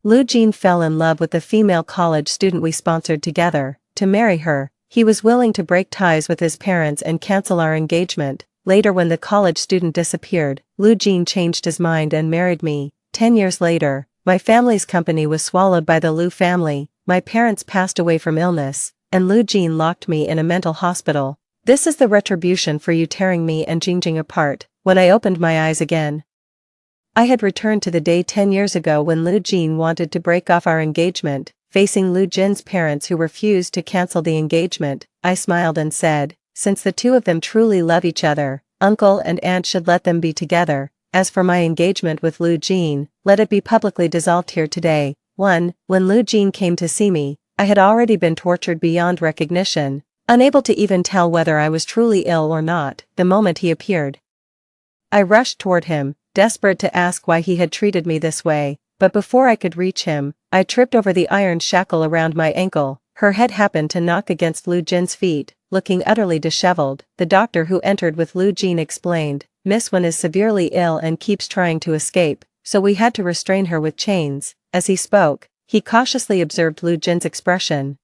Lu Jin fell in love with the female college student we sponsored together. To marry her, he was willing to break ties with his parents and cancel our engagement. Later, when the college student disappeared, Lu Jin changed his mind and married me. 10 years later, my family's company was swallowed by the Lu family, my parents passed away from illness, and Lu Jin locked me in a mental hospital. This is the retribution for you tearing me and Jingjing apart. When I opened my eyes again, I had returned to the day 10 years ago when Lu Jin wanted to break off our engagement. Facing Lu Jin's parents who refused to cancel the engagement, I smiled and said, since the two of them truly love each other, uncle and aunt should let them be together. As for my engagement with Lu Jin, let it be publicly dissolved here today. 1. When Lu Jin came to see me, I had already been tortured beyond recognition, unable to even tell whether I was truly ill or not, the moment he appeared. I rushed toward him, desperate to ask why he had treated me this way, but before I could reach him, I tripped over the iron shackle around my ankle. Her head happened to knock against Lu Jin's feet, looking utterly disheveled. The doctor who entered with Lu Jin explained, Miss Wen is severely ill and keeps trying to escape, so we had to restrain her with chains. As he spoke, he cautiously observed Lu Jin's expression.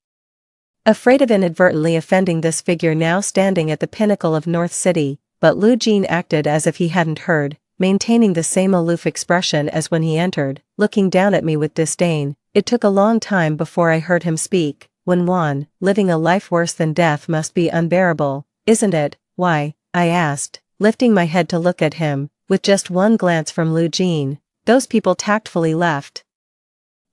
Afraid of inadvertently offending this figure now standing at the pinnacle of North City, but Lu Jin acted as if he hadn't heard, maintaining the same aloof expression as when he entered, looking down at me with disdain. It took a long time before I heard him speak. Wan, living a life worse than death must be unbearable, isn't it? Why? I asked, lifting my head to look at him. With just one glance from Lu Jin, those people tactfully left.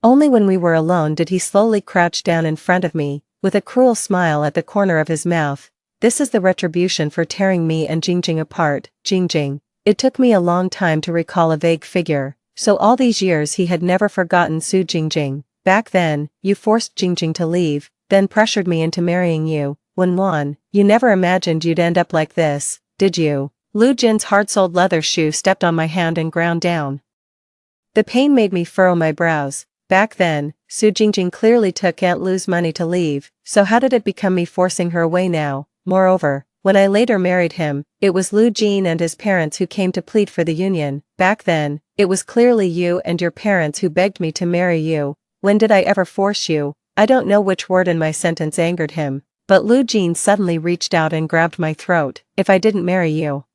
Only when we were alone did he slowly crouch down in front of me, with a cruel smile at the corner of his mouth. This is the retribution for tearing me and Jingjing apart. Jingjing. It took me a long time to recall a vague figure, so all these years he had never forgotten Su Jingjing. Back then, you forced Jingjing to leave, then pressured me into marrying you. Wan, you never imagined you'd end up like this, did you? Lu Jin's hard-soled leather shoe stepped on my hand and ground down. The pain made me furrow my brows. Back then, Su Jingjing clearly took Aunt Lu's money to leave, so how did it become me forcing her away now? Moreover, when I later married him, it was Lu Jin and his parents who came to plead for the union. Back then, it was clearly you and your parents who begged me to marry you. When did I ever force you? I don't know which word in my sentence angered him, but Lu Jin suddenly reached out and grabbed my throat. If I didn't marry you,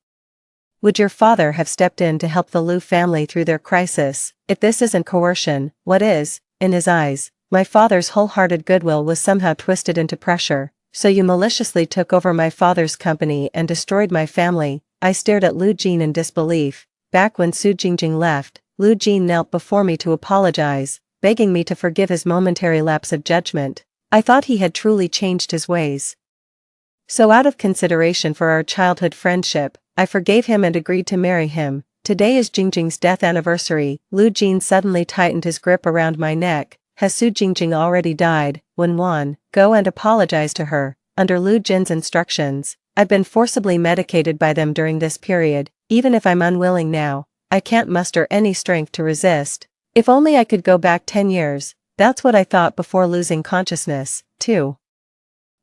would your father have stepped in to help the Lu family through their crisis? If this isn't coercion, what is? In his eyes, my father's wholehearted goodwill was somehow twisted into pressure. So you maliciously took over my father's company and destroyed my family. I stared at Lu Jin in disbelief. Back when Su Jingjing left, Lu Jin knelt before me to apologize, begging me to forgive his momentary lapse of judgment. I thought he had truly changed his ways. So out of consideration for our childhood friendship, I forgave him and agreed to marry him. Today is Jingjing's death anniversary. Lu Jin suddenly tightened his grip around my neck. Has Su Jingjing already died? Wan, go and apologize to her. Under Lu Jin's instructions, I've been forcibly medicated by them during this period. Even if I'm unwilling now, I can't muster any strength to resist. If only I could go back 10 years, that's what I thought before losing consciousness, too.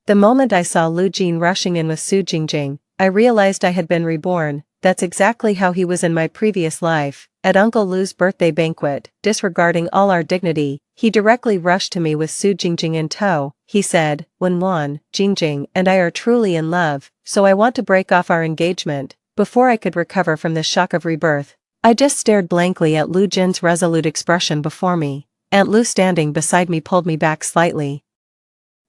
The moment I saw Lu Jin rushing in with Su Jingjing, I realized I had been reborn. That's exactly how he was in my previous life. At Uncle Lu's birthday banquet, disregarding all our dignity, he directly rushed to me with Su Jingjing in tow. He said, Wan, Jingjing and I are truly in love, so I want to break off our engagement. Before I could recover from the shock of rebirth, I just stared blankly at Lu Jin's resolute expression before me. Aunt Lu standing beside me pulled me back slightly.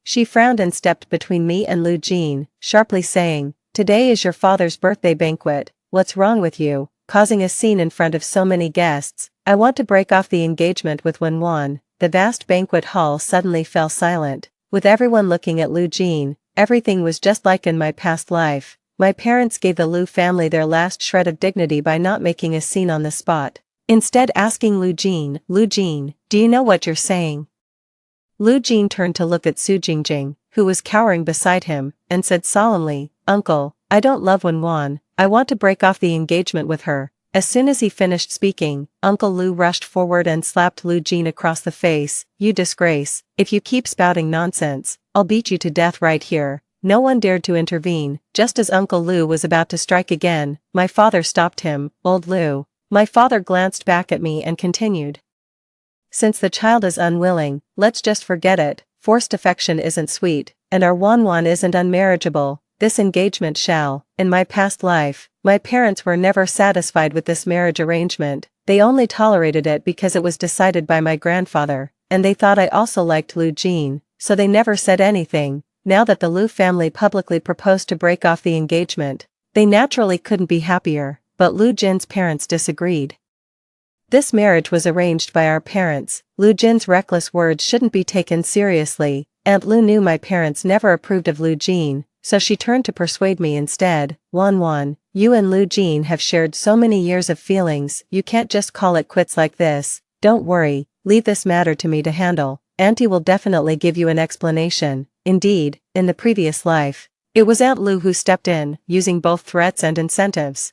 She frowned and stepped between me and Lu Jin, sharply saying, Today is your father's birthday banquet. What's wrong with you, causing a scene in front of so many guests? I want to break off the engagement with Wan. The vast banquet hall suddenly fell silent, with everyone looking at Lu Jin. Everything was just like in my past life. My parents gave the Lu family their last shred of dignity by not making a scene on the spot. Instead asking Lu Jin, do you know what you're saying? Lu Jin turned to look at Su Jingjing, who was cowering beside him, and said solemnly, Uncle, I don't love Wan. I want to break off the engagement with her. As soon as he finished speaking, Uncle Lu rushed forward and slapped Lu Jin across the face. You disgrace. If you keep spouting nonsense, I'll beat you to death right here. No one dared to intervene. Just as Uncle Lu was about to strike again, my father stopped him. Old Lu. My father glanced back at me and continued. since the child is unwilling, let's just forget it, forced affection isn't sweet, and our Wanwan isn't unmarriageable, this engagement shall. In my past life, my parents were never satisfied with this marriage arrangement, they only tolerated it because it was decided by my grandfather, and they thought I also liked Lu Jin, so they never said anything. Now that the Lu family publicly proposed to break off the engagement, they naturally couldn't be happier, but Lu Jin's parents disagreed. This marriage was arranged by our parents. Lu Jin's reckless words shouldn't be taken seriously. Aunt Lu knew my parents never approved of Lu Jin, so she turned to persuade me instead. Wanwan, you and Lu Jin have shared so many years of feelings, you can't just call it quits like this. Don't worry, leave this matter to me to handle. Auntie will definitely give you an explanation. Indeed, in the previous life, it was Aunt Lu who stepped in, using both threats and incentives,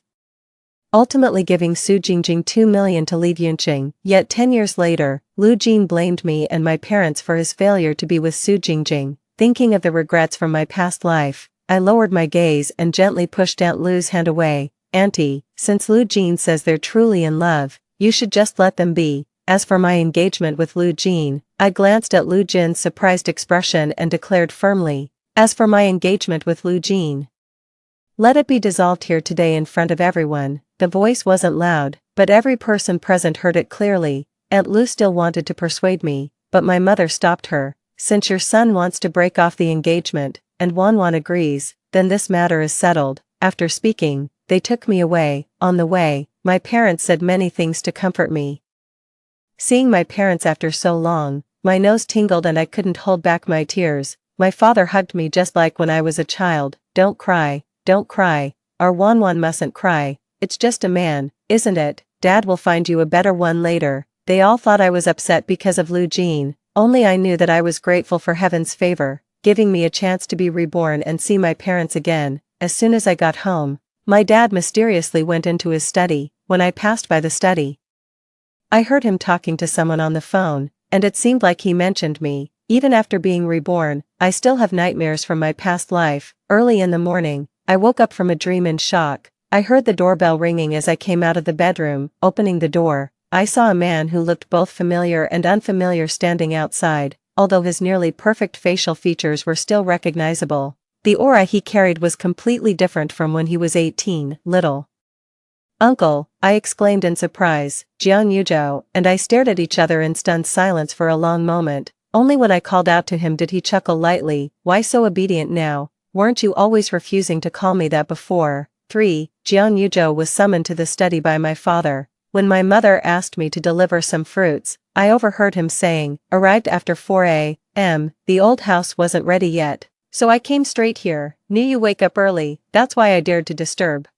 ultimately giving Su Jingjing 2 million to leave Yunqing. Yet 10 years later, Lu Jin blamed me and my parents for his failure to be with Su Jingjing. Thinking of the regrets from my past life, I lowered my gaze and gently pushed Aunt Lu's hand away. Auntie, since Lu Jin says they're truly in love, you should just let them be. As for my engagement with Lu Jin, I glanced at Lu Jin's surprised expression and declared firmly, as for my engagement with Lu Jin, let it be dissolved here today in front of everyone. The voice wasn't loud, but every person present heard it clearly. Aunt Lu still wanted to persuade me, but my mother stopped her. Since your son wants to break off the engagement, and Wanwan agrees, then this matter is settled. After speaking, they took me away. On the way, my parents said many things to comfort me. Seeing my parents after so long, my nose tingled and I couldn't hold back my tears. My father hugged me just like when I was a child. Don't cry, don't cry. Our Wanwan mustn't cry. It's just a man, isn't it? Dad will find you a better one later. They all thought I was upset because of Lu Jin, only I knew that I was grateful for heaven's favor, giving me a chance to be reborn and see my parents again. As soon as I got home, my dad mysteriously went into his study. When I passed by the study, I heard him talking to someone on the phone, and it seemed like he mentioned me. Even after being reborn, I still have nightmares from my past life. Early in the morning, I woke up from a dream in shock. I heard the doorbell ringing as I came out of the bedroom. Opening the door, I saw a man who looked both familiar and unfamiliar standing outside, although his nearly perfect facial features were still recognizable. The aura he carried was completely different from when he was 18. Little uncle, I exclaimed in surprise. Jiang Yuzhou and I stared at each other in stunned silence for a long moment. Only when I called out to him did he chuckle lightly. Why so obedient now? Weren't you always refusing to call me that before? 3. Jiang Yuzhou was summoned to the study by my father. When my mother asked me to deliver some fruits, I overheard him saying, arrived after 4 a.m. The old house wasn't ready yet, so I came straight here. Knew you wake up early, that's why I dared to disturb.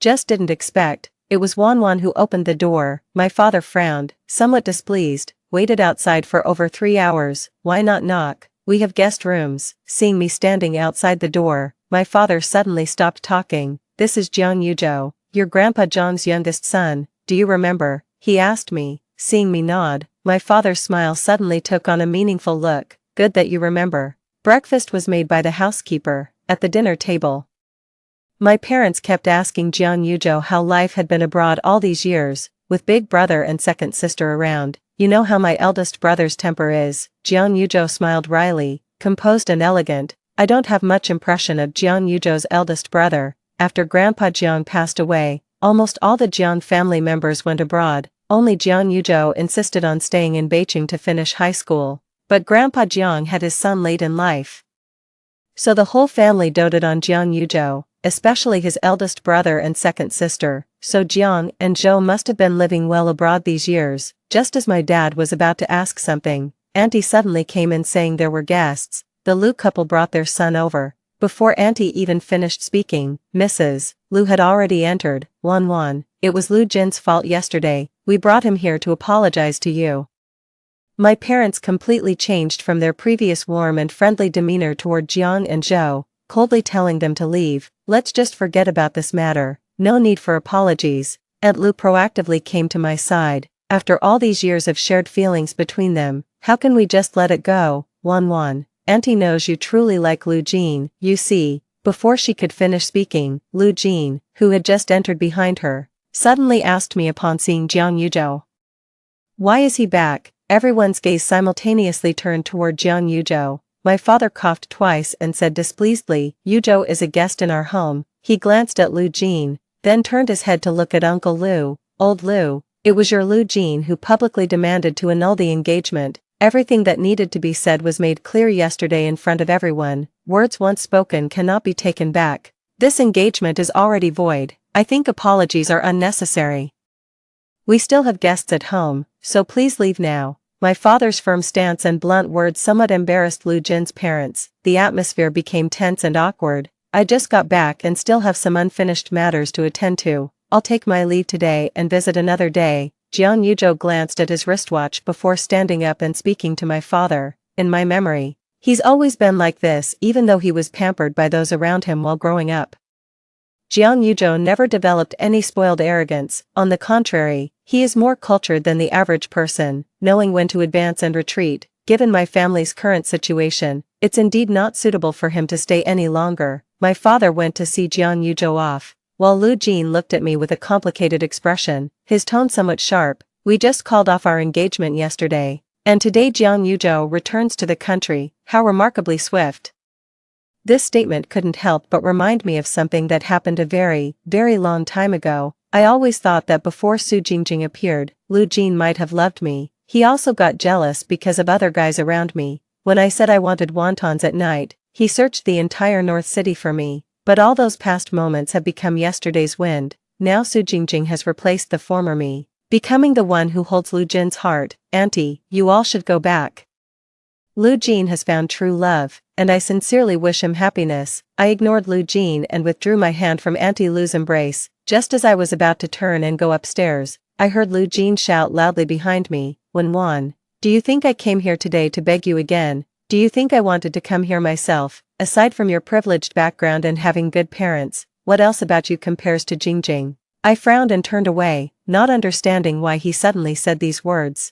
Just didn't expect. It was Wanwan who opened the door. My father frowned, somewhat displeased. Waited outside for over 3 hours. Why not knock? We have guest rooms. Seeing me standing outside the door, my father suddenly stopped talking. This is Jiang Yuzhou, your grandpa Jiang's youngest son. Do you remember? He asked me. Seeing me nod, my father's smile suddenly took on a meaningful look. Good that you remember. Breakfast was made by the housekeeper. At the dinner table, my parents kept asking Jiang Yuzhou how life had been abroad all these years, with big brother and second sister around. You know how my eldest brother's temper is. Jiang Yuzhou smiled wryly, composed and elegant. I don't have much impression of Jiang Yuzhou's eldest brother. After Grandpa Jiang passed away, almost all the Jiang family members went abroad. Only Jiang Yuzhou insisted on staying in Beijing to finish high school. But Grandpa Jiang had his son late in life, so the whole family doted on Jiang Yuzhou, especially his eldest brother and second sister. So Jiang and Zhou must have been living well abroad these years. Just as my dad was about to ask something, Auntie suddenly came in saying there were guests. The Lu couple brought their son over. Before Auntie even finished speaking, Mrs. Lu had already entered. Wanwan, it was Lu Jin's fault yesterday. We brought him here to apologize to you. My parents completely changed from their previous warm and friendly demeanor toward Jiang and Zhou, coldly telling them to leave. Let's just forget about this matter. No need for apologies. Aunt Lu proactively came to my side. After all these years of shared feelings between them, how can we just let it go? Wanwan, Auntie knows you truly like Lu Jin. You see. Before she could finish speaking, Lu Jin, who had just entered behind her, suddenly asked me upon seeing Jiang Yuzhou. Why is he back? Everyone's gaze simultaneously turned toward Jiang Yuzhou. My father coughed twice and said displeasedly, "Yuzhou is a guest in our home." He glanced at Lu Jin, then turned his head to look at Uncle Lu. "Old Lu, it was your Lu Jin who publicly demanded to annul the engagement. Everything that needed to be said was made clear yesterday in front of everyone. Words once spoken cannot be taken back. This engagement is already void. I think apologies are unnecessary. We still have guests at home, so please leave now." My father's firm stance and blunt words somewhat embarrassed Lu Jin's parents. The atmosphere became tense and awkward. "I just got back and still have some unfinished matters to attend to. I'll take my leave today and visit another day." Jiang Yuzhou glanced at his wristwatch before standing up and speaking to my father. "In my memory, he's always been like this, even though he was pampered by those around him while growing up. Jiang Yuzhou never developed any spoiled arrogance. On the contrary, he is more cultured than the average person, knowing when to advance and retreat. Given my family's current situation, it's indeed not suitable for him to stay any longer." My father went to see Jiang Yuzhou off, while Lu Jin looked at me with a complicated expression, his tone somewhat sharp. "We just called off our engagement yesterday, and today Jiang Yuzhou returns to the country. How remarkably swift." This statement couldn't help but remind me of something that happened a very, very long time ago. I always thought that before Su Jingjing appeared, Lu Jin might have loved me. He also got jealous because of other guys around me. When I said I wanted wontons at night, he searched the entire North City for me. But all those past moments have become yesterday's wind. Now Su Jingjing has replaced the former me, becoming the one who holds Lu Jin's heart. "Auntie, you all should go back. Lu Jin has found true love, and I sincerely wish him happiness." I ignored Lu Jin and withdrew my hand from Auntie Lu's embrace. Just as I was about to turn and go upstairs, I heard Lu Jin shout loudly behind me, "Wenwan, do you think I came here today to beg you again? Do you think I wanted to come here myself? Aside from your privileged background and having good parents, what else about you compares to Jingjing?" I frowned and turned away, not understanding why he suddenly said these words.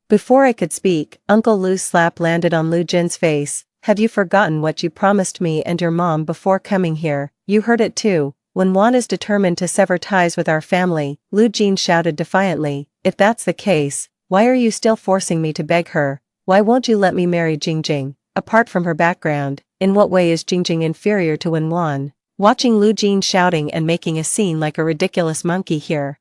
Before I could speak, Uncle Lu's slap landed on Lu Jin's face. "Have you forgotten what you promised me and your mom before coming here? You heard it too. When Wan is determined to sever ties with our family," Lu Jin shouted defiantly. "If that's the case, why are you still forcing me to beg her? Why won't you let me marry Jingjing? Apart from her background, in what way is Jingjing inferior to Wen Wan?" Watching Lu Jin shouting and making a scene like a ridiculous monkey here,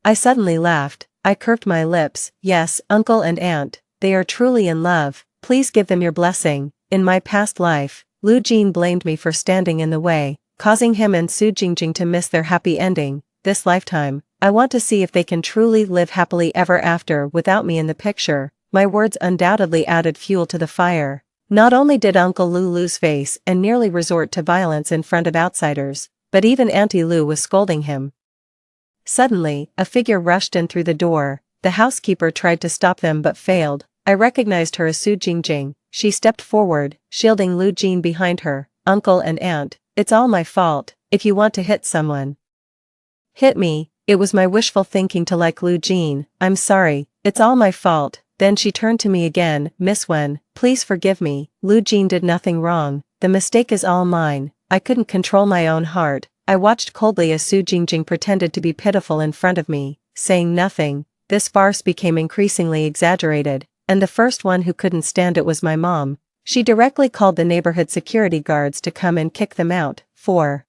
I suddenly laughed. I curved my lips. "Yes, uncle and aunt, they are truly in love. Please give them your blessing. In my past life, Lu Jin blamed me for standing in the way, causing him and Su Jingjing to miss their happy ending. This lifetime, I want to see if they can truly live happily ever after without me in the picture." My words undoubtedly added fuel to the fire. Not only did Uncle Lu lose face and nearly resort to violence in front of outsiders, but even Auntie Lu was scolding him. Suddenly, a figure rushed in through the door. The housekeeper tried to stop them but failed. I recognized her as Su Jingjing. She stepped forward, shielding Lu Jin behind her. "Uncle and aunt, it's all my fault. If you want to hit someone, hit me." It was my wishful thinking to like Lu Jin. "I'm sorry, it's all my fault." Then she turned to me again. "Miss Wen, please forgive me. Lu Jin did nothing wrong. The mistake is all mine. I couldn't control my own heart." I watched coldly as Su Jingjing pretended to be pitiful in front of me, saying nothing. This farce became increasingly exaggerated, and the first one who couldn't stand it was my mom. She directly called the neighborhood security guards to come and kick them out. 4.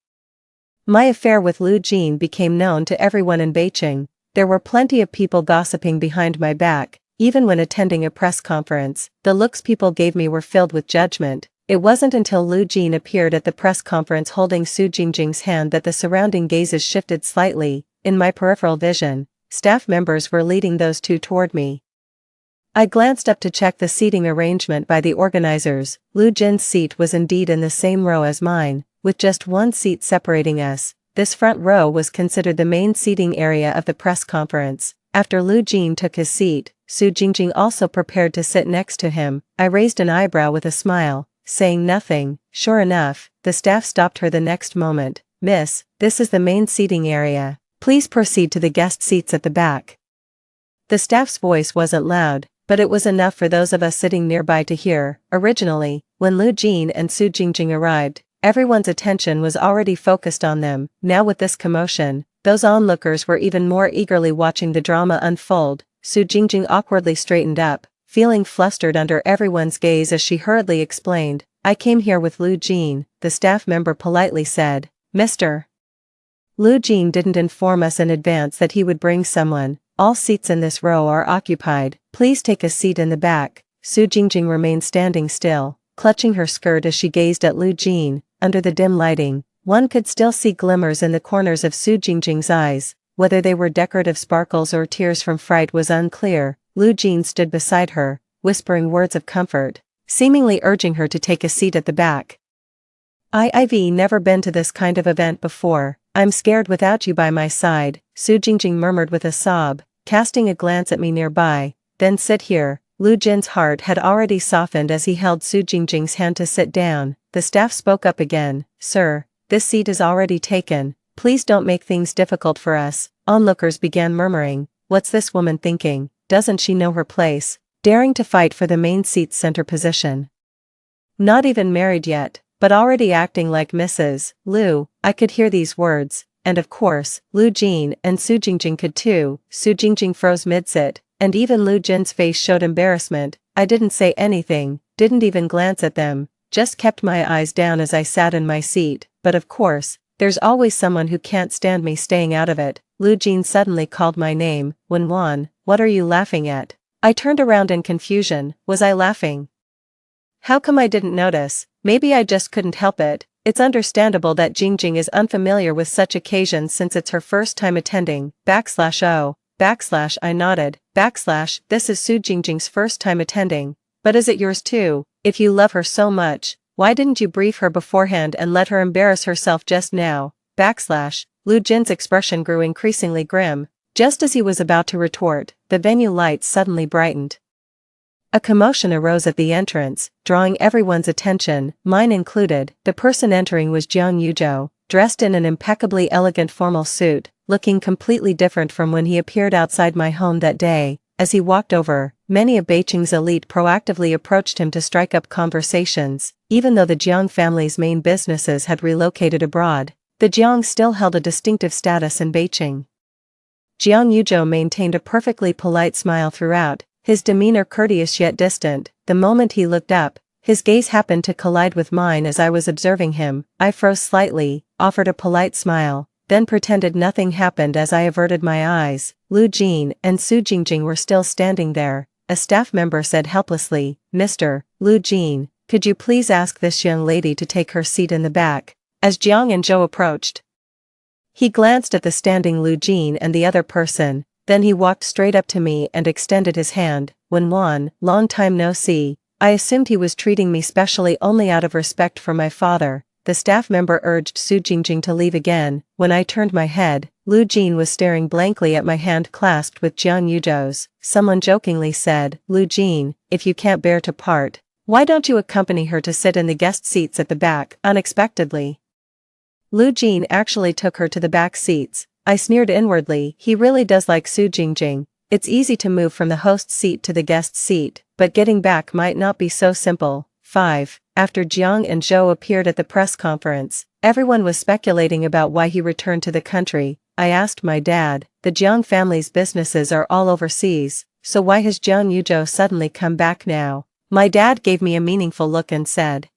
My affair with Lu Jin became known to everyone in Beijing. There were plenty of people gossiping behind my back. Even when attending a press conference, the looks people gave me were filled with judgment. It wasn't until Lu Jin appeared at the press conference holding Su Jingjing's hand that the surrounding gazes shifted slightly. In my peripheral vision, staff members were leading those two toward me. I glanced up to check the seating arrangement by the organizers. Lu Jin's seat was indeed in the same row as mine, with just one seat separating us. This front row was considered the main seating area of the press conference. After Lu Jin took his seat, Su Jingjing also prepared to sit next to him. I raised an eyebrow with a smile, saying nothing. Sure enough, the staff stopped her the next moment. "Miss, this is the main seating area. Please proceed to the guest seats at the back." The staff's voice wasn't loud, but it was enough for those of us sitting nearby to hear. Originally, when Lu Jin and Su Jingjing arrived, everyone's attention was already focused on them. Now with this commotion, those onlookers were even more eagerly watching the drama unfold. Su Jingjing awkwardly straightened up, feeling flustered under everyone's gaze as she hurriedly explained, I came here with Lu Jin, the staff member politely said. Mr. Lu Jin didn't inform us in advance that he would bring someone. All seats in this row are occupied, please take a seat in the back. Su Jingjing remained standing still, clutching her skirt as she gazed at Lu Jin. Under the dim lighting, one could still see glimmers in the corners of Su Jingjing's eyes. Whether they were decorative sparkles or tears from fright was unclear. Lu Jin stood beside her, whispering words of comfort, seemingly urging her to take a seat at the back. I've never been to this kind of event before. I'm scared without you by my side, Su Jingjing murmured with a sob, casting a glance at me nearby. Then sit here. Lu Jin's heart had already softened as he held Su Jingjing's hand to sit down. The staff spoke up again, Sir, this seat is already taken. Please don't make things difficult for us. Onlookers began murmuring, what's this woman thinking? Doesn't she know her place? Daring to fight for the main seat's center position. Not even married yet, but already acting like Mrs. Lu. I could hear these words, and of course, Lu Jin and Su Jingjing could too. Su Jingjing froze mid-sit, and even Lu Jin's face showed embarrassment. I didn't say anything, didn't even glance at them, just kept my eyes down as I sat in my seat. But of course, there's always someone who can't stand me staying out of it. Lu Jin suddenly called my name. Wenwan, what are you laughing at? I turned around in confusion. Was I laughing? How come I didn't notice? Maybe I just couldn't help it. It's understandable that Jingjing is unfamiliar with such occasions since it's her first time attending. /O. I nodded. This is Su Jingjing's first time attending. But is it yours too? If you love her so much, why didn't you brief her beforehand and let her embarrass herself just now? Lu Jin's expression grew increasingly grim. Just as he was about to retort, the venue lights suddenly brightened. A commotion arose at the entrance, drawing everyone's attention, mine included. The person entering was Yuzhou, dressed in an impeccably elegant formal suit, looking completely different from when he appeared outside my home that day. As he walked over, many of Beijing's elite proactively approached him to strike up conversations. Even though the Jiang family's main businesses had relocated abroad, the Jiang still held a distinctive status in Beijing. Yuzhou maintained a perfectly polite smile throughout, his demeanor courteous yet distant. The moment he looked up, his gaze happened to collide with mine as I was observing him. I froze slightly, offered a polite smile, then pretended nothing happened as I averted my eyes. Lu Jin and Su Jingjing were still standing there. A staff member said helplessly, Mr. Lu Jin, could you please ask this young lady to take her seat in the back? As Jiang and Zhou approached, he glanced at the standing Lu Jin and the other person, then he walked straight up to me and extended his hand. Wenwan, long time no see. I assumed he was treating me specially only out of respect for my father. The staff member urged Su Jingjing to leave again. When I turned my head, Lu Jin was staring blankly at my hand clasped with Jiang Yuzhou's. Someone jokingly said, Lu Jin, if you can't bear to part, why don't you accompany her to sit in the guest seats at the back? Unexpectedly, Lu Jin actually took her to the back seats. I sneered inwardly. He really does like Su Jingjing. It's easy to move from the host's seat to the guest's seat, but getting back might not be so simple. 5. After Jiang and Zhou appeared at the press conference, everyone was speculating about why he returned to the country. I asked my dad, the Jiang family's businesses are all overseas, so why has Jiang Yuzhou suddenly come back now? My dad gave me a meaningful look and said,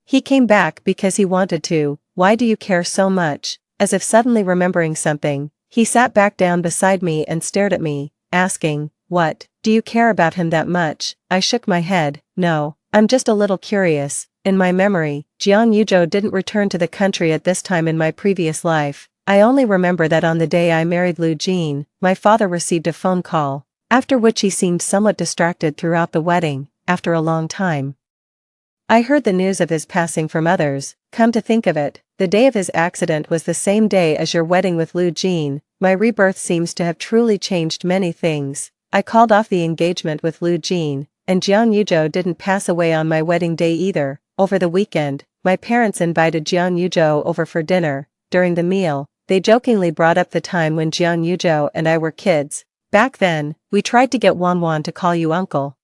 he came back because he wanted to. Why do you care so much? As if suddenly remembering something, he sat back down beside me and stared at me, asking, what, do you care about him that much? I shook my head. No, I'm just a little curious. In my memory, Jiang Yuzhou didn't return to the country at this time in my previous life. I only remember that on the day I married Lu Jin, my father received a phone call, after which he seemed somewhat distracted throughout the wedding. After a long time, I heard the news of his passing from others. Come to think of it, the day of his accident was the same day as your wedding with Lu Jin. My rebirth seems to have truly changed many things. I called off the engagement with Lu Jin, and Jiang Yuzhou didn't pass away on my wedding day either. Over the weekend, my parents invited Jiang Yuzhou over for dinner. During the meal, they jokingly brought up the time when Jiang Yuzhou and I were kids. Back then, we tried to get Wanwan to call you uncle,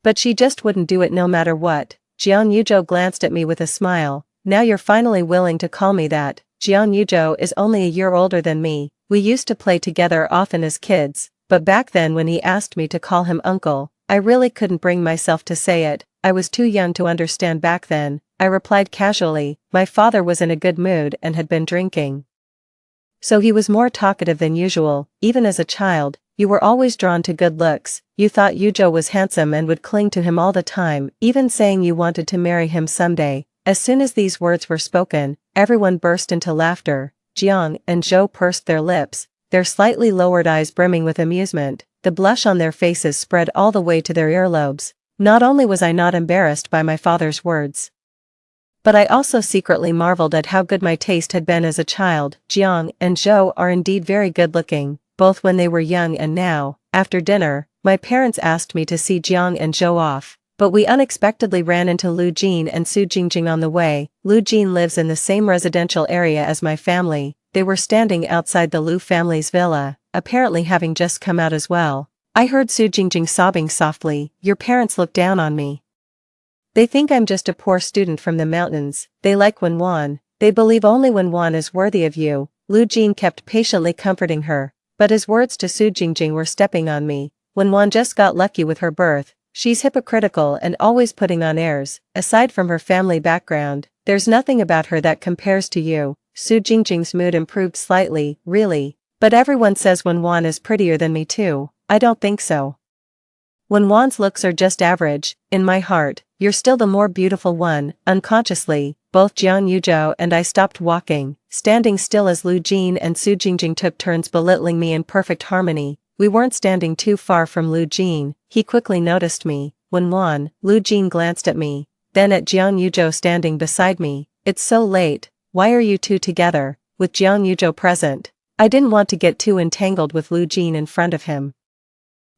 but she just wouldn't do it no matter what. Jiang Yuzhou glanced at me with a smile. Now you're finally willing to call me that. Jiang Yuzhou is only a year older than me. We used to play together often as kids, but back then when he asked me to call him uncle, I really couldn't bring myself to say it. I was too young to understand back then. I replied casually. My father was in a good mood and had been drinking. So he was more talkative than usual. Even as a child, you were always drawn to good looks. You thought Yuzhou was handsome and would cling to him all the time, even saying you wanted to marry him someday. As soon as these words were spoken, everyone burst into laughter. Jiang and Zhou pursed their lips, their slightly lowered eyes brimming with amusement. The blush on their faces spread all the way to their earlobes. Not only was I not embarrassed by my father's words, but I also secretly marveled at how good my taste had been as a child. Jiang and Zhou are indeed very good-looking, both when they were young and now. After dinner, my parents asked me to see Jiang and Zhou off, but we unexpectedly ran into Lu Jin and Su Jingjing on the way. Lu Jin lives in the same residential area as my family. They were standing outside the Lu family's villa, apparently having just come out as well. I heard Su Jingjing sobbing softly. Your parents look down on me. They think I'm just a poor student from the mountains. They like Wenwan. They believe only Wenwan is worthy of you. Lu Jin kept patiently comforting her, but his words to Su Jingjing were stepping on me. Wenwan just got lucky with her birth. She's hypocritical and always putting on airs. Aside from her family background, there's nothing about her that compares to you. Su Jingjing's mood improved slightly. Really? But everyone says Wenwan is prettier than me too. I don't think so. Wenwan's looks are just average. In my heart, you're still the more beautiful one. Unconsciously, both Jiang Yuzhou and I stopped walking, standing still as Lu Jin and Su Jingjing took turns belittling me in perfect harmony. We weren't standing too far from Lu Jin. He quickly noticed me. Wenwan. Lu Jin glanced at me, then at Jiang Yuzhou standing beside me. It's so late. Why are you two together? With Jiang Yuzhou present, I didn't want to get too entangled with Lu Jin in front of him.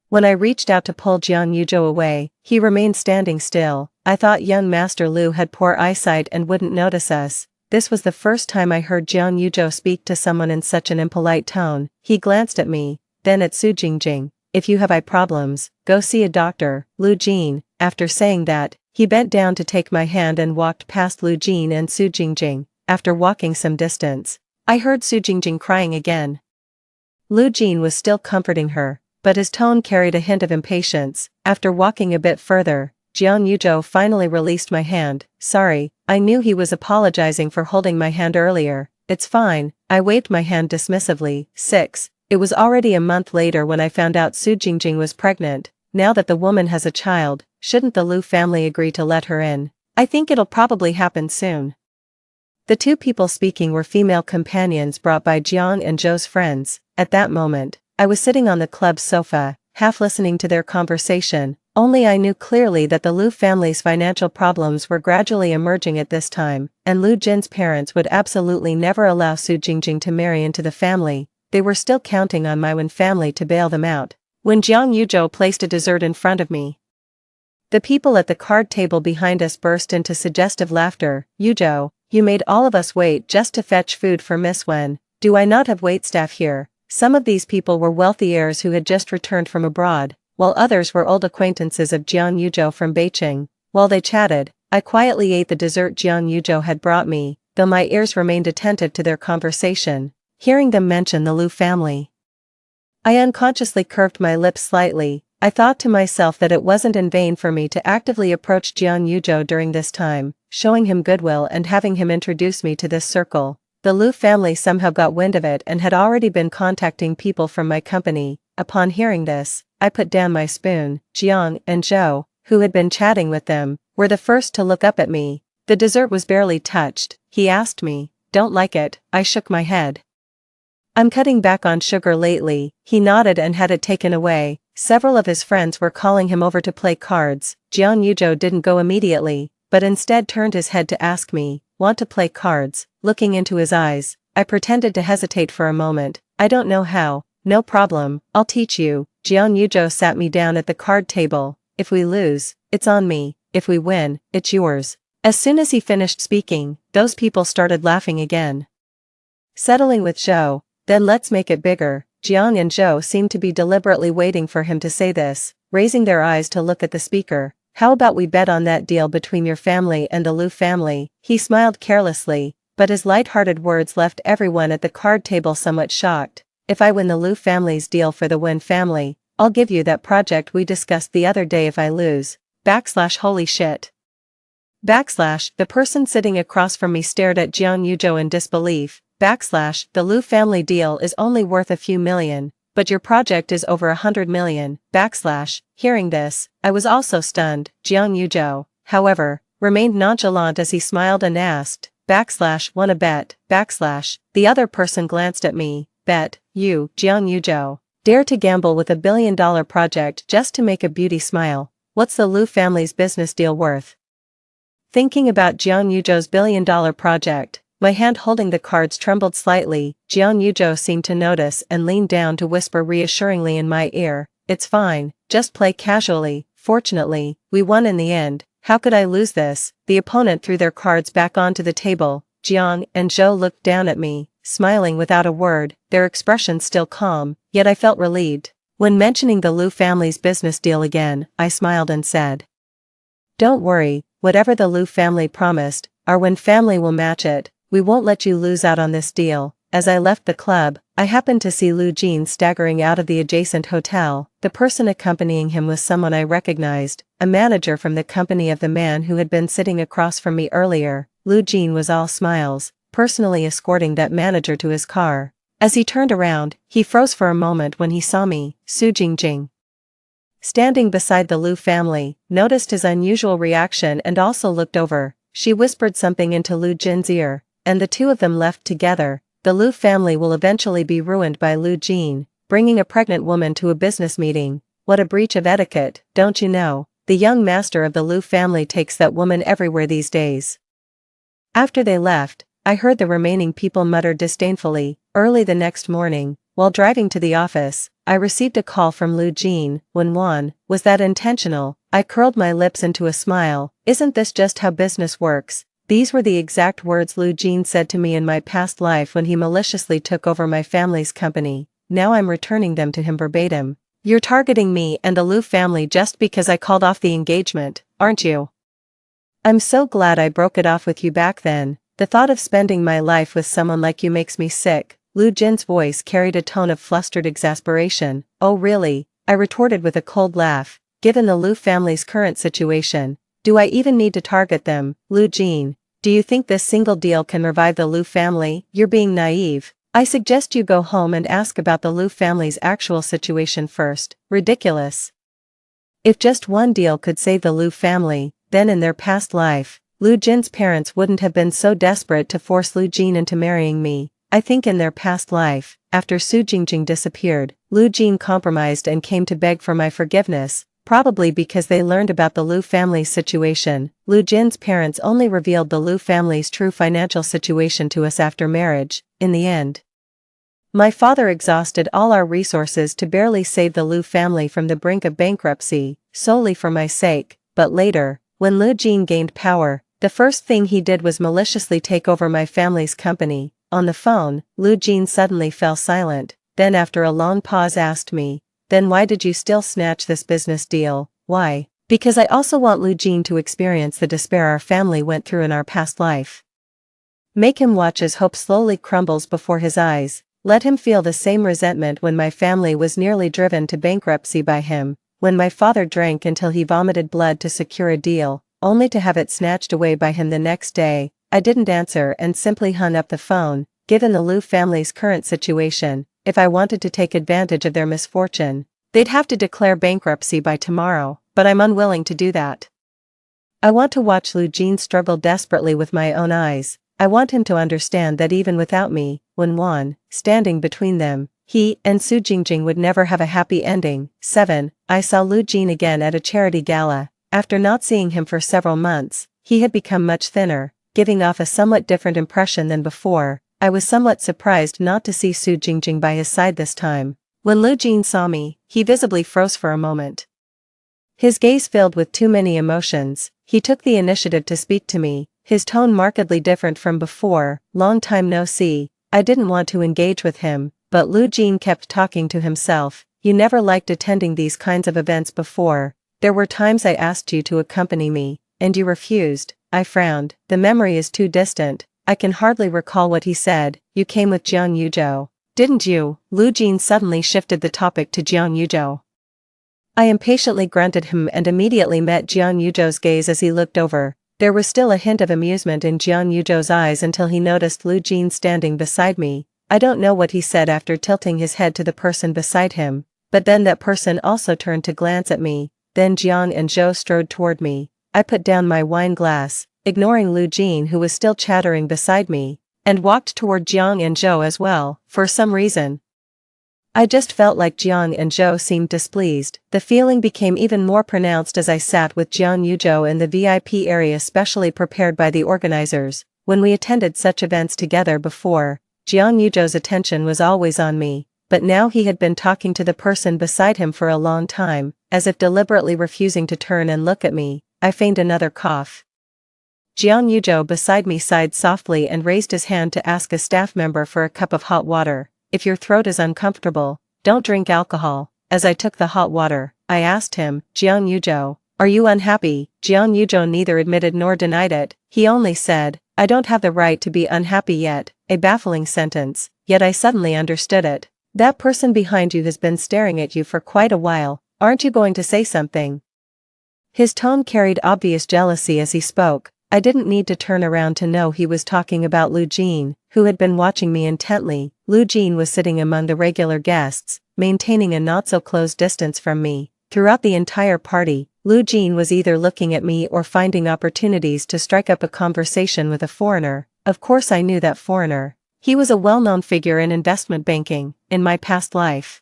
When I reached out to pull Jiang Yuzhou away, he remained standing still. I thought young Master Lu had poor eyesight and wouldn't notice us. This was the first time I heard Jiang Yuzhou speak to someone in such an impolite tone. He glanced at me, then at Su Jingjing. If you have eye problems, go see a doctor. Lu Jin. After saying that, he bent down to take my hand and walked past Lu Jin and Su Jingjing. After walking some distance, I heard Su Jingjing crying again. Lu Jin was still comforting her, but his tone carried a hint of impatience. After walking a bit further, Jiang Yuzhou finally released my hand. Sorry, I knew he was apologizing for holding my hand earlier. It's fine. I waved my hand dismissively. 6. It was already a month later when I found out Su Jingjing was pregnant. Now that the woman has a child, shouldn't the Lu family agree to let her in? I think it'll probably happen soon. The two people speaking were female companions brought by Jiang and Zhou's friends. At that moment, I was sitting on the club's sofa, half listening to their conversation. Only I knew clearly that the Lu family's financial problems were gradually emerging at this time, and Lu Jin's parents would absolutely never allow Su Jingjing to marry into the family. They were still counting on my Wen family to bail them out. When Jiang Yuzhou placed a dessert in front of me, the people at the card table behind us burst into suggestive laughter. Yuzhou, you made all of us wait just to fetch food for Miss Wen. Do I not have waitstaff here? Some of these people were wealthy heirs who had just returned from abroad, while others were old acquaintances of Jiang Yuzhou from Beijing. While they chatted, I quietly ate the dessert Jiang Yuzhou had brought me, though my ears remained attentive to their conversation, hearing them mention the Lu family. I unconsciously curved my lips slightly. I thought to myself that it wasn't in vain for me to actively approach Jiang Yuzhou during this time, showing him goodwill and having him introduce me to this circle. The Lu family somehow got wind of it and had already been contacting people from my company. Upon hearing this, I put down my spoon. Jiang and Zhou, who had been chatting with them, were the first to look up at me. The dessert was barely touched. He asked me, "Don't like it?" I shook my head. "I'm cutting back on sugar lately." He nodded and had it taken away. Several of his friends were calling him over to play cards. Jiang Yuzhou didn't go immediately, but instead turned his head to ask me, "Want to play cards?" Looking into his eyes, I pretended to hesitate for a moment. "I don't know how." "No problem, I'll teach you." Jiang Yuzhou sat me down at the card table. "If we lose, it's on me. If we win, it's yours." As soon as he finished speaking, those people started laughing again. Settling with Zhou, "Then let's make it bigger." Jiang and Zhou seemed to be deliberately waiting for him to say this, raising their eyes to look at the speaker. "How about we bet on that deal between your family and the Lu family?" He smiled carelessly, but his light-hearted words left everyone at the card table somewhat shocked. If I win the Liu family's deal for the Wen family, I'll give you that project we discussed the other day. If I lose, holy shit. The person sitting across from me stared at Jiang Yuzhou in disbelief. The Liu family deal is only worth a few million, but your project is over 100 million. Hearing this, I was also stunned. Jiang Yuzhou, however, remained nonchalant as he smiled and asked, wanna bet, the other person glanced at me. Bet, you, Jiang Yuzhou, dare to gamble with $1 billion project just to make a beauty smile. What's the Liu family's business deal worth? Thinking about Jiang Yuzhou's $1 billion project, my hand holding the cards trembled slightly. Jiang Yuzhou seemed to notice and leaned down to whisper reassuringly in my ear, "It's fine, just play casually. Fortunately, we won in the end. How could I lose this?" The opponent threw their cards back onto the table. Jiang and Zhou looked down at me, smiling without a word, their expressions still calm, yet I felt relieved. When mentioning the Liu family's business deal again, I smiled and said, "Don't worry, whatever the Liu family promised, our Wen family will match it. We won't let you lose out on this deal." As I left the club, I happened to see Lu Jin staggering out of the adjacent hotel. The person accompanying him was someone I recognized, a manager from the company of the man who had been sitting across from me earlier. Lu Jin was all smiles, personally escorting that manager to his car. As he turned around, he froze for a moment when he saw me. Su Jingjing, standing beside the Liu family, noticed his unusual reaction and also looked over. She whispered something into Lu Jin's ear, and the two of them left together. The Liu family will eventually be ruined by Lu Jin, bringing a pregnant woman to a business meeting. What a breach of etiquette, don't you know? The young master of the Liu family takes that woman everywhere these days. After they left, I heard the remaining people mutter disdainfully. Early the next morning, while driving to the office, I received a call from Lu Jin. "Wen, was that intentional?" I curled my lips into a smile. "Isn't this just how business works?" These were the exact words Lu Jin said to me in my past life when he maliciously took over my family's company. Now I'm returning them to him verbatim. "You're targeting me and the Liu family just because I called off the engagement, aren't you? I'm so glad I broke it off with you back then. The thought of spending my life with someone like you makes me sick." Lu Jin's voice carried a tone of flustered exasperation. "Oh really?" I retorted with a cold laugh. "Given the Liu family's current situation, do I even need to target them?" "Lu Jin, do you think this single deal can revive the Liu family? You're being naive. I suggest you go home and ask about the Liu family's actual situation first." Ridiculous. If just one deal could save the Liu family, then in their past life, Lu Jin's parents wouldn't have been so desperate to force Lu Jin into marrying me. I think in their past life, after Su Jingjing disappeared, Lu Jin compromised and came to beg for my forgiveness, probably because they learned about the Liu family's situation. Lu Jin's parents only revealed the Liu family's true financial situation to us after marriage. In the end, my father exhausted all our resources to barely save the Liu family from the brink of bankruptcy, solely for my sake. But later, when Lu Jin gained power, the first thing he did was maliciously take over my family's company. On the phone, Lu Jin suddenly fell silent, then after a long pause asked me, "Then why did you still snatch this business deal?" "Why? Because I also want Lu Jin to experience the despair our family went through in our past life. Make him watch as hope slowly crumbles before his eyes. Let him feel the same resentment when my family was nearly driven to bankruptcy by him, when my father drank until he vomited blood to secure a deal, only to have it snatched away by him the next day." I didn't answer and simply hung up the phone. Given the Liu family's current situation, if I wanted to take advantage of their misfortune, they'd have to declare bankruptcy by tomorrow, but I'm unwilling to do that. I want to watch Lu Jin struggle desperately with my own eyes. I want him to understand that even without me, Wen, standing between them, he and Su Jingjing would never have a happy ending. 7. I saw Lu Jin again at a charity gala. After not seeing him for several months, he had become much thinner, giving off a somewhat different impression than before. I was somewhat surprised not to see Su Jingjing by his side this time. When Lu Jin saw me, he visibly froze for a moment. His gaze filled with too many emotions. He took the initiative to speak to me, his tone markedly different from before. "Long time no see." I didn't want to engage with him, but Lu Jin kept talking to himself. "You never liked attending these kinds of events before. There were times I asked you to accompany me, and you refused." I frowned. The memory is too distant. I can hardly recall what he said. "You came with Jiang Yuzhou." Didn't you?" Lu Jin suddenly shifted the topic to Jiang Yuzhou. I impatiently grunted and immediately met Jiang Yuzhou's gaze as he looked over. There was still a hint of amusement in Jiang Yuzhou's eyes until he noticed Lu Jin standing beside me. I don't know what he said after tilting his head to the person beside him, but then that person also turned to glance at me. Then Jiang and Zhou strode toward me. I put down my wine glass, ignoring Lu Jin who was still chattering beside me, and walked toward Jiang and Zhou as well, for some reason. I just felt like Jiang and Zhou seemed displeased. The feeling became even more pronounced as I sat with Jiang Yuzhou in the VIP area specially prepared by the organizers. When we attended such events together before, Jiang Yuzhou's attention was always on me, but now he had been talking to the person beside him for a long time, as if deliberately refusing to turn and look at me. I feigned another cough. Jiang Yuzhou beside me sighed softly and raised his hand to ask a staff member for a cup of hot water. "If your throat is uncomfortable, don't drink alcohol." As I took the hot water, I asked him, "Jiang Yuzhou, are you unhappy?" Jiang Yuzhou neither admitted nor denied it. He only said, "I don't have the right to be unhappy yet," a baffling sentence, yet I suddenly understood it. "That person behind you has been staring at you for quite a while, aren't you going to say something?" His tone carried obvious jealousy as he spoke. I didn't need to turn around to know he was talking about Lu Jin, who had been watching me intently. Lu Jin was sitting among the regular guests, maintaining a not-so-close distance from me. Throughout the entire party, Lu Jin was either looking at me or finding opportunities to strike up a conversation with a foreigner. Of course I knew that foreigner. He was a well-known figure in investment banking, in my past life.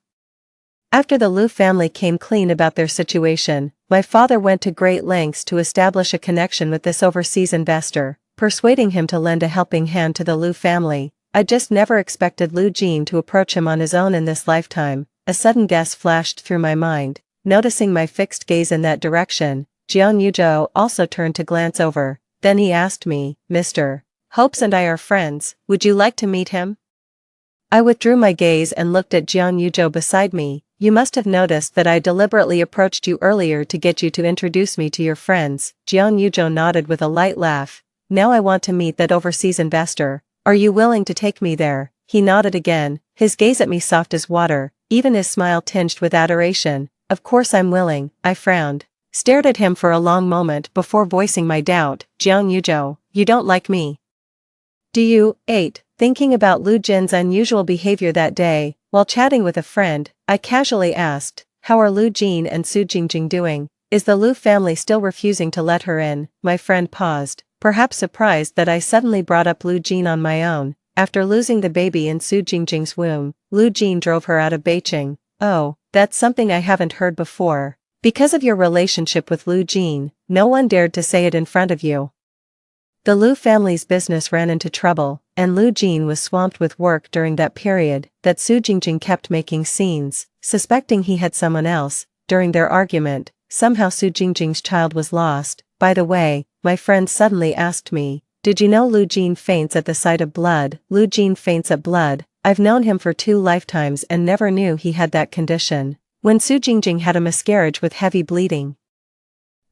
After the Lu family came clean about their situation, my father went to great lengths to establish a connection with this overseas investor, persuading him to lend a helping hand to the Lu family. I just never expected Lu Jin to approach him on his own in this lifetime. A sudden guess flashed through my mind. Noticing my fixed gaze in that direction, Jiang Yuzhou also turned to glance over. Then he asked me, "Mr. Hopes and I are friends, would you like to meet him?" I withdrew my gaze and looked at Jiang Yuzhou beside me. "You must have noticed that I deliberately approached you earlier to get you to introduce me to your friends." Jiang Yuzhou nodded with a light laugh. "Now I want to meet that overseas investor. Are you willing to take me there?" He nodded again, his gaze at me soft as water, even his smile tinged with adoration. "Of course I'm willing." I frowned, stared at him for a long moment before voicing my doubt. "Jiang Yuzhou, you don't like me, do you?" 8. Thinking about Lu Jin's unusual behavior that day, while chatting with a friend, I casually asked, "How are Lu Jin and Su Jingjing doing? Is the Lu family still refusing to let her in?" My friend paused, perhaps surprised that I suddenly brought up Lu Jin on my own. After losing the baby in Su Jingjing's womb, Lu Jin drove her out of Beijing. "Oh, that's something I haven't heard before. Because of your relationship with Lu Jin, no one dared to say it in front of you." The Lu family's business ran into trouble, and Lu Jin was swamped with work during that period. That Su Jingjing kept making scenes, suspecting he had someone else. During their argument, somehow Su Jingjing's child was lost. By the way, my friend suddenly asked me, "Did you know Lu Jin faints at the sight of blood?" Lu Jin faints at blood. I've known him for 2 lifetimes and never knew he had that condition. When Su Jingjing had a miscarriage with heavy bleeding,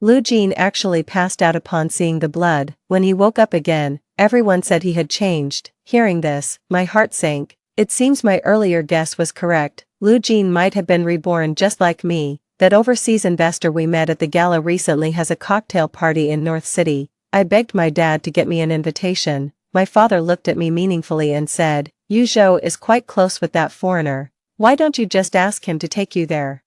Lu Jin actually passed out upon seeing the blood. When he woke up again, everyone said he had changed. Hearing this, my heart sank. It seems my earlier guess was correct. Lu Jin might have been reborn just like me. That overseas investor we met at the gala recently has a cocktail party in North City. I begged my dad to get me an invitation. My father looked at me meaningfully and said, "Yuzhou is quite close with that foreigner. Why don't you just ask him to take you there?"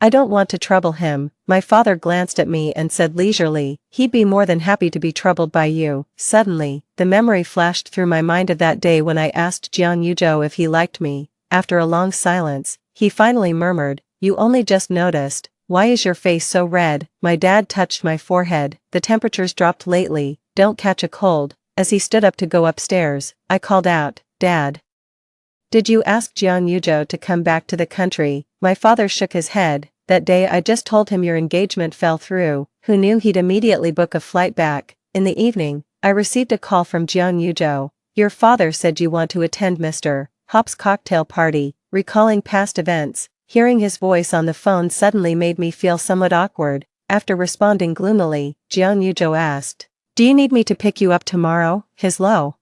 "I don't want to trouble him." My father glanced at me and said leisurely, "He'd be more than happy to be troubled by you." Suddenly, the memory flashed through my mind of that day when I asked Jiang Yuzhou if he liked me. After a long silence, he finally murmured, "You only just noticed. Why is your face so red?" My dad touched my forehead. "The temperature's dropped lately, don't catch a cold." As he stood up to go upstairs, I called out, "Dad, did you ask Jiang Yuzhou to come back to the country?" My father shook his head. "That day I just told him your engagement fell through." Who knew he'd immediately book a flight back? In the evening, I received a call from Jiang Yuzhou. "Your father said you want to attend Mr. Hop's cocktail party." Recalling past events, hearing his voice on the phone suddenly made me feel somewhat awkward. After responding gloomily, Jiang Yuzhou asked, "Do you need me to pick you up tomorrow?" His low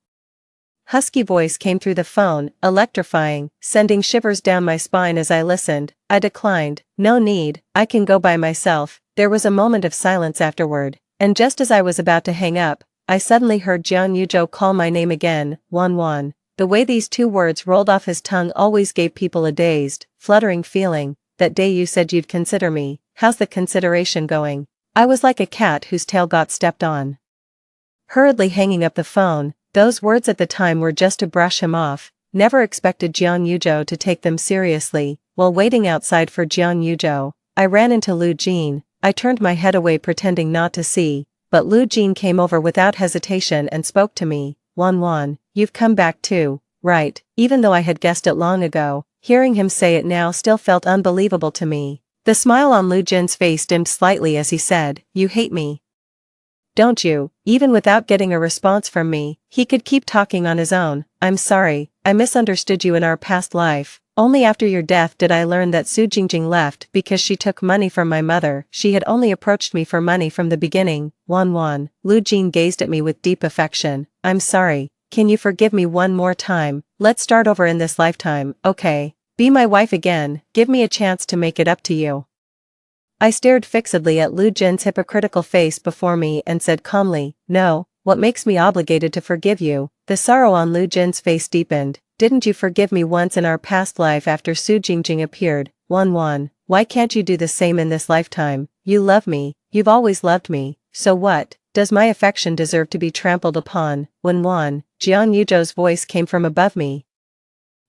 husky voice came through the phone, electrifying, sending shivers down my spine as I listened. I declined. No need, I can go by myself. There was a moment of silence afterward, and just as I was about to hang up, I suddenly heard Yuzhou call my name again, Wan. The way these two words rolled off his tongue always gave people a dazed, fluttering feeling. That day you said you'd consider me. How's the consideration going? I was like a cat whose tail got stepped on. Hurriedly hanging up the phone, those words at the time were just to brush him off. Never expected Yuzhou to take them seriously. While waiting outside for Yuzhou, I ran into Lu Jin. I turned my head away pretending not to see, but Lu Jin came over without hesitation and spoke to me. Wan, you've come back too, right? Even though I had guessed it long ago, hearing him say it now still felt unbelievable to me. The smile on Lu Jin's face dimmed slightly as he said, "You hate me, don't you?" Even without getting a response from me, he could keep talking on his own. "I'm sorry, I misunderstood you in our past life. Only after your death did I learn that Su Jingjing left because she took money from my mother. She had only approached me for money from the beginning." Wan. Lu Jin gazed at me with deep affection. "I'm sorry, can you forgive me one more time? Let's start over in this lifetime, okay? Be my wife again, give me a chance to make it up to you." I stared fixedly at Lu Jin's hypocritical face before me and said calmly, "No, what makes me obligated to forgive you?" The sorrow on Lu Jin's face deepened. "Didn't you forgive me once in our past life after Su Jingjing appeared? Wan, why can't you do the same in this lifetime? You love me, you've always loved me, so what? Does my affection deserve to be trampled upon?" Wan, Jiang Yuzhou's voice came from above me.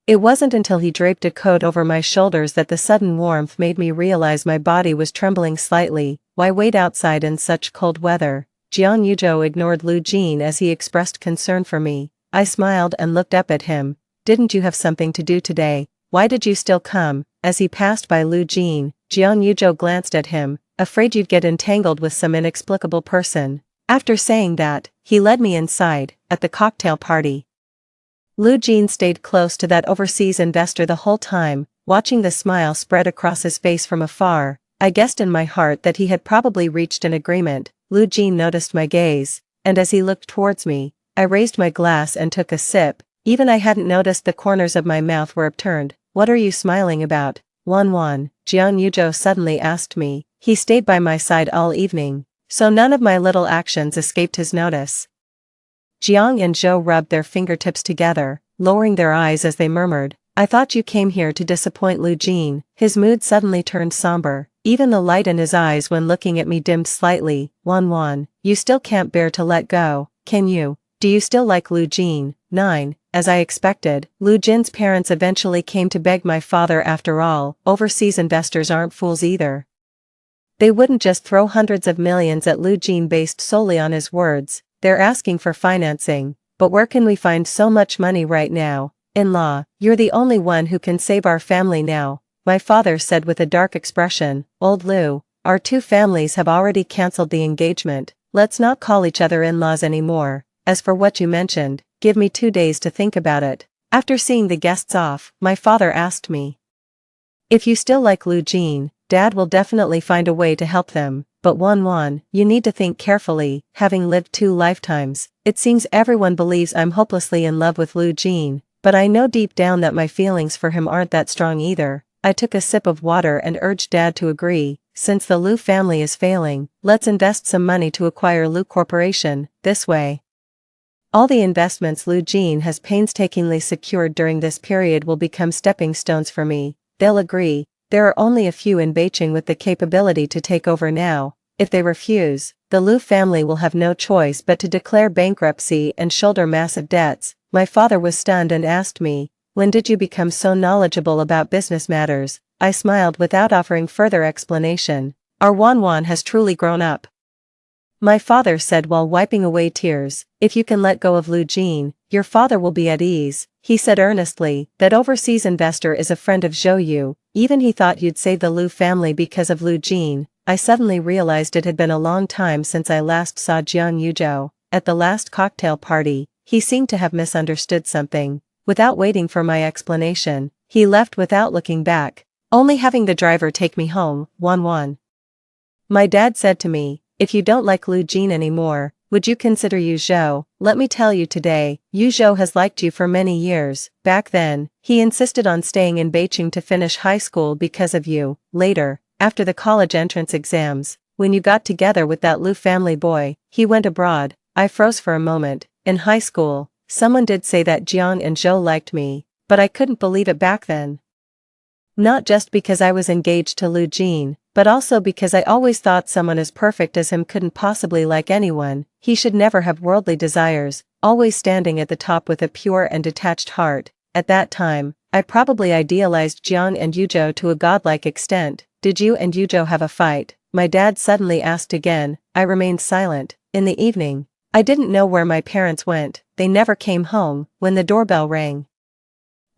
It wasn't until he draped a coat over my shoulders that the sudden warmth made me realize my body was trembling slightly. Why wait outside in such cold weather? Jiang Yuzhou ignored Lu Jin as he expressed concern for me. I smiled and looked up at him. "Didn't you have something to do today? Why did you still come?" As he passed by Lu Jin, Jiang Yuzhou glanced at him, "Afraid you'd get entangled with some inexplicable person." After saying that, he led me inside. At the cocktail party, Lu Jin stayed close to that overseas investor the whole time, watching the smile spread across his face from afar. I guessed in my heart that he had probably reached an agreement. Lu Jin noticed my gaze, and as he looked towards me, I raised my glass and took a sip. Even I hadn't noticed the corners of my mouth were upturned. "What are you smiling about?" Wan, Jiang Yuzhou suddenly asked me. He stayed by my side all evening, so none of my little actions escaped his notice. Jiang and Zhou rubbed their fingertips together, lowering their eyes as they murmured, "I thought you came here to disappoint Lu Jin." His mood suddenly turned somber. Even the light in his eyes when looking at me dimmed slightly. Wan, you still can't bear to let go, can you? Do you still like Lu Jin? 9. As I expected, Lu Jin's parents eventually came to beg my father. After all, overseas investors aren't fools either. They wouldn't just throw hundreds of millions at Lu Jin based solely on his words. They're asking for financing. But where can we find so much money right now? "In-law, you're the only one who can save our family now," my father said with a dark expression. "Old Lu, our two families have already cancelled the engagement. Let's not call each other in-laws anymore. As for what you mentioned, give me 2 days to think about it." After seeing the guests off, my father asked me, "If you still like Lu Jin, Dad will definitely find a way to help them. But Wan, you need to think carefully. Having lived 2 lifetimes, it seems everyone believes I'm hopelessly in love with Lu Jin, but I know deep down that my feelings for him aren't that strong either." I took a sip of water and urged Dad to agree. "Since the Lu family is failing, let's invest some money to acquire Lu Corporation. This way, all the investments Lu Jin has painstakingly secured during this period will become stepping stones for me." They'll agree. There are only a few in Beijing with the capability to take over now. If they refuse, the Lu family will have no choice but to declare bankruptcy and shoulder massive debts. My father was stunned and asked me, "When did you become so knowledgeable about business matters?" I smiled without offering further explanation. "Our Wan has truly grown up," my father said while wiping away tears. "If you can let go of Lu Jin, your father will be at ease." He said earnestly, "That overseas investor is a friend of Zhou. Even he thought you'd save the Lu family because of Lu Jin." I suddenly realized it had been a long time since I last saw Jiang Yuzhou. At the last cocktail party, he seemed to have misunderstood something. Without waiting for my explanation, he left without looking back, only having the driver take me home. Wan. My dad said to me, "If you don't like Lu Jin anymore, would you consider Yuzhou?" let me tell you today, Yuzhou has liked you for many years. Back then, he insisted on staying in Beijing to finish high school because of you. Later, after the college entrance exams, when you got together with that Lu family boy, he went abroad. I froze for a moment. In high school, someone did say that Jiang and Zhou liked me, but I couldn't believe it back then. Not just because I was engaged to Lu Jin, but also because I always thought someone as perfect as him couldn't possibly like anyone. He should never have worldly desires, always standing at the top with a pure and detached heart. At that time, I probably idealized Jiang and Yuzhou to a godlike extent. Did you and Yuzhou have a fight? My dad suddenly asked again. I remained silent. In the evening, I didn't know where my parents went. They never came home. When the doorbell rang,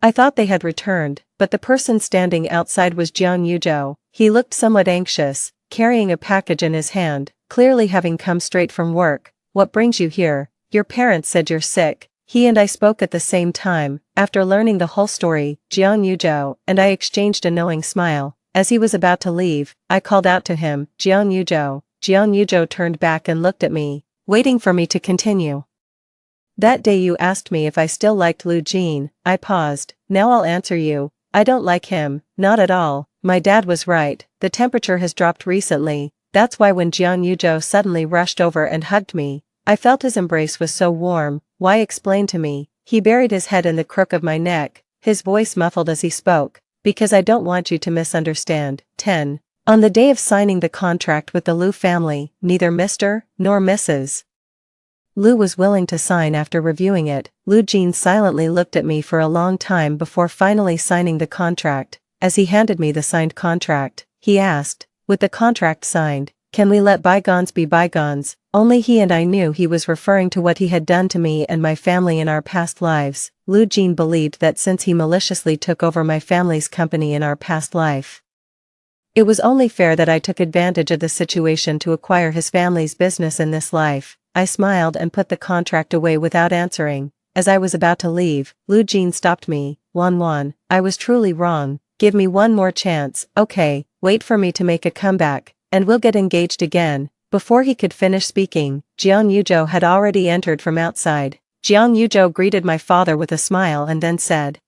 I thought they had returned, but the person standing outside was Jiang Yuzhou. He looked somewhat anxious, carrying a package in his hand, clearly having come straight from work. What brings you here? Your parents said you're sick. He and I spoke at the same time. After learning the whole story, Jiang Yuzhou and I exchanged a knowing smile. As he was about to leave, I called out to him, Jiang Yuzhou. Jiang Yuzhou turned back and looked at me, waiting for me to continue. That day you asked me if I still liked Lu Jin. I paused. Now I'll answer you. I don't like him, not at all. My dad was right. The temperature has dropped recently. That's why when Jiang Yuzhou suddenly rushed over and hugged me, I felt his embrace was so warm. Why explain to me? He buried his head in the crook of my neck, his voice muffled as he spoke. Because I don't want you to misunderstand. 10. On the day of signing the contract with the Lu family, neither Mr. nor Mrs. Lu was willing to sign. After reviewing it, Lu Jin silently looked at me for a long time before finally signing the contract. As he handed me the signed contract, he asked, with the contract signed, can we let bygones be bygones? Only he and I knew he was referring to what he had done to me and my family in our past lives. Lu Jin believed that since he maliciously took over my family's company in our past life, it was only fair that I took advantage of the situation to acquire his family's business in this life. I smiled and put the contract away without answering. As I was about to leave, Lu Jin stopped me. Wan, I was truly wrong. Give me one more chance. Okay, wait for me to make a comeback, and we'll get engaged again. Before he could finish speaking, Jiang Yuzhou had already entered from outside. Jiang Yuzhou greeted my father with a smile and then said,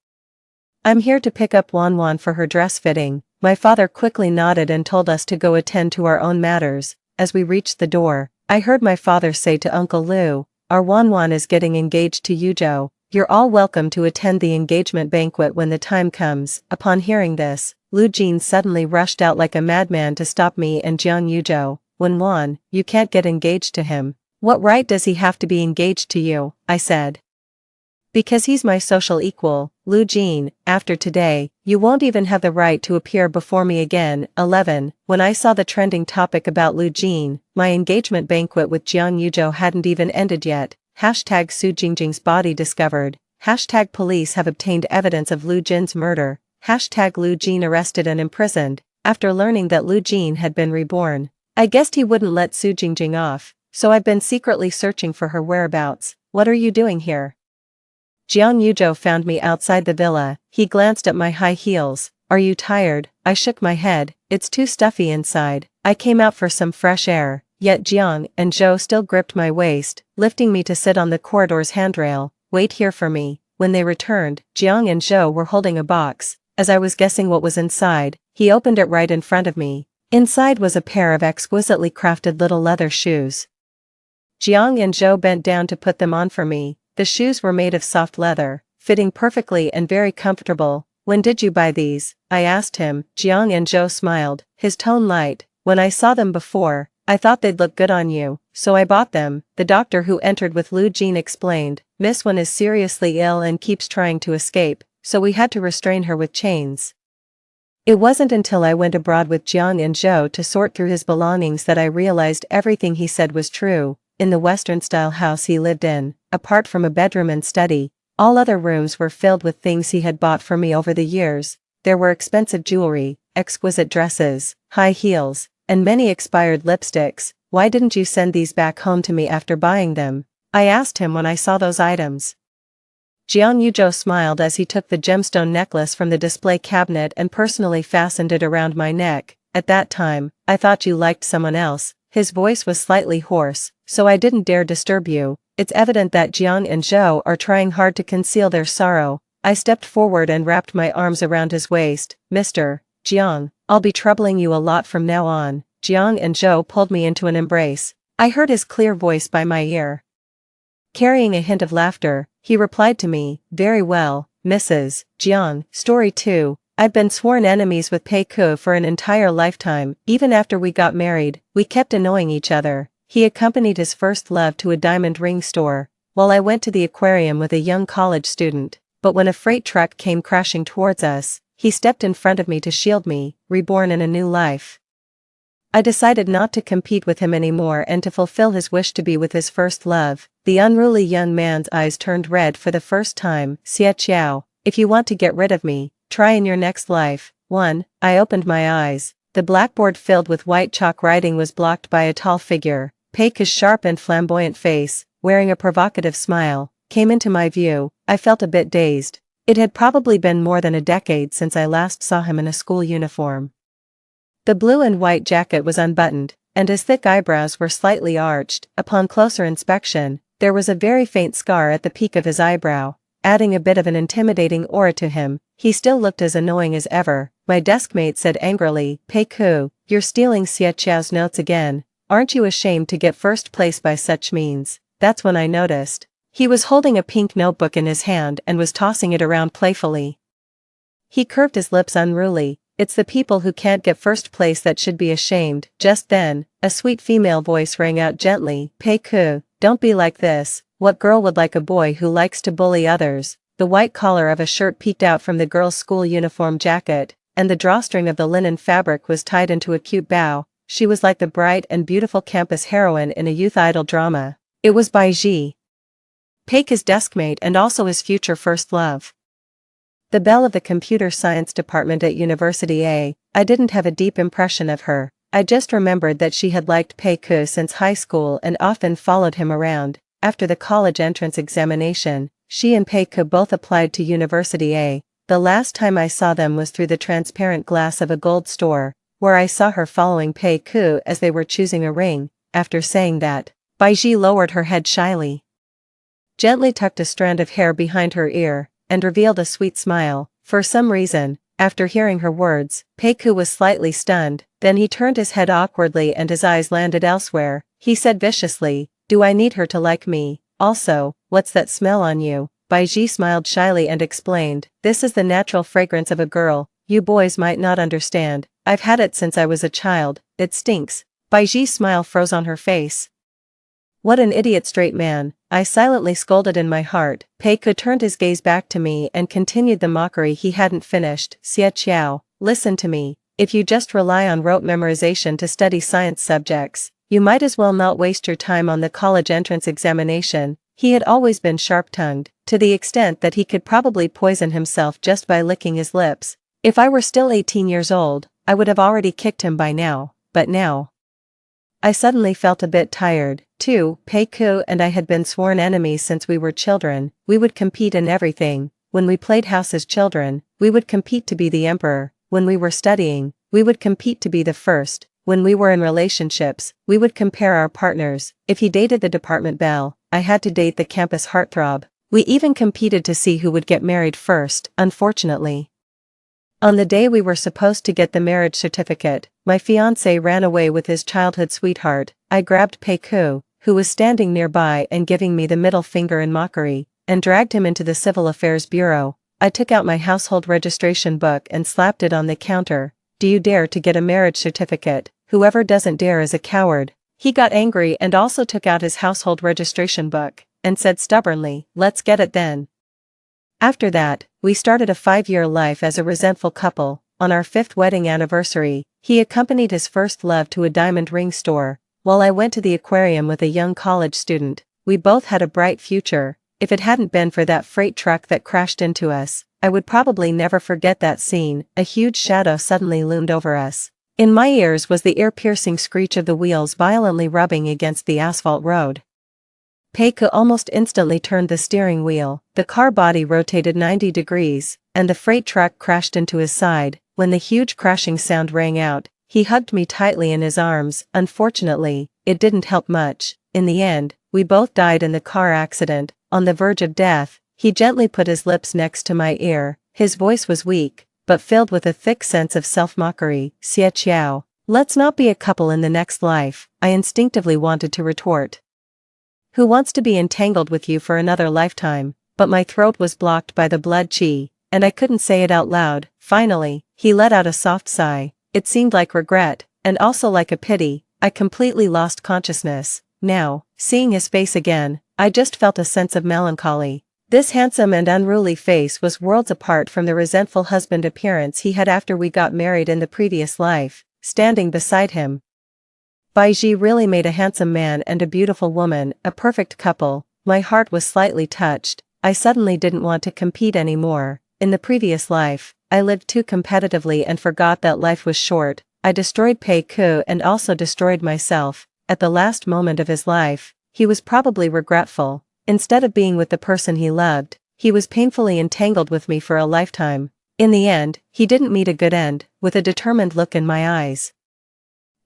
I'm here to pick up Wan for her dress fitting. My father quickly nodded and told us to go attend to our own matters. As we reached the door, I heard my father say to Uncle Lu, our Wan is getting engaged to Yuzhou. You're all welcome to attend the engagement banquet when the time comes. Upon hearing this, Lu Jin suddenly rushed out like a madman to stop me and Jiang Yuzhou. Wan, you can't get engaged to him. What right does he have to be engaged to you? I said. Because he's my social equal. Lu Jin, after today, you won't even have the right to appear before me again. 11. When I saw the trending topic about Lu Jin, my engagement banquet with Jiang Yuzhou hadn't even ended yet. Hashtag Su Jingjing's body discovered. Hashtag police have obtained evidence of Lu Jin's murder. Hashtag Lu Jin arrested and imprisoned, after learning that Lu Jin had been reborn. I guessed he wouldn't let Su Jingjing off, so I've been secretly searching for her whereabouts. What are you doing here? Jiang Yuzhou found me outside the villa. He glanced at my high heels. Are you tired? I shook my head. It's too stuffy inside. I came out for some fresh air. Yet Jiang and Zhou still gripped my waist, lifting me to sit on the corridor's handrail. Wait here for me. When they returned, Jiang and Zhou were holding a box. As I was guessing what was inside, he opened it right in front of me. Inside was a pair of exquisitely crafted little leather shoes. Jiang and Zhou bent down to put them on for me. The shoes were made of soft leather, fitting perfectly and very comfortable. When did you buy these? I asked him. Jiang and Zhou smiled, his tone light. When I saw them before, I thought they'd look good on you, so I bought them. The doctor who entered with Lu Jin explained, Miss Wan is seriously ill and keeps trying to escape, so we had to restrain her with chains. It wasn't until I went abroad with Jiang and Zhou to sort through his belongings that I realized everything he said was true. In the Western-style house he lived in, apart from a bedroom and study, all other rooms were filled with things he had bought for me over the years. There were expensive jewelry, exquisite dresses, high heels, and many expired lipsticks. Why didn't you send these back home to me after buying them? I asked him when I saw those items. Jiang Yuzhou smiled as he took the gemstone necklace from the display cabinet and personally fastened it around my neck. At that time, I thought you liked someone else. His voice was slightly hoarse, so I didn't dare disturb you. It's evident that Jiang and Zhou are trying hard to conceal their sorrow. I stepped forward and wrapped my arms around his waist. Mr. Jiang, I'll be troubling you a lot from now on. Jiang and Zhou pulled me into an embrace. I heard his clear voice by my ear. Carrying a hint of laughter, he replied to me, very well, Mrs. Jiang. Story 2. I'd been sworn enemies with Pei Ku for an entire lifetime. Even after we got married, we kept annoying each other. He accompanied his first love to a diamond ring store, while I went to the aquarium with a young college student. But when a freight truck came crashing towards us, he stepped in front of me to shield me, reborn in a new life. I decided not to compete with him anymore and to fulfill his wish to be with his first love. The unruly young man's eyes turned red for the first time. Xie Qiao, if you want to get rid of me, try in your next life. 1. I opened my eyes. The blackboard filled with white chalk writing was blocked by a tall figure. Pei Ku's sharp and flamboyant face, wearing a provocative smile, came into my view. I felt a bit dazed. It had probably been more than a decade since I last saw him in a school uniform. The blue and white jacket was unbuttoned, and his thick eyebrows were slightly arched. Upon closer inspection, there was a very faint scar at the peak of his eyebrow, adding a bit of an intimidating aura to him. He still looked as annoying as ever. My deskmate said angrily, Pei Ku, you're stealing Xie Qiao's notes again. Aren't you ashamed to get first place by such means? That's when I noticed. He was holding a pink notebook in his hand and was tossing it around playfully. He curved his lips unruly. It's the people who can't get first place that should be ashamed. Just then, a sweet female voice rang out gently, Pei Ku, don't be like this. What girl would like a boy who likes to bully others? The white collar of a shirt peeked out from the girl's school uniform jacket, and the drawstring of the linen fabric was tied into a cute bow. She was like the bright and beautiful campus heroine in a youth idol drama. It was Bai Ji, Pei Ku's deskmate and also his future first love. The belle of the computer science department at University A. I didn't have a deep impression of her. I just remembered that she had liked Pei Ku since high school and often followed him around. After the college entrance examination, she and Pei Ku both applied to University A. The last time I saw them was through the transparent glass of a gold store, where I saw her following Pei Ku as they were choosing a ring. After saying that, Bai Ji lowered her head shyly, gently tucked a strand of hair behind her ear, and revealed a sweet smile. For some reason, after hearing her words, Pei Ku was slightly stunned. Then he turned his head awkwardly and his eyes landed elsewhere. He said viciously, do I need her to like me? Also, what's that smell on you? Bai Ji smiled shyly and explained, this is the natural fragrance of a girl. You boys might not understand. I've had it since I was a child. It stinks. Bai Ji's smile froze on her face. What an idiot straight man, I silently scolded in my heart. Pei Ku turned his gaze back to me and continued the mockery he hadn't finished. Xie Qiao, listen to me. If you just rely on rote memorization to study science subjects, you might as well not waste your time on the college entrance examination. He had always been sharp-tongued, to the extent that he could probably poison himself just by licking his lips. If I were still 18 years old, I would have already kicked him by now, but now I suddenly felt a bit tired. Too, Pei Ku and I had been sworn enemies since we were children. We would compete in everything. When we played house as children, we would compete to be the emperor. When we were studying, we would compete to be the first. When we were in relationships, we would compare our partners. If he dated the department belle, I had to date the campus heartthrob. We even competed to see who would get married first. Unfortunately, on the day we were supposed to get the marriage certificate, my fiancé ran away with his childhood sweetheart. I grabbed Pei Ku, who was standing nearby and giving me the middle finger in mockery, and dragged him into the Civil Affairs Bureau. I took out my household registration book and slapped it on the counter. Do you dare to get a marriage certificate? Whoever doesn't dare is a coward. He got angry and also took out his household registration book, and said stubbornly, let's get it then. After that, we started a 5-year life as a resentful couple. On our 5th wedding anniversary, he accompanied his first love to a diamond ring store, while I went to the aquarium with a young college student. We both had a bright future. If it hadn't been for that freight truck that crashed into us, I would probably never forget that scene. A huge shadow suddenly loomed over us. In my ears was the ear-piercing screech of the wheels violently rubbing against the asphalt road. Pei Ku almost instantly turned the steering wheel. The car body rotated 90 degrees, and the freight truck crashed into his side. When the huge crashing sound rang out, He hugged me tightly in his arms. Unfortunately, it didn't help much. In the end, we both died in the car accident. On the verge of death, he gently put his lips next to my ear. His voice was weak, but filled with a thick sense of self-mockery. Xie Qiao, let's not be a couple in the next life, I instinctively wanted to retort. Who wants to be entangled with you for another lifetime? But my throat was blocked by the blood qi, and I couldn't say it out loud. Finally, he let out a soft sigh. It seemed like regret, and also like a pity. I completely lost consciousness. Now, seeing his face again, I just felt a sense of melancholy. This handsome and unruly face was worlds apart from the resentful husband appearance he had after we got married in the previous life. Standing beside him, Baiji really made a handsome man and a beautiful woman, a perfect couple. My heart was slightly touched. I suddenly didn't want to compete anymore. In the previous life, I lived too competitively and forgot that life was short. I destroyed Pei Ku and also destroyed myself. At the last moment of his life, he was probably regretful. Instead of being with the person he loved, he was painfully entangled with me for a lifetime. In the end, he didn't meet a good end. With a determined look in my eyes,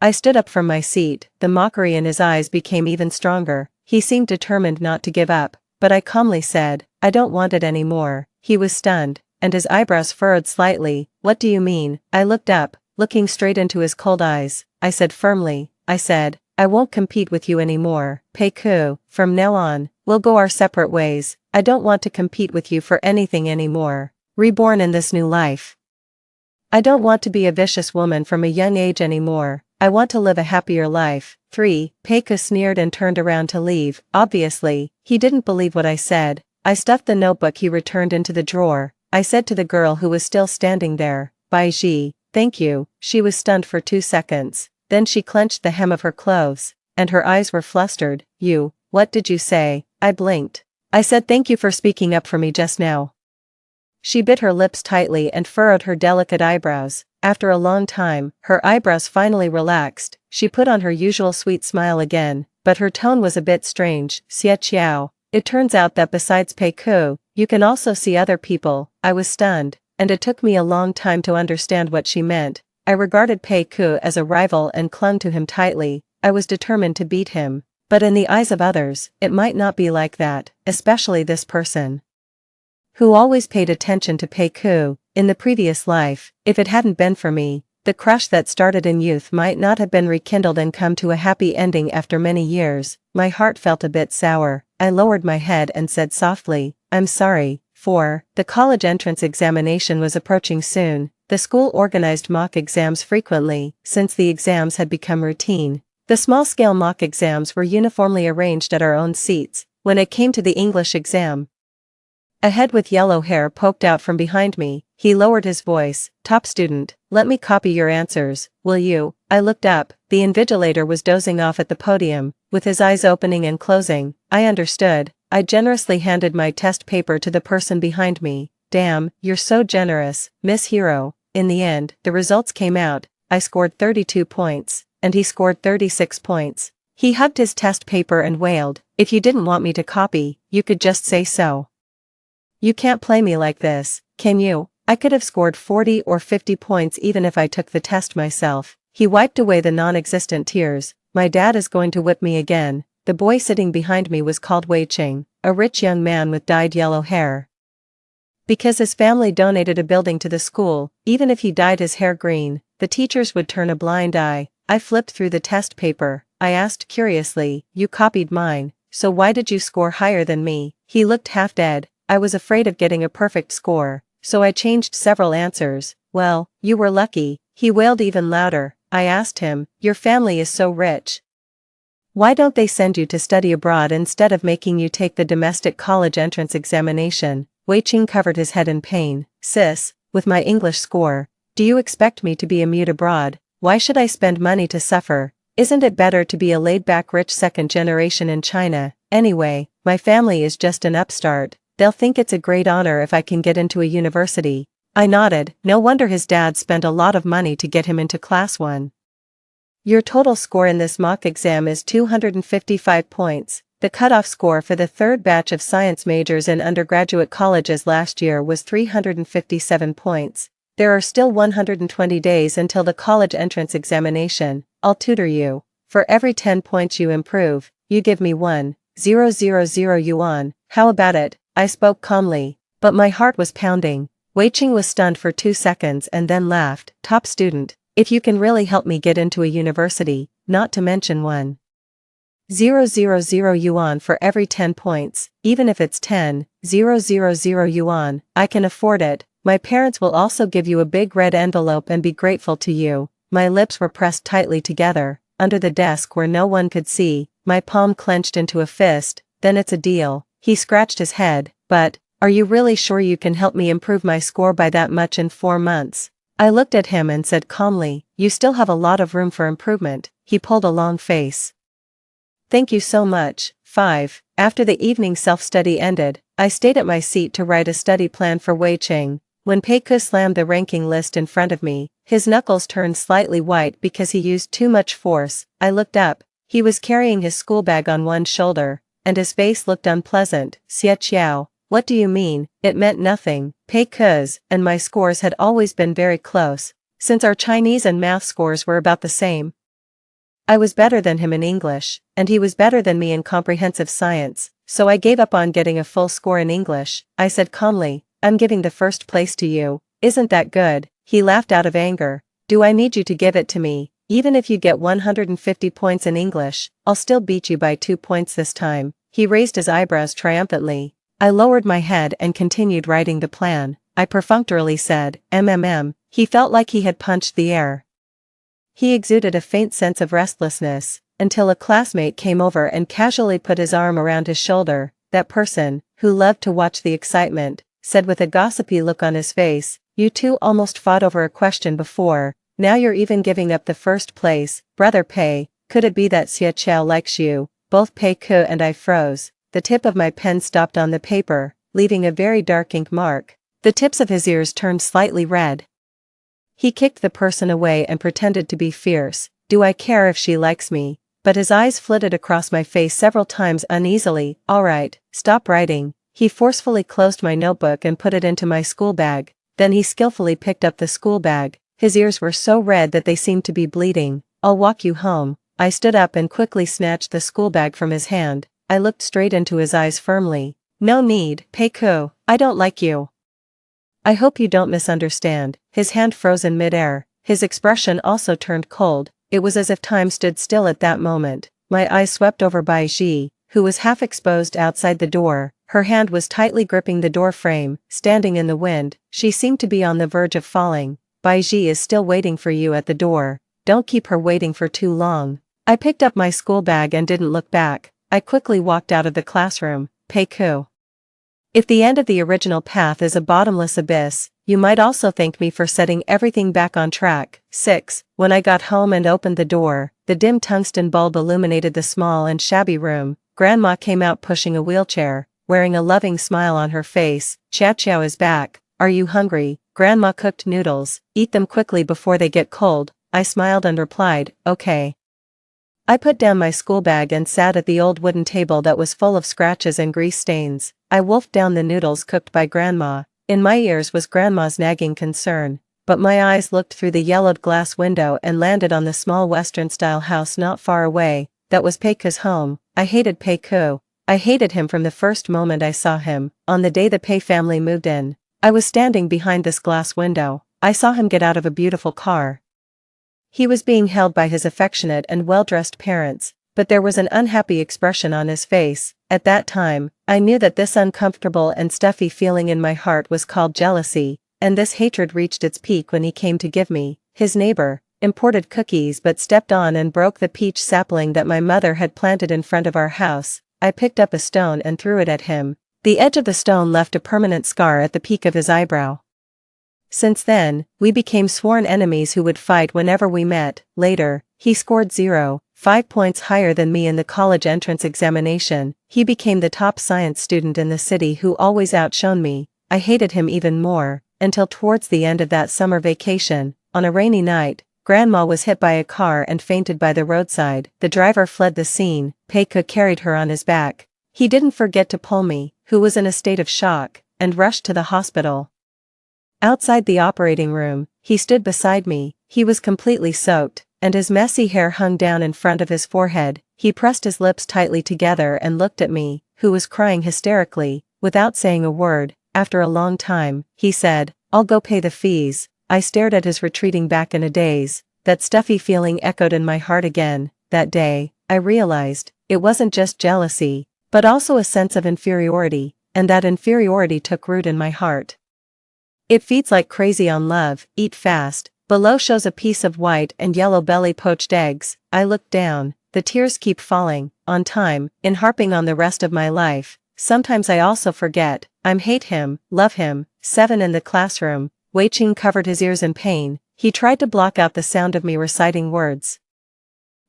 I stood up from my seat. The mockery in his eyes became even stronger. He seemed determined not to give up, but I calmly said, I don't want it anymore. He was stunned, and his eyebrows furrowed slightly. What do you mean? I looked up, looking straight into his cold eyes. I said firmly, I won't compete with you anymore, Pei Ku. From now on, we'll go our separate ways. I don't want to compete with you for anything anymore. Reborn in this new life. I don't want to be a vicious woman from a young age anymore. I want to live a happier life. 3. Pei Ku sneered and turned around to leave. Obviously, he didn't believe what I said. I stuffed the notebook he returned into the drawer. I said to the girl who was still standing there, Baiji, thank you. She was stunned for 2 seconds. Then she clenched the hem of her clothes, and her eyes were flustered. You, what did you say? I blinked. I said thank you for speaking up for me just now. She bit her lips tightly and furrowed her delicate eyebrows. After a long time, her eyebrows finally relaxed. She put on her usual sweet smile again, but her tone was a bit strange. Xie Qiao, it turns out that besides Pei Ku, you can also see other people. I was stunned, and it took me a long time to understand what she meant. I regarded Pei Ku as a rival and clung to him tightly. I was determined to beat him. But in the eyes of others, it might not be like that, especially this person, who always paid attention to Pei Ku. In the previous life, if it hadn't been for me, the crush that started in youth might not have been rekindled and come to a happy ending after many years. My heart felt a bit sour. I lowered my head and said softly, I'm sorry. 4. The college entrance examination was approaching soon. The school organized mock exams frequently, since the exams had become routine. The small-scale mock exams were uniformly arranged at our own seats. When it came to the English exam, a head with yellow hair poked out from behind me. He lowered his voice. Top student, let me copy your answers, will you? I looked up. The invigilator was dozing off at the podium, with his eyes opening and closing. I understood. I generously handed my test paper to the person behind me. Damn, you're so generous, Miss Hero. In the end, the results came out. I scored 32 points, and he scored 36 points. He hugged his test paper and wailed, if you didn't want me to copy, you could just say so. You can't play me like this, can you? I could have scored 40 or 50 points even if I took the test myself. He wiped away the non-existent tears. My dad is going to whip me again. The boy sitting behind me was called Wei Qing, a rich young man with dyed yellow hair. Because his family donated a building to the school, even if he dyed his hair green, the teachers would turn a blind eye. I flipped through the test paper. I asked curiously, you copied mine, so why did you score higher than me? He looked half dead. I was afraid of getting a perfect score, so I changed several answers. Well, you were lucky. He wailed even louder. I asked him, your family is so rich. Why don't they send you to study abroad instead of making you take the domestic college entrance examination? Wei Qing covered his head in pain. Sis, with my English score, do you expect me to be a mute abroad? Why should I spend money to suffer? Isn't it better to be a laid-back rich second generation in China? Anyway, my family is just an upstart. They'll think it's a great honor if I can get into a university. I nodded. No wonder his dad spent a lot of money to get him into class 1. Your total score in this mock exam is 255 points. The cutoff score for the third batch of science majors in undergraduate colleges last year was 357 points. There are still 120 days until the college entrance examination. I'll tutor you. For every 10 points you improve, you give me 1,000 yuan. How about it? I spoke calmly, but my heart was pounding. Wei Qing was stunned for 2 seconds and then laughed. Top student, if you can really help me get into a university, not to mention 1,000 yuan for every 10 points, even if it's 10,000 yuan, I can afford it. My parents will also give you a big red envelope and be grateful to you. My lips were pressed tightly together, under the desk where no one could see, my palm clenched into a fist. Then it's a deal. He scratched his head. But, are you really sure you can help me improve my score by that much in 4 months? I looked at him and said calmly, you still have a lot of room for improvement. He pulled a long face. Thank you so much. 5. After the evening self-study ended, I stayed at my seat to write a study plan for Wei Qing. When Peiku slammed the ranking list in front of me, his knuckles turned slightly white because he used too much force. I looked up. He was carrying his school bag on one shoulder, and his face looked unpleasant. Xie Qiao, what do you mean? It meant nothing. Peiku's and my scores had always been very close, since our Chinese and math scores were about the same. I was better than him in English, and he was better than me in comprehensive science, so I gave up on getting a full score in English. I said calmly, I'm giving the first place to you. Isn't that good? He laughed out of anger. Do I need you to give it to me? Even if you get 150 points in English, I'll still beat you by 2 points this time. He raised his eyebrows triumphantly. I lowered my head and continued writing the plan. I perfunctorily said, He felt like he had punched the air. He exuded a faint sense of restlessness, until a classmate came over and casually put his arm around his shoulder. That person, who loved to watch the excitement, said with a gossipy look on his face, you two almost fought over a question before, now you're even giving up the first place. Brother Pei, could it be that Xie Qiao likes you? Both Pei Ku and I froze. The tip of my pen stopped on the paper, leaving a very dark ink mark. The tips of his ears turned slightly red. He kicked the person away and pretended to be fierce. Do I care if she likes me? But his eyes flitted across my face several times uneasily. All right, stop writing. He forcefully closed my notebook and put it into my school bag. Then he skillfully picked up the school bag. His ears were so red that they seemed to be bleeding. I'll walk you home. I stood up and quickly snatched the school bag from his hand. I looked straight into his eyes firmly. No need, Peiku, I don't like you. I hope you don't misunderstand. His hand froze in midair. His expression also turned cold. It was as if time stood still at that moment. My eyes swept over Bai Ji, who was half exposed outside the door. Her hand was tightly gripping the door frame, standing in the wind. She seemed to be on the verge of falling. Bai Ji is still waiting for you at the door. Don't keep her waiting for too long. I picked up my school bag and didn't look back. I quickly walked out of the classroom. Peiku. If the end of the original path is a bottomless abyss, you might also thank me for setting everything back on track. 6. When I got home and opened the door, the dim tungsten bulb illuminated the small and shabby room. Grandma came out pushing a wheelchair, wearing a loving smile on her face. Xiao Qiao is back. Are you hungry? Grandma cooked noodles. Eat them quickly before they get cold. I smiled and replied, okay. I put down my school bag and sat at the old wooden table that was full of scratches and grease stains. I wolfed down the noodles cooked by Grandma. In my ears was Grandma's nagging concern, but my eyes looked through the yellowed glass window and landed on the small Western-style house not far away. That was Peiku's home. I hated Peiku. I hated him from the first moment I saw him. On the day the Pei family moved in, I was standing behind this glass window. I saw him get out of a beautiful car. He was being held by his affectionate and well-dressed parents, but there was an unhappy expression on his face. At that time, I knew that this uncomfortable and stuffy feeling in my heart was called jealousy, and this hatred reached its peak when he came to give me, his neighbor, imported cookies but stepped on and broke the peach sapling that my mother had planted in front of our house. I picked up a stone and threw it at him. The edge of the stone left a permanent scar at the peak of his eyebrow. Since then, we became sworn enemies who would fight whenever we met. Later, he scored 0.5 points higher than me in the college entrance examination. He became the top science student in the city who always outshone me. I hated him even more, until towards the end of that summer vacation, on a rainy night, Grandma was hit by a car and fainted by the roadside. The driver fled the scene. Peiku carried her on his back. He didn't forget to pull me, who was in a state of shock, and rushed to the hospital. Outside the operating room, he stood beside me. He was completely soaked, and his messy hair hung down in front of his forehead. He pressed his lips tightly together and looked at me, who was crying hysterically. Without saying a word, after a long time, he said, "I'll go pay the fees." I stared at his retreating back in a daze. That stuffy feeling echoed in my heart again. That day, I realized, it wasn't just jealousy, but also a sense of inferiority, and that inferiority took root in my heart. It feeds like crazy on love. Eat fast. Below shows a piece of white and yellow belly poached eggs. I look down. The tears keep falling, on time, in harping on the rest of my life. Sometimes I also forget. Hate him, love him. 7 in the classroom. Wei Qing covered his ears in pain. He tried to block out the sound of me reciting words,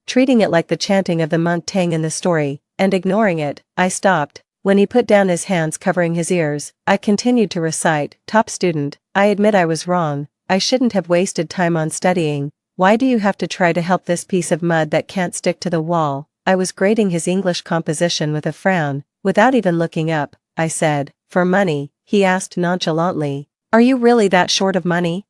treating it like the chanting of the monk Tang in the story, and ignoring it. I stopped. When he put down his hands covering his ears, I continued to recite. Top student, I admit I was wrong. I shouldn't have wasted time on studying. Why do you have to try to help this piece of mud that can't stick to the wall? I was grading his English composition with a frown. Without even looking up, I said, "For money?" He asked nonchalantly, "Are you really that short of money?"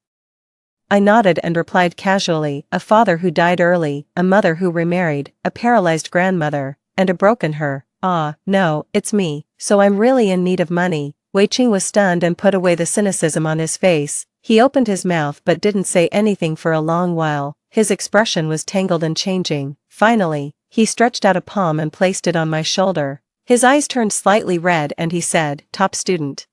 I nodded and replied casually, "A father who died early, a mother who remarried, a paralyzed grandmother, and a broken her. Ah, no, it's me, so I'm really in need of money." Wei Qing was stunned and put away the cynicism on his face. He opened his mouth but didn't say anything for a long while. His expression was tangled and changing. Finally, he stretched out a palm and placed it on my shoulder. His eyes turned slightly red and he said, "Top student,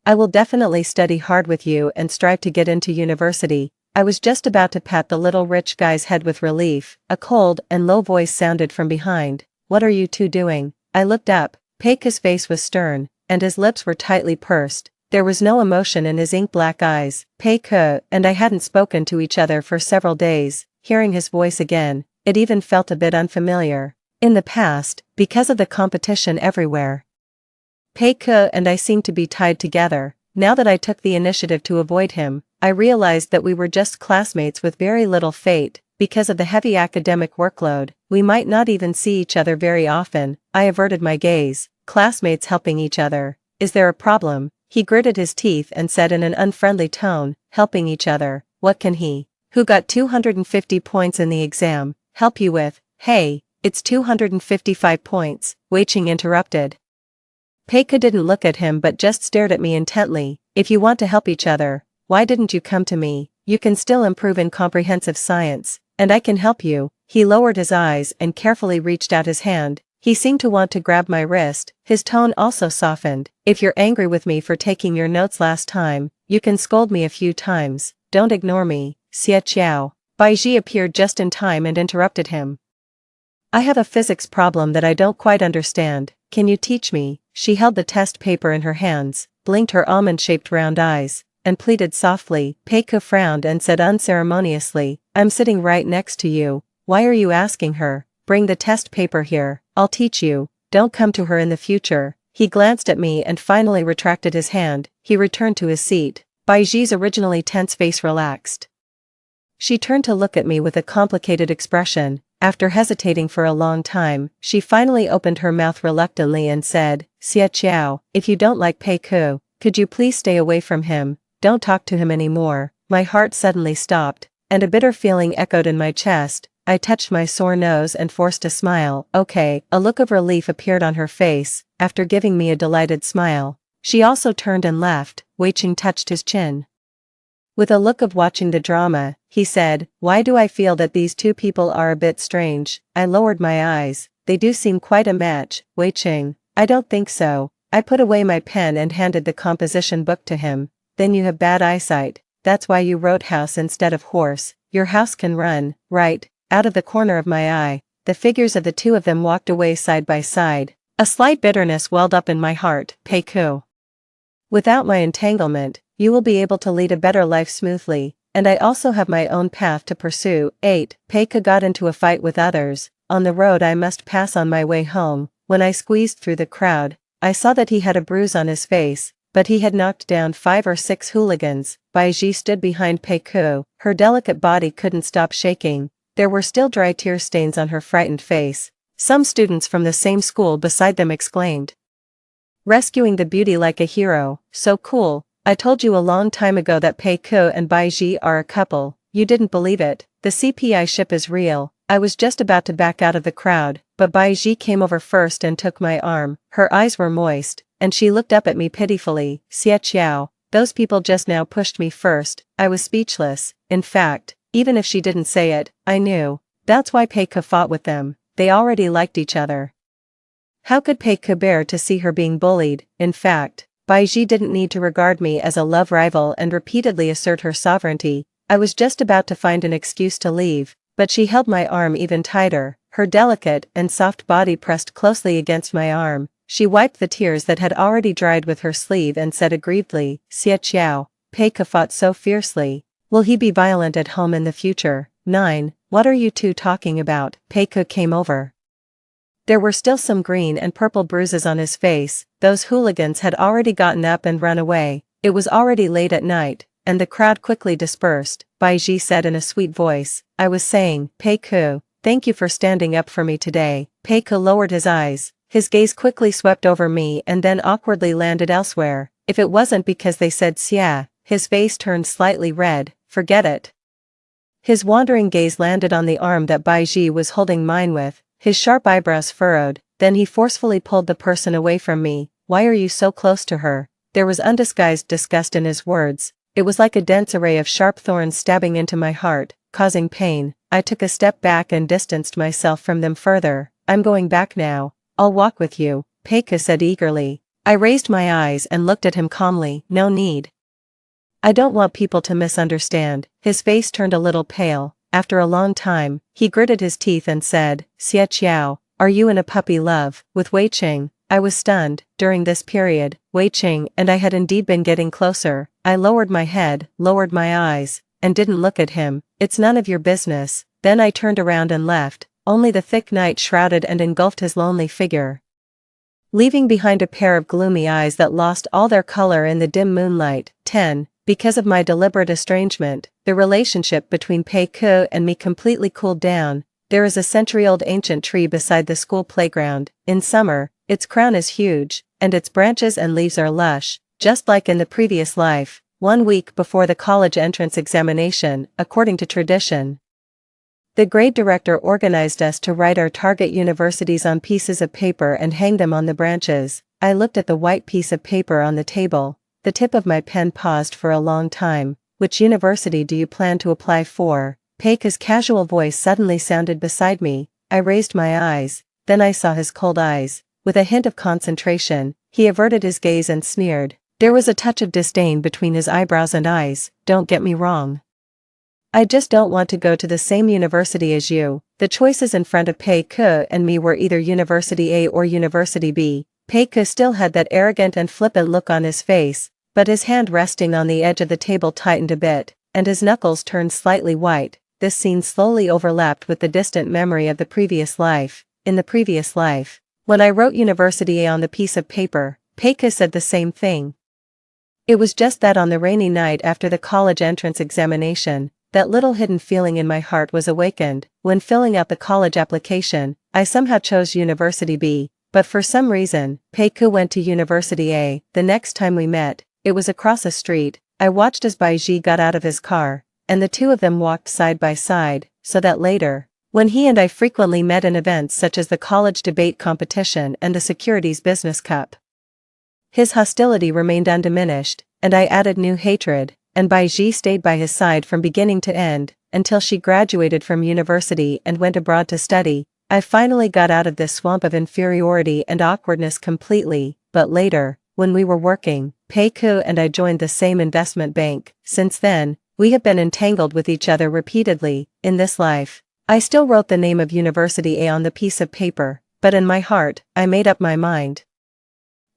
I will definitely study hard with you and strive to get into university." I was just about to pat the little rich guy's head with relief. A cold and low voice sounded from behind. "What are you two doing?" I looked up. Peika's face was stern, and his lips were tightly pursed. There was no emotion in his ink-black eyes. Peika and I hadn't spoken to each other for several days. Hearing his voice again, it even felt a bit unfamiliar. In the past, because of the competition everywhere, Peika and I seemed to be tied together. Now that I took the initiative to avoid him, I realized that we were just classmates with very little fate. Because of the heavy academic workload, we might not even see each other very often. I averted my gaze. Classmates helping each other. Is there a problem? He gritted his teeth and said in an unfriendly tone, "Helping each other. What can he, who got 250 points in the exam, help you with?" "Hey, it's 255 points, Wei Qing interrupted. Peika didn't look at him but just stared at me intently. "If you want to help each other, why didn't you come to me? You can still improve in comprehensive science, and I can help you." He lowered his eyes and carefully reached out his hand. He seemed to want to grab my wrist. His tone also softened. "If you're angry with me for taking your notes last time, you can scold me a few times. Don't ignore me." Xie Qiao. Baiji appeared just in time and interrupted him. "I have a physics problem that I don't quite understand. Can you teach me?" She held the test paper in her hands, blinked her almond-shaped round eyes, and pleaded softly. Peika frowned and said unceremoniously, "I'm sitting right next to you. Why are you asking her? Bring the test paper here. I'll teach you. Don't come to her in the future." He glanced at me and finally retracted his hand. He returned to his seat. Baiji's originally tense face relaxed. She turned to look at me with a complicated expression. After hesitating for a long time, she finally opened her mouth reluctantly and said, "Xie Qiao, if you don't like Peiku, could you please stay away from him? Don't talk to him anymore." My heart suddenly stopped, and a bitter feeling echoed in my chest. I touched my sore nose and forced a smile. "Okay." A look of relief appeared on her face, after giving me a delighted smile. She also turned and left. Wei Qing touched his chin. With a look of watching the drama, he said, "Why do I feel that these two people are a bit strange?" I lowered my eyes. "They do seem quite a match, Wei Qing." "I don't think so." I put away my pen and handed the composition book to him. "Then you have bad eyesight. That's why you wrote house instead of horse. Your house can run, right?" Out of the corner of my eye, the figures of the two of them walked away side by side. A slight bitterness welled up in my heart. Peiku, without my entanglement, you will be able to lead a better life smoothly, and I also have my own path to pursue. 8. Peika got into a fight with others. On the road I must pass on my way home. When I squeezed through the crowd, I saw that he had a bruise on his face, but he had knocked down 5 or 6 hooligans. Baiji stood behind Peiku. Her delicate body couldn't stop shaking. There were still dry tear stains on her frightened face. Some students from the same school beside them exclaimed, "Rescuing the beauty like a hero, so cool." I told you a long time ago that Pei Ke and Bai Ji are a couple. You didn't believe it. The CPI ship is real. I was just about to back out of the crowd, but Bai Ji came over first and took my arm. Her eyes were moist, and she looked up at me pitifully. Xie Qiao, those people just now pushed me first. I was speechless. In fact, even if she didn't say it, I knew. That's why Pei Ke fought with them. They already liked each other. How could Pei Ke bear to see her being bullied? In fact, Bai Ji didn't need to regard me as a love rival and repeatedly assert her sovereignty. I was just about to find an excuse to leave, but she held my arm even tighter, her delicate and soft body pressed closely against my arm. She wiped the tears that had already dried with her sleeve and said aggrievedly, Xie Qiao, Pei Ke fought so fiercely. Will he be violent at home in the future? 9. What are you two talking about? Pei Ke came over. There were still some green and purple bruises on his face. Those hooligans had already gotten up and run away. It was already late at night, and the crowd quickly dispersed. Bai Ji said in a sweet voice, I was saying, Pei Ke, thank you for standing up for me today. Pei Ke lowered his eyes. His gaze quickly swept over me and then awkwardly landed elsewhere. If it wasn't because they said Xia, his face turned slightly red. Forget it. His wandering gaze landed on the arm that Bai Ji was holding mine with. His sharp eyebrows furrowed, then he forcefully pulled the person away from me. Why are you so close to her? There was undisguised disgust in his words. It was like a dense array of sharp thorns stabbing into my heart, causing pain. I took a step back and distanced myself from them further. I'm going back now. I'll walk with you, Pei Ke said eagerly. I raised my eyes and looked at him calmly. No need. I don't want people to misunderstand. His face turned a little pale. After a long time, he gritted his teeth and said, Xie Qiao, are you in a puppy love with Wei Qing? I was stunned. During this period, Wei Qing and I had indeed been getting closer. I lowered my head, lowered my eyes, and didn't look at him. It's none of your business. Then I turned around and left. Only the thick night shrouded and engulfed his lonely figure, leaving behind a pair of gloomy eyes that lost all their color in the dim moonlight. 10. Because of my deliberate estrangement, the relationship between Pei Ke and me completely cooled down. There is a century-old ancient tree beside the school playground. In summer, its crown is huge, and its branches and leaves are lush, just like in the previous life. 1 week before the college entrance examination, according to tradition, the grade director organized us to write our target universities on pieces of paper and hang them on the branches. I looked at the white piece of paper on the table. The tip of my pen paused for a long time. Which university do you plan to apply for? Pei Ke's casual voice suddenly sounded beside me. I raised my eyes, then I saw his cold eyes. With a hint of concentration, he averted his gaze and sneered. There was a touch of disdain between his eyebrows and eyes. Don't get me wrong. I just don't want to go to the same university as you. The choices in front of Pei Ke and me were either University A or University B. Pei Ke still had that arrogant and flippant look on his face, but his hand resting on the edge of the table tightened a bit, and his knuckles turned slightly white. This scene slowly overlapped with the distant memory of the previous life. In the previous life, when I wrote University A on the piece of paper, Pei Ke said the same thing. It was just that on the rainy night after the college entrance examination, that little hidden feeling in my heart was awakened. When filling out the college application, I somehow chose University B, but for some reason, Pei Ke went to University A. The next time we met, it was across a street. I watched as Bai Ji got out of his car, and the two of them walked side by side, so that later, when he and I frequently met in events such as the college debate competition and the Securities Business Cup, his hostility remained undiminished, and I added new hatred, and Bai Ji stayed by his side from beginning to end, until she graduated from university and went abroad to study. I finally got out of this swamp of inferiority and awkwardness completely, but later, when we were working, Pei Ke and I joined the same investment bank. Since then, we have been entangled with each other repeatedly. In this life, I still wrote the name of University A on the piece of paper, but in my heart, I made up my mind.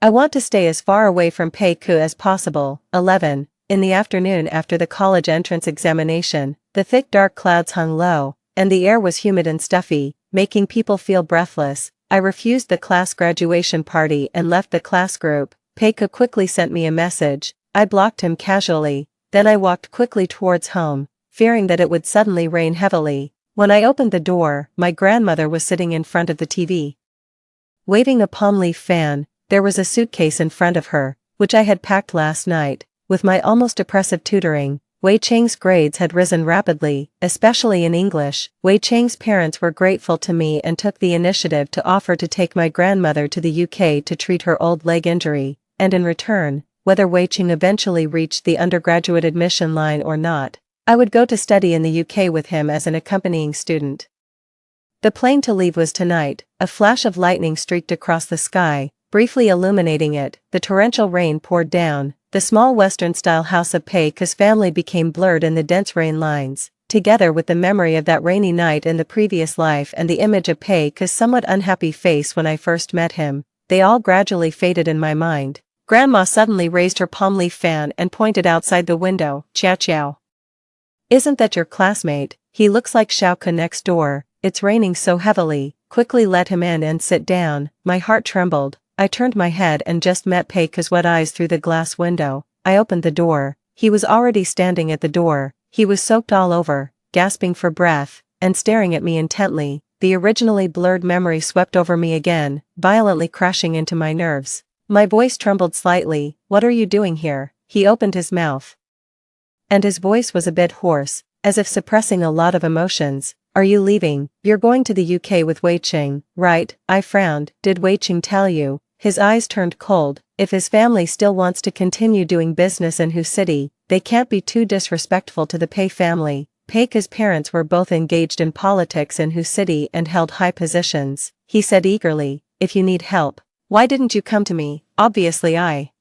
I want to stay as far away from Pei Ke as possible. 11. In the afternoon after the college entrance examination, the thick dark clouds hung low, and the air was humid and stuffy, making people feel breathless. I refused the class graduation party and left the class group. Pei Ke quickly sent me a message. I blocked him casually, then I walked quickly towards home, fearing that it would suddenly rain heavily. When I opened the door, my grandmother was sitting in front of the TV, waving a palm leaf fan. There was a suitcase in front of her, which I had packed last night. With my almost oppressive tutoring, Wei Cheng's grades had risen rapidly, especially in English. Wei Cheng's parents were grateful to me and took the initiative to offer to take my grandmother to the UK to treat her old leg injury, and in return, whether Wei Cheng eventually reached the undergraduate admission line or not, I would go to study in the UK with him as an accompanying student. The plane to leave was tonight. A flash of lightning streaked across the sky, briefly illuminating it. The torrential rain poured down. The small Western-style house of Pei Ke's family became blurred in the dense rain lines, together with the memory of that rainy night in the previous life and the image of Pei Ke's somewhat unhappy face when I first met him. They all gradually faded in my mind. Grandma suddenly raised her palm leaf fan and pointed outside the window. Chow chow. Isn't that your classmate? He looks like Xiao Ke next door. It's raining so heavily. Quickly let him in and sit down. My heart trembled. I turned my head and just met Pei Ke's wet eyes through the glass window. I opened the door. He was already standing at the door. He was soaked all over, gasping for breath, and staring at me intently. The originally blurred memory swept over me again, violently crashing into my nerves. My voice trembled slightly. What are you doing here? He opened his mouth, and his voice was a bit hoarse, as if suppressing a lot of emotions. Are you leaving? You're going to the UK with Wei Cheng, right? I frowned. Did Wei Cheng tell you? His eyes turned cold. If his family still wants to continue doing business in Hu City, they can't be too disrespectful to the Pei family. Pei Ke's parents were both engaged in politics in Hu City and held high positions. He said eagerly, if you need help, why didn't you come to me? Obviously I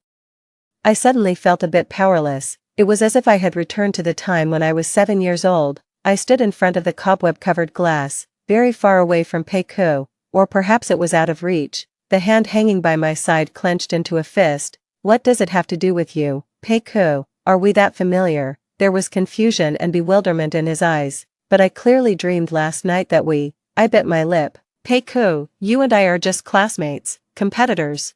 suddenly felt a bit powerless. It was as if I had returned to the time when I was 7 years old. I stood in front of the cobweb-covered glass, very far away from Pei Ke, or perhaps it was out of reach. The hand hanging by my side clenched into a fist. What does it have to do with you, Pei Ke? Are we that familiar? There was confusion and bewilderment in his eyes. But I clearly dreamed last night that I bit my lip. Pei Ke, you and I are just classmates, competitors.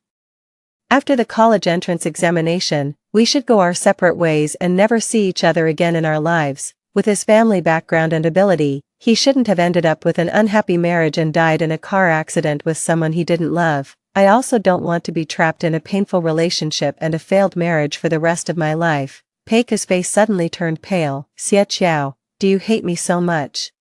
After the college entrance examination, we should go our separate ways and never see each other again in our lives. With his family background and ability, he shouldn't have ended up with an unhappy marriage and died in a car accident with someone he didn't love. I also don't want to be trapped in a painful relationship and a failed marriage for the rest of my life. Pei Ke's face suddenly turned pale. Xie Qiao, do you hate me so much?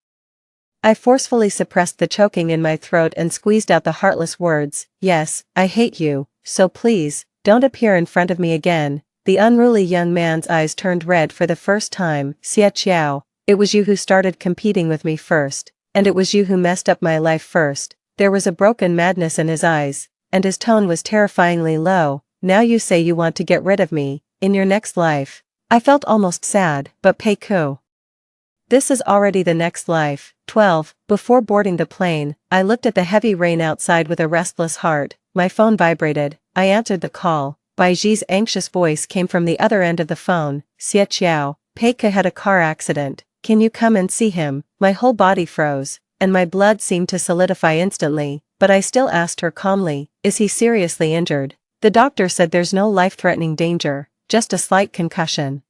I forcefully suppressed the choking in my throat and squeezed out the heartless words. Yes, I hate you, so please, don't appear in front of me again. The unruly young man's eyes turned red for the first time. Xie Qiao, it was you who started competing with me first, and it was you who messed up my life first. There was a broken madness in his eyes, and his tone was terrifyingly low. Now you say you want to get rid of me, in your next life. I felt almost sad, but Pei Ke, this is already the next life. 12. Before boarding the plane, I looked at the heavy rain outside with a restless heart. My phone vibrated. I answered the call. Bai Ji's anxious voice came from the other end of the phone. Xie Qiao, Pei Ke had a car accident. Can you come and see him? My whole body froze, and my blood seemed to solidify instantly, but I still asked her calmly, is he seriously injured? The doctor said there's no life-threatening danger, just a slight concussion.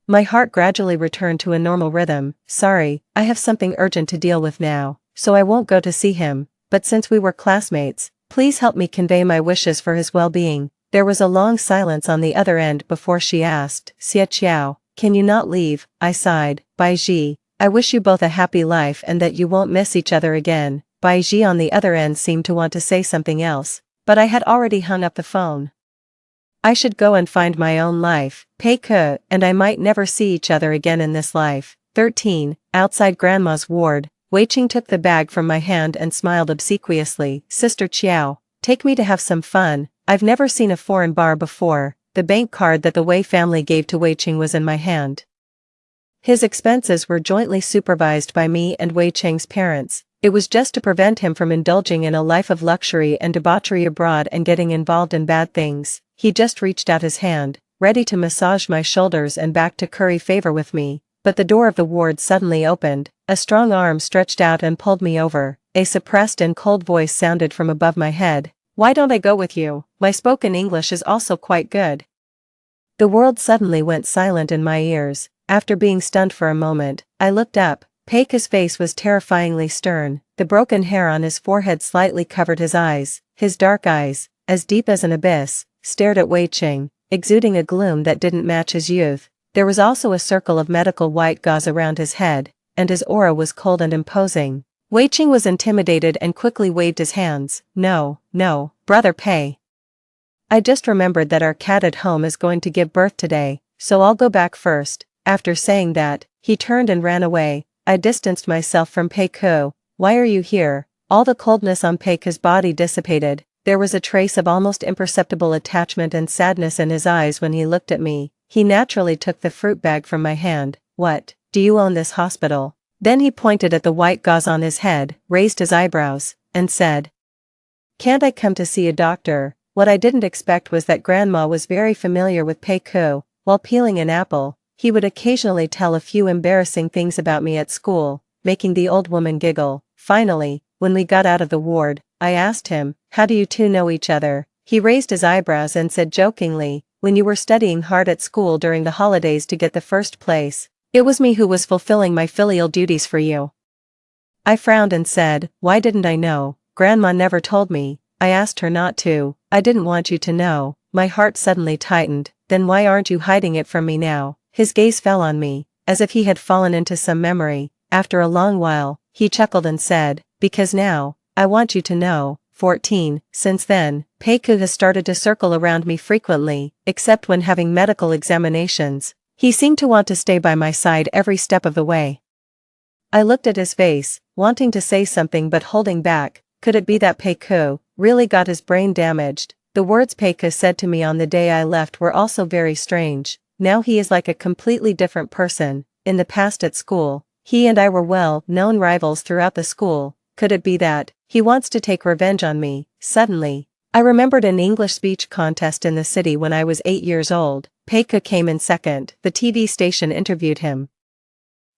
My heart gradually returned to a normal rhythm. Sorry, I have something urgent to deal with now, so I won't go to see him, but since we were classmates, please help me convey my wishes for his well-being. There was a long silence on the other end before she asked, Xie Qiao, can you not leave? I sighed. Bai Ji, I wish you both a happy life and that you won't miss each other again. Bai Ji on the other end seemed to want to say something else, but I had already hung up the phone. I should go and find my own life. Pei Ke and I might never see each other again in this life. 13. Outside Grandma's ward, Wei Cheng took the bag from my hand and smiled obsequiously. Sister Qiao, take me to have some fun. I've never seen a foreign bar before. The bank card that the Wei family gave to Wei Cheng was in my hand. His expenses were jointly supervised by me and Wei Cheng's parents. It was just to prevent him from indulging in a life of luxury and debauchery abroad and getting involved in bad things. He just reached out his hand, ready to massage my shoulders and back to curry favor with me, but the door of the ward suddenly opened. A strong arm stretched out and pulled me over. A suppressed and cold voice sounded from above my head. Why don't I go with you? My spoken English is also quite good. The world suddenly went silent in my ears. After being stunned for a moment, I looked up. Pei Ke's face was terrifyingly stern. The broken hair on his forehead slightly covered his eyes. His dark eyes, as deep as an abyss, stared at Wei Cheng. exuding a gloom that didn't match his youth. There was also a circle of medical white gauze around his head, and his aura was cold and imposing. Wei Qing was intimidated and quickly waved his hands. No, no, brother Pei. I just remembered that our cat at home is going to give birth today, so I'll go back first. After saying that, he turned and ran away. I distanced myself from Pei Ku. Why are you here? All the coldness on Pei Ku's body dissipated. There was a trace of almost imperceptible attachment and sadness in his eyes when he looked at me. He naturally took the fruit bag from my hand. What, do you own this hospital? Then he pointed at the white gauze on his head, raised his eyebrows, and said, "Can't I come to see a doctor?" What I didn't expect was that Grandma was very familiar with Pei Ku. While peeling an apple, he would occasionally tell a few embarrassing things about me at school, making the old woman giggle. Finally, when we got out of the ward, I asked him, "How do you two know each other?" He raised his eyebrows and said jokingly, "When you were studying hard at school during the holidays to get the first place, it was me who was fulfilling my filial duties for you." I frowned and said, "Why didn't I know? Grandma never told me. I asked her not to. I didn't want you to know." My heart suddenly tightened. "Then why aren't you hiding it from me now?" His gaze fell on me, as if he had fallen into some memory. After a long while, he chuckled and said, "Because now, I want you to know." 14. Since then, Pei Ku has started to circle around me frequently, except when having medical examinations. He seemed to want to stay by my side every step of the way. I looked at his face, wanting to say something but holding back. Could it be that Pei Ku really got his brain damaged? The words Pei Ku said to me on the day I left were also very strange. Now he is like a completely different person. In the past at school, he and I were well-known rivals throughout the school. Could it be that he wants to take revenge on me? Suddenly, I remembered an English speech contest in the city when I was 8 years old. Pei Ku came in second. The TV station interviewed him.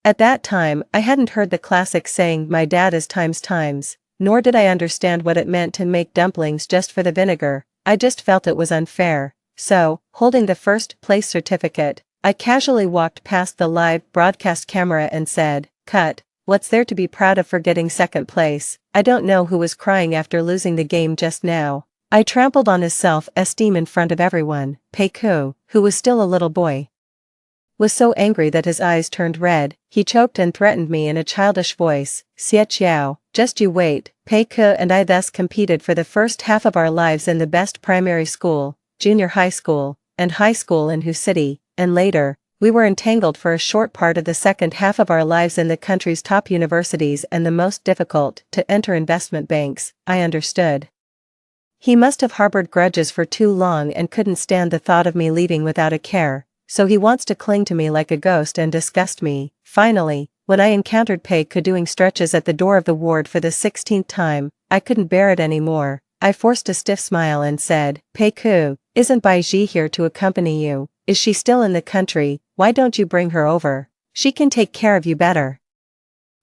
At that time, I hadn't heard the classic saying, "My dad is times," nor did I understand what it meant to make dumplings just for the vinegar. I just felt it was unfair. So, holding the first place certificate, I casually walked past the live broadcast camera and said, "Cut, what's there to be proud of for getting second place?" I don't know who was crying after losing the game just now. I trampled on his self-esteem in front of everyone. Pei Ku, who was still a little boy, was so angry that his eyes turned red. He choked and threatened me in a childish voice. "Xie Qiao, just you wait." Pei Ku and I thus competed for the first half of our lives in the best primary school, junior high school, and high school in Hu City, and later, we were entangled for a short part of the second half of our lives in the country's top universities and the most difficult to enter investment banks. I understood. He must have harbored grudges for too long and couldn't stand the thought of me leaving without a care, so he wants to cling to me like a ghost and disgust me. Finally, when I encountered Pei Ku doing stretches at the door of the ward for the 16th time, I couldn't bear it anymore. I forced a stiff smile and said, "Pei Ku, isn't Bai Ji here to accompany you? Is she still in the country? Why don't you bring her over? She can take care of you better."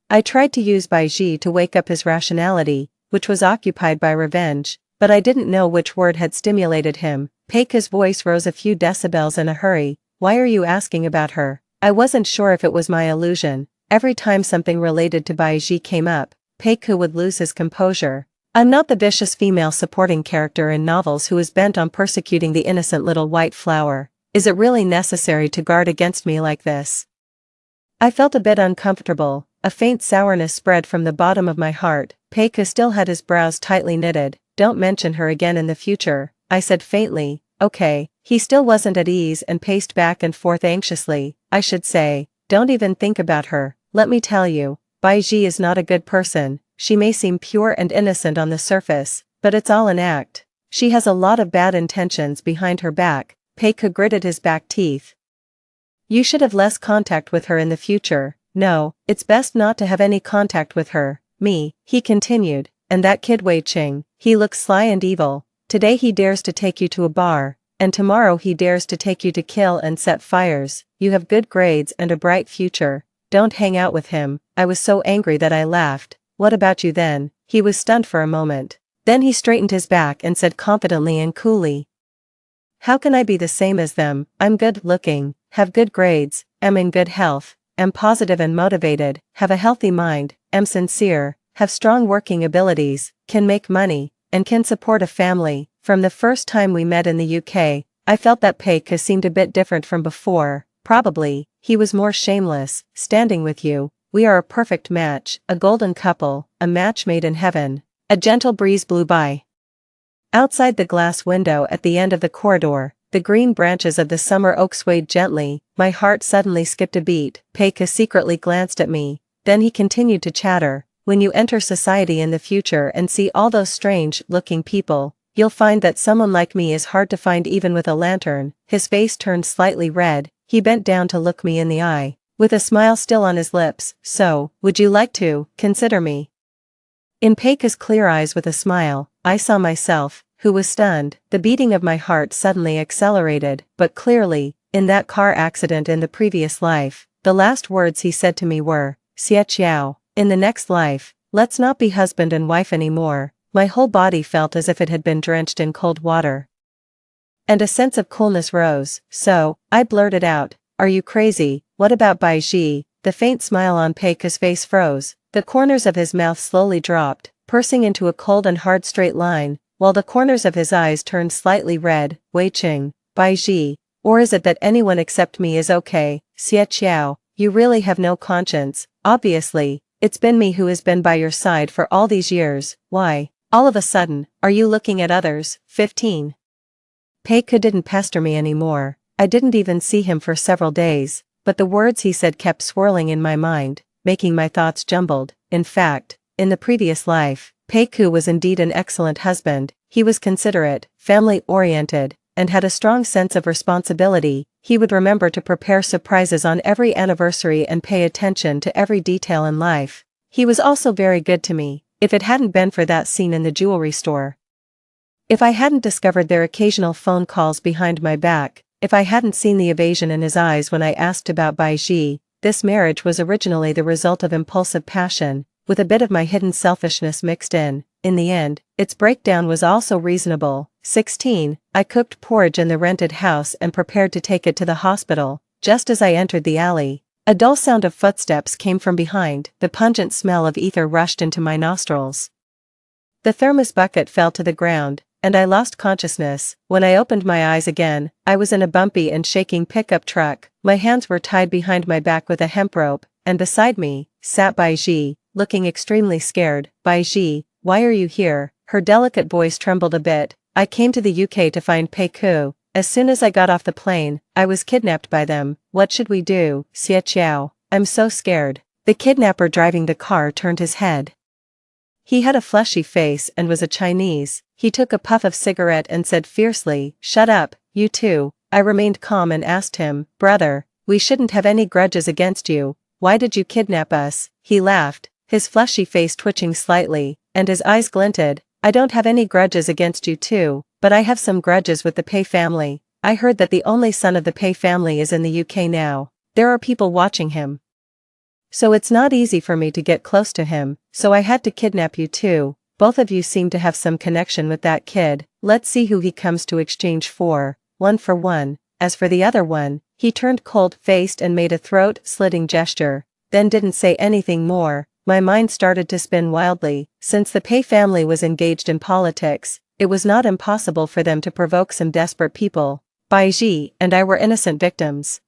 I tried to use Bai Ji to wake up his rationality, which was occupied by revenge, but I didn't know which word had stimulated him. Pei Ku's voice rose a few decibels in a hurry. "Why are you asking about her?" I wasn't sure if it was my illusion. Every time something related to Bai Ji came up, Pei Ku would lose his composure. I'm not the vicious female supporting character in novels who is bent on persecuting the innocent little white flower. Is it really necessary to guard against me like this? I felt a bit uncomfortable. A faint sourness spread from the bottom of my heart. Pei Ku still had his brows tightly knitted. "Don't mention her again in the future," I said faintly. "Okay." He still wasn't at ease and paced back and forth anxiously. "I should say, don't even think about her. Let me tell you, Bai Ji is not a good person. She may seem pure and innocent on the surface, but it's all an act. She has a lot of bad intentions behind her back." Pei Ku gritted his back teeth. "You should have less contact with her in the future." "No, it's best not to have any contact with her." "Me," he continued, "and that kid Wei Qing, he looks sly and evil. Today he dares to take you to a bar, and tomorrow he dares to take you to kill and set fires. You have good grades and a bright future. Don't hang out with him." I was so angry that I laughed. "What about you then?" He was stunned for a moment. Then he straightened his back and said confidently and coolly, "How can I be the same as them? I'm good looking, have good grades, am in good health, am positive and motivated, have a healthy mind, am sincere, have strong working abilities, can make money, and can support a family. From the first time we met in the UK, I felt that Pei seemed a bit different from before. Probably, he was more shameless. Standing with you, we are a perfect match, a golden couple, a match made in heaven. A gentle breeze blew by. Outside the glass window at the end of the corridor, the green branches of the summer oak swayed gently. My heart suddenly skipped a beat. Pei secretly glanced at me. Then he continued to chatter. When you enter society in the future and see all those strange-looking people, you'll find that someone like me is hard to find even with a lantern. His face turned slightly red. He bent down to look me in the eye, with a smile still on his lips. So, would you like to consider me? In Pei's clear eyes with a smile, I saw myself, who was stunned. The beating of my heart suddenly accelerated, but clearly, in that car accident in the previous life, the last words he said to me were, "Xie Qiao, in the next life, let's not be husband and wife anymore." My whole body felt as if it had been drenched in cold water. And a sense of coolness rose. So, I blurted out, "Are you crazy? What about Bai Ji?" The faint smile on Pei's face froze. The corners of his mouth slowly dropped, pursing into a cold and hard straight line, while the corners of his eyes turned slightly red. Wei Qing, Bai Ji, or is it that anyone except me is okay? Xie Qiao, you really have no conscience. Obviously, it's been me who has been by your side for all these years. Why, all of a sudden, are you looking at others? 15. Pei didn't pester me anymore. I didn't even see him for several days, but the words he said kept swirling in my mind, making my thoughts jumbled. In fact, in the previous life, Pei was indeed an excellent husband. He was considerate, family-oriented, and had a strong sense of responsibility. He would remember to prepare surprises on every anniversary and pay attention to every detail in life. He was also very good to me, if it hadn't been for that scene in the jewelry store. If I hadn't discovered their occasional phone calls behind my back, if I hadn't seen the evasion in his eyes when I asked about Bai Ji, this marriage was originally the result of impulsive passion, with a bit of my hidden selfishness mixed in. In the end, its breakdown was also reasonable. 16. I cooked porridge in the rented house and prepared to take it to the hospital. Just as I entered the alley, a dull sound of footsteps came from behind. The pungent smell of ether rushed into my nostrils. The thermos bucket fell to the ground, and I lost consciousness. When I opened my eyes again, I was in a bumpy and shaking pickup truck. My hands were tied behind my back with a hemp rope, and beside me sat Bai Ji, looking extremely scared. Bai Ji, why are you here? Her delicate voice trembled a bit. I came to the UK to find Pei. As soon as I got off the plane, I was kidnapped by them. What should we do? Xie Qiao, I'm so scared. The kidnapper driving the car turned his head. He had a fleshy face and was a Chinese. He took a puff of cigarette and said fiercely, "Shut up, you two." I remained calm and asked him, "Brother, we shouldn't have any grudges against you. Why did you kidnap us?" He laughed, his fleshy face twitching slightly, and his eyes glinted. "I don't have any grudges against you too, but I have some grudges with the Pei family. I heard that the only son of the Pei family is in the UK now. There are people watching him. So it's not easy for me to get close to him, so I had to kidnap you too. Both of you seem to have some connection with that kid. Let's see who he comes to exchange for. 1 for 1. As for the other one," he turned cold-faced and made a throat-slitting gesture, then didn't say anything more. My mind started to spin wildly. Since the Pei family was engaged in politics, it was not impossible for them to provoke some desperate people. Bai Ji and I were innocent victims.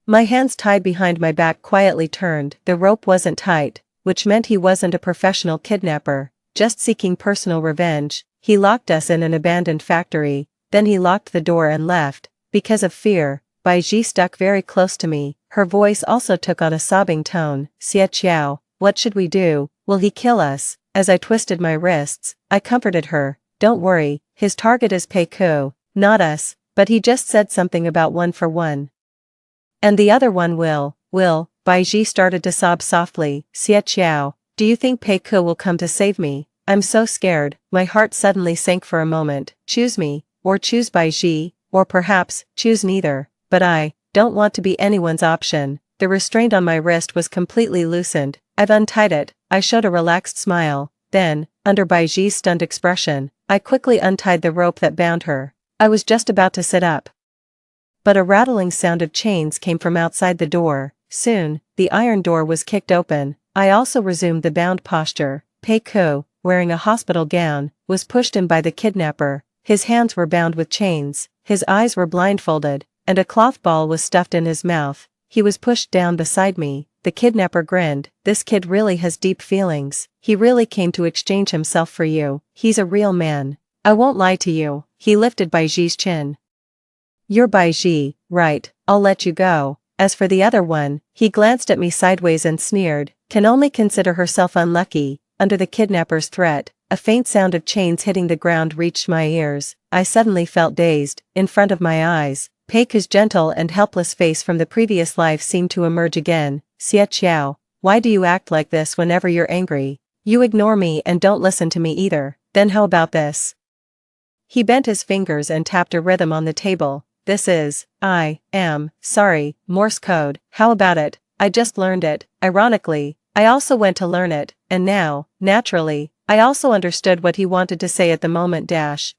My hands tied behind my back quietly turned. The rope wasn't tight, which meant he wasn't a professional kidnapper, just seeking personal revenge. He locked us in an abandoned factory, then he locked the door and left. Because of fear, Bai Ji stuck very close to me. Her voice also took on a sobbing tone. "Xie Qiao, what should we do? Will he kill us?" As I twisted my wrists, I comforted her. "Don't worry, his target is Pei, not us, but he just said something about 1 for 1. And the other one will. Bai Ji started to sob softly. "Xie Qiao, do you think Pei will come to save me? I'm so scared." My heart suddenly sank for a moment. Choose me, or choose Bai Ji, or perhaps, choose neither. But I don't want to be anyone's option. The restraint on my wrist was completely loosened. I've untied it. I showed a relaxed smile. Then, under Bai Ji's stunned expression, I quickly untied the rope that bound her. I was just about to sit up, but a rattling sound of chains came from outside the door. Soon, the iron door was kicked open. I also resumed the bound posture. Pei, wearing a hospital gown, was pushed in by the kidnapper. His hands were bound with chains, his eyes were blindfolded, and a cloth ball was stuffed in his mouth. He was pushed down beside me. The kidnapper grinned. This kid really has deep feelings. He really came to exchange himself for you. He's a real man. I won't lie to you. He lifted Bai Ji's chin. You're Bai Ji, right? I'll let you go. As for the other one, he glanced at me sideways and sneered, can only consider herself unlucky. Under the kidnapper's threat, a faint sound of chains hitting the ground reached my ears. I suddenly felt dazed. In front of my eyes, Peika's gentle and helpless face from the previous life seemed to emerge again. Xie Qiao, why do you act like this whenever you're angry? You ignore me and don't listen to me either. Then how about this? He bent his fingers and tapped a rhythm on the table. This is, I am, sorry, Morse code. How about it? I just learned it. Ironically, I also went to learn it, and now, naturally, I also understood what he wanted to say at the moment.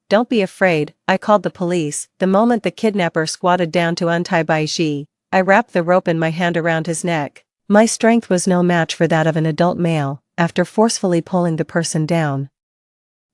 Don't be afraid, I called the police. The moment the kidnapper squatted down to untie Bai Ji, I wrapped the rope in my hand around his neck. My strength was no match for that of an adult male. After forcefully pulling the person down,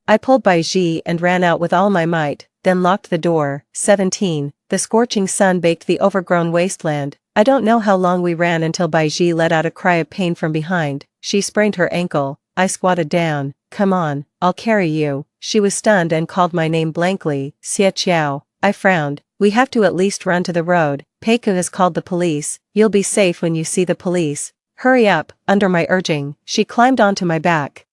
I pulled Bai Ji and ran out with all my might, then locked the door. 17. The scorching sun baked the overgrown wasteland. I don't know how long we ran until Bai Ji let out a cry of pain from behind. She sprained her ankle. I squatted down. Come on, I'll carry you. She was stunned and called my name blankly. Xie Qiao. I frowned. We have to at least run to the road. Peika has called the police. You'll be safe when you see the police. Hurry up. Under my urging, she climbed onto my back.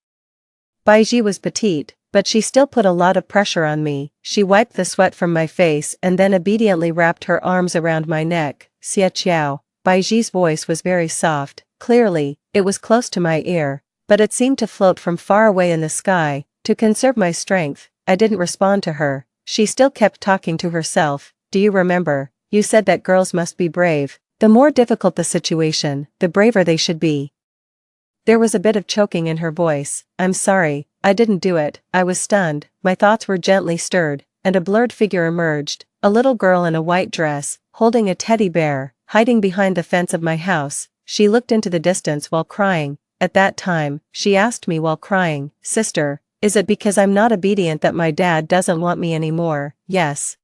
Bai Ji was petite, but she still put a lot of pressure on me. She wiped the sweat from my face and then obediently wrapped her arms around my neck. Xie Qiao. Bai Ji's voice was very soft. Clearly, it was close to my ear, but it seemed to float from far away in the sky. To conserve my strength, I didn't respond to her. She still kept talking to herself. Do you remember? You said that girls must be brave. The more difficult the situation, the braver they should be. There was a bit of choking in her voice. I'm sorry, I didn't do it. I was stunned. My thoughts were gently stirred, and a blurred figure emerged. A little girl in a white dress, holding a teddy bear, hiding behind the fence of my house. She looked into the distance while crying. At that time, she asked me while crying, Sister, is it because I'm not obedient that my dad doesn't want me anymore? Yes.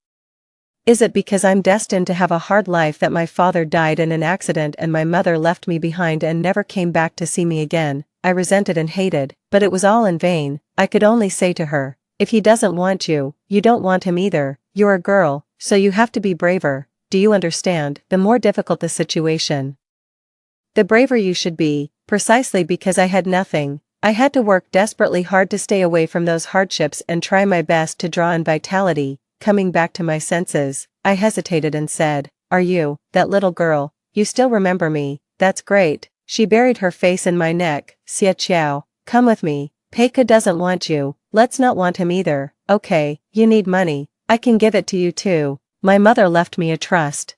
Is it because I'm destined to have a hard life that my father died in an accident and my mother left me behind and never came back to see me again? I resented and hated, but it was all in vain. I could only say to her, if he doesn't want you, you don't want him either. You're a girl, so you have to be braver. Do you understand? The more difficult the situation, the braver you should be. Precisely because I had nothing, I had to work desperately hard to stay away from those hardships and try my best to draw in vitality. Coming back to my senses, I hesitated and said, Are you, that little girl? You still remember me? That's great. She buried her face in my neck. Xie Qiao, come with me. Peika doesn't want you. Let's not want him either. Okay, you need money. I can give it to you too. My mother left me a trust.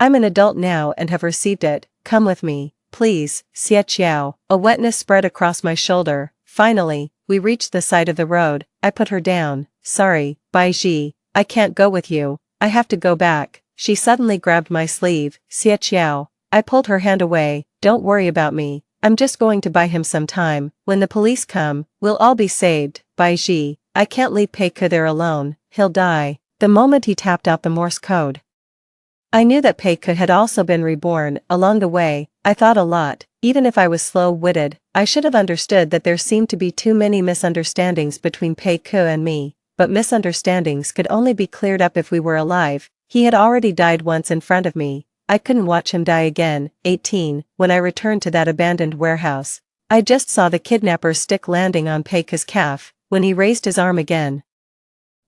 I'm an adult now and have received it. Come with me. Please, Xie Qiao. A wetness spread across my shoulder. Finally, we reached the side of the road. I put her down. Sorry, Bai Ji, I can't go with you. I have to go back. She suddenly grabbed my sleeve. Xie Qiao. I pulled her hand away. Don't worry about me. I'm just going to buy him some time. When the police come, we'll all be saved. Bai Ji, I can't leave Peika there alone. He'll die. The moment he tapped out the Morse code, I knew that Peika had also been reborn. Along the way, I thought a lot. Even if I was slow-witted, I should have understood that there seemed to be too many misunderstandings between Peika and me. But misunderstandings could only be cleared up if we were alive. He had already died once in front of me. I couldn't watch him die again. 18. When I returned to that abandoned warehouse, I just saw the kidnapper's stick landing on Peika's calf. When he raised his arm again,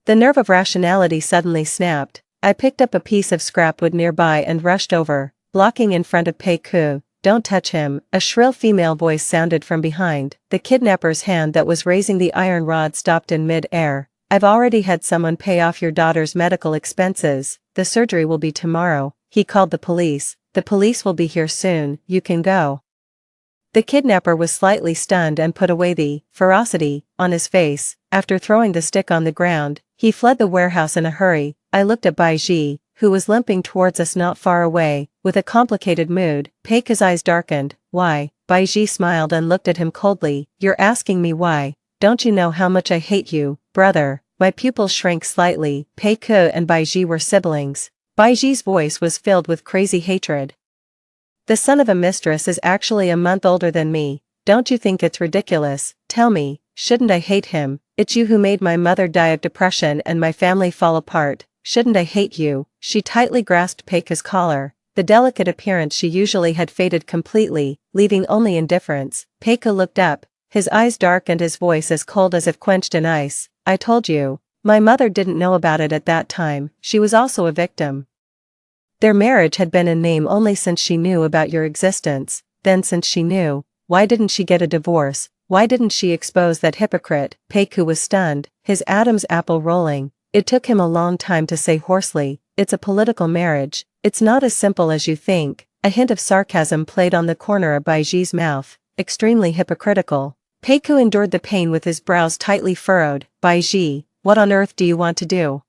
the nerve of rationality suddenly snapped. I picked up a piece of scrap wood nearby and rushed over, blocking in front of Peika. Don't touch him, a shrill female voice sounded from behind. The kidnapper's hand that was raising the iron rod stopped in mid-air. I've already had someone pay off your daughter's medical expenses. The surgery will be tomorrow. He called the police. The police will be here soon. You can go. The kidnapper was slightly stunned and put away the ferocity on his face. After throwing the stick on the ground, he fled the warehouse in a hurry. I looked at Bai Ji, who was limping towards us not far away, with a complicated mood. Peika's eyes darkened. Why? Bai Ji smiled and looked at him coldly. You're asking me why? Don't you know how much I hate you, brother? My pupils shrank slightly. Peiku and Baiji were siblings. Baiji's voice was filled with crazy hatred. The son of a mistress is actually a month older than me. Don't you think it's ridiculous? Tell me, shouldn't I hate him? It's you who made my mother die of depression and my family fall apart. Shouldn't I hate you? She tightly grasped Peika's collar. The delicate appearance she usually had faded completely, leaving only indifference. Peika looked up, his eyes dark and his voice as cold as if quenched in ice. I told you. My mother didn't know about it at that time. She was also a victim. Their marriage had been in name only since she knew about your existence. Then since she knew, why didn't she get a divorce? Why didn't she expose that hypocrite? Peiku was stunned, his Adam's apple rolling. It took him a long time to say hoarsely, it's a political marriage. It's not as simple as you think. A hint of sarcasm played on the corner of Baiji's mouth, extremely hypocritical. Peiku endured the pain with his brows tightly furrowed. Baiji, what on earth do you want to do?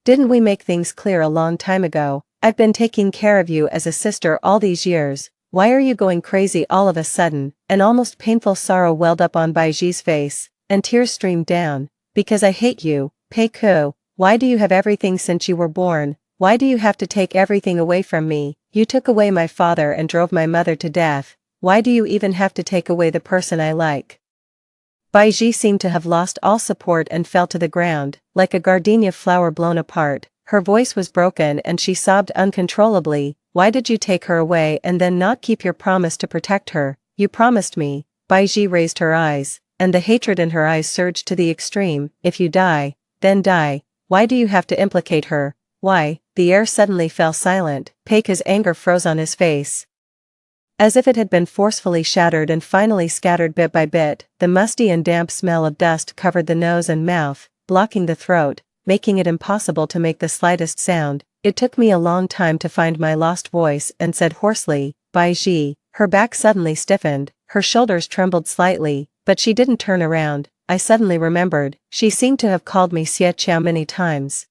Didn't we make things clear a long time ago? I've been taking care of you as a sister all these years. Why are you going crazy all of a sudden? An almost painful sorrow welled up on Baiji's face, and tears streamed down. Because I hate you, Peiku. Why do you have everything since you were born? Why do you have to take everything away from me? You took away my father and drove my mother to death. Why do you even have to take away the person I like? Baiji seemed to have lost all support and fell to the ground, like a gardenia flower blown apart. Her voice was broken and she sobbed uncontrollably. Why did you take her away and then not keep your promise to protect her? You promised me. Baiji raised her eyes, and the hatred in her eyes surged to the extreme. If you die, then die. Why do you have to implicate her? Why? The air suddenly fell silent. Peika's anger froze on his face, as if it had been forcefully shattered and finally scattered bit by bit. The musty and damp smell of dust covered the nose and mouth, blocking the throat, making it impossible to make the slightest sound. It took me a long time to find my lost voice and said hoarsely, Baiji. Her back suddenly stiffened, her shoulders trembled slightly, but she didn't turn around. I suddenly remembered, she seemed to have called me Xie Qiao many times.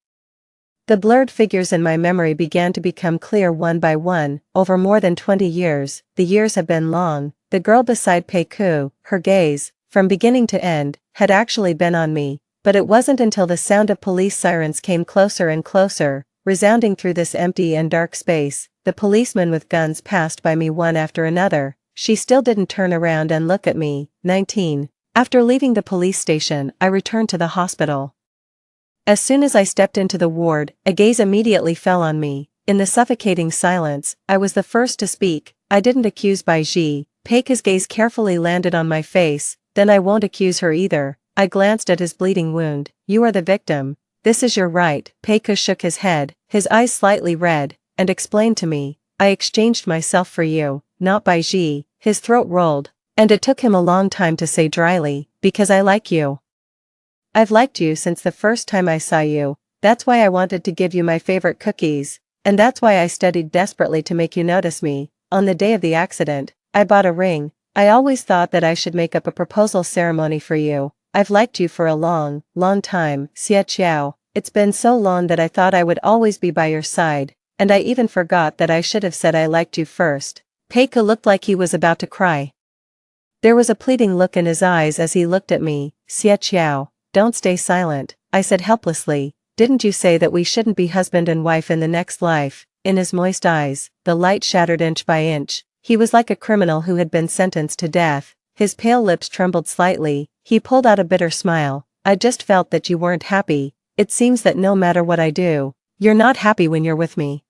The blurred figures in my memory began to become clear one by one. Over more than 20 years, the years have been long. The girl beside Peiku, her gaze, from beginning to end, had actually been on me. But it wasn't until the sound of police sirens came closer and closer, resounding through this empty and dark space. The policemen with guns passed by me one after another. She still didn't turn around and look at me. 19. After leaving the police station, I returned to the hospital. As soon as I stepped into the ward, a gaze immediately fell on me. In the suffocating silence, I was the first to speak. I didn't accuse Baiji. Peika's gaze carefully landed on my face. Then I won't accuse her either. I glanced at his bleeding wound. You are the victim. This is your right. Peika shook his head, his eyes slightly red, and explained to me. I exchanged myself for you, not Baiji. His throat rolled, and it took him a long time to say dryly, because I like you. I've liked you since the first time I saw you. That's why I wanted to give you my favorite cookies, and that's why I studied desperately to make you notice me. On the day of the accident, I bought a ring. I always thought that I should make up a proposal ceremony for you. I've liked you for a long, long time, Xie Qiao. It's been so long that I thought I would always be by your side, and I even forgot that I should have said I liked you first. Peika looked like he was about to cry. There was a pleading look in his eyes as he looked at me. Xie Qiao. Don't stay silent, I said helplessly. Didn't you say that we shouldn't be husband and wife in the next life? In his moist eyes, the light shattered inch by inch. He was like a criminal who had been sentenced to death. His pale lips trembled slightly. He pulled out a bitter smile. I just felt that you weren't happy. It seems that no matter what I do, you're not happy when you're with me.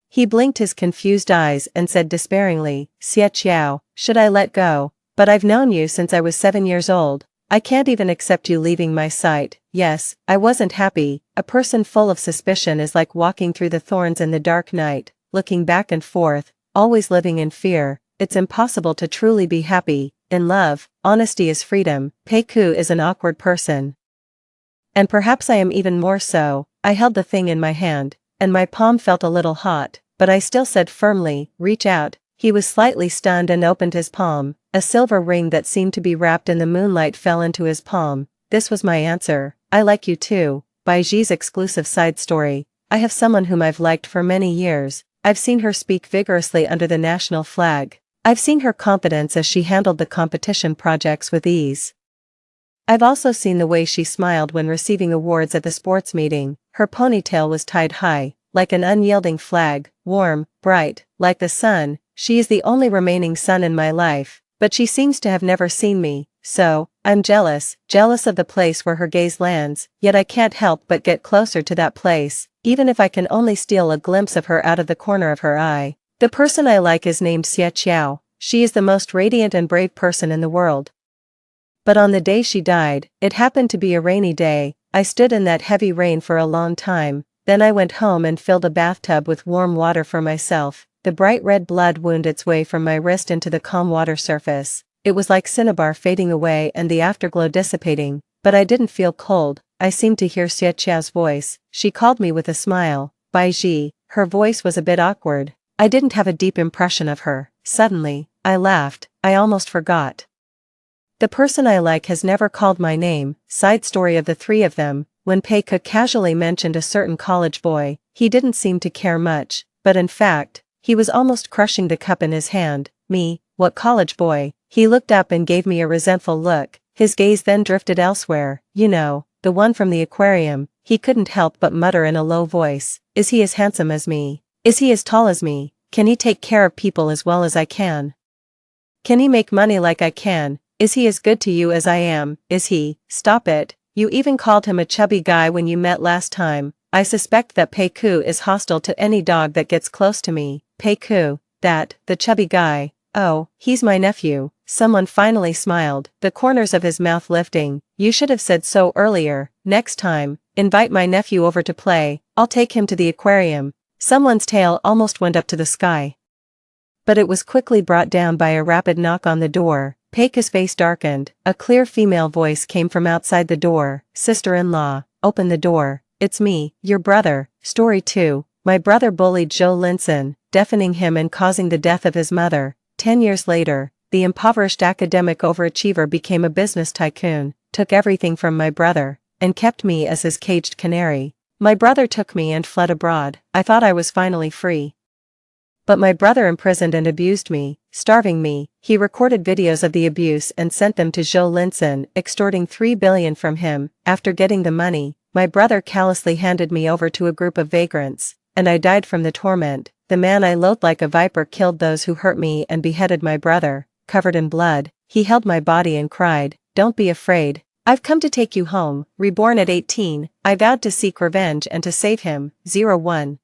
He blinked his confused eyes and said despairingly, Xie Qiao, should I let go? But I've known you since I was 7 years old. I can't even accept you leaving my sight. Yes, I wasn't happy. A person full of suspicion is like walking through the thorns in the dark night, looking back and forth, always living in fear. It's impossible to truly be happy. In love, honesty is freedom. Peiku is an awkward person. And perhaps I am even more so. I held the thing in my hand, and my palm felt a little hot, but I still said firmly, reach out. He was slightly stunned and opened his palm. A silver ring that seemed to be wrapped in the moonlight fell into his palm. This was my answer. I like you too. Baiji's exclusive side story. I have someone whom I've liked for many years. I've seen her speak vigorously under the national flag. I've seen her confidence as she handled the competition projects with ease. I've also seen the way she smiled when receiving awards at the sports meeting. Her ponytail was tied high, like an unyielding flag, warm, bright, like the sun. She is the only remaining sun in my life, but she seems to have never seen me, so, I'm jealous of the place where her gaze lands, yet I can't help but get closer to that place, even if I can only steal a glimpse of her out of the corner of her eye. The person I like is named Xie Qiao. She is the most radiant and brave person in the world. But on the day she died, it happened to be a rainy day. I stood in that heavy rain for a long time, then I went home and filled a bathtub with warm water for myself. The bright red blood wound its way from my wrist into the calm water surface. It was like cinnabar fading away and the afterglow dissipating, but I didn't feel cold. I seemed to hear Xie Qiao's voice. She called me with a smile, Bai Ji. Her voice was a bit awkward. I didn't have a deep impression of her. Suddenly, I laughed. I almost forgot. The person I like has never called my name. Side story of the three of them. When Pei Ke casually mentioned a certain college boy, he didn't seem to care much, but in fact, he was almost crushing the cup in his hand. Me, what college boy? He looked up and gave me a resentful look. His gaze then drifted elsewhere. You know, the one from the aquarium. He couldn't help but mutter in a low voice. Is he as handsome as me? Is he as tall as me? Can he take care of people as well as I can? Can he make money like I can? Is he as good to you as I am? Is he? Stop it. You even called him a chubby guy when you met last time. I suspect that Pei Ku is hostile to any dog that gets close to me. Pei Ku, the chubby guy. Oh, he's my nephew. Someone finally smiled, the corners of his mouth lifting. You should have said so earlier. Next time, invite my nephew over to play. I'll take him to the aquarium. Someone's tail almost went up to the sky. But it was quickly brought down by a rapid knock on the door. Pei Ke's face darkened. A clear female voice came from outside the door. Sister-in-law, open the door. It's me, your brother. Story 2. My brother bullied Zhou Linsun, deafening him and causing the death of his mother. 10 years later, the impoverished academic overachiever became a business tycoon, took everything from my brother, and kept me as his caged canary. My brother took me and fled abroad. I thought I was finally free. But my brother imprisoned and abused me, starving me. He recorded videos of the abuse and sent them to Zhou Linsun, extorting 3 billion from him. After getting the money, my brother callously handed me over to a group of vagrants, and I died from the torment. The man I loathed like a viper killed those who hurt me and beheaded my brother. Covered in blood, he held my body and cried, "Don't be afraid. I've come to take you home." Reborn at 18, I vowed to seek revenge and to save him. 01.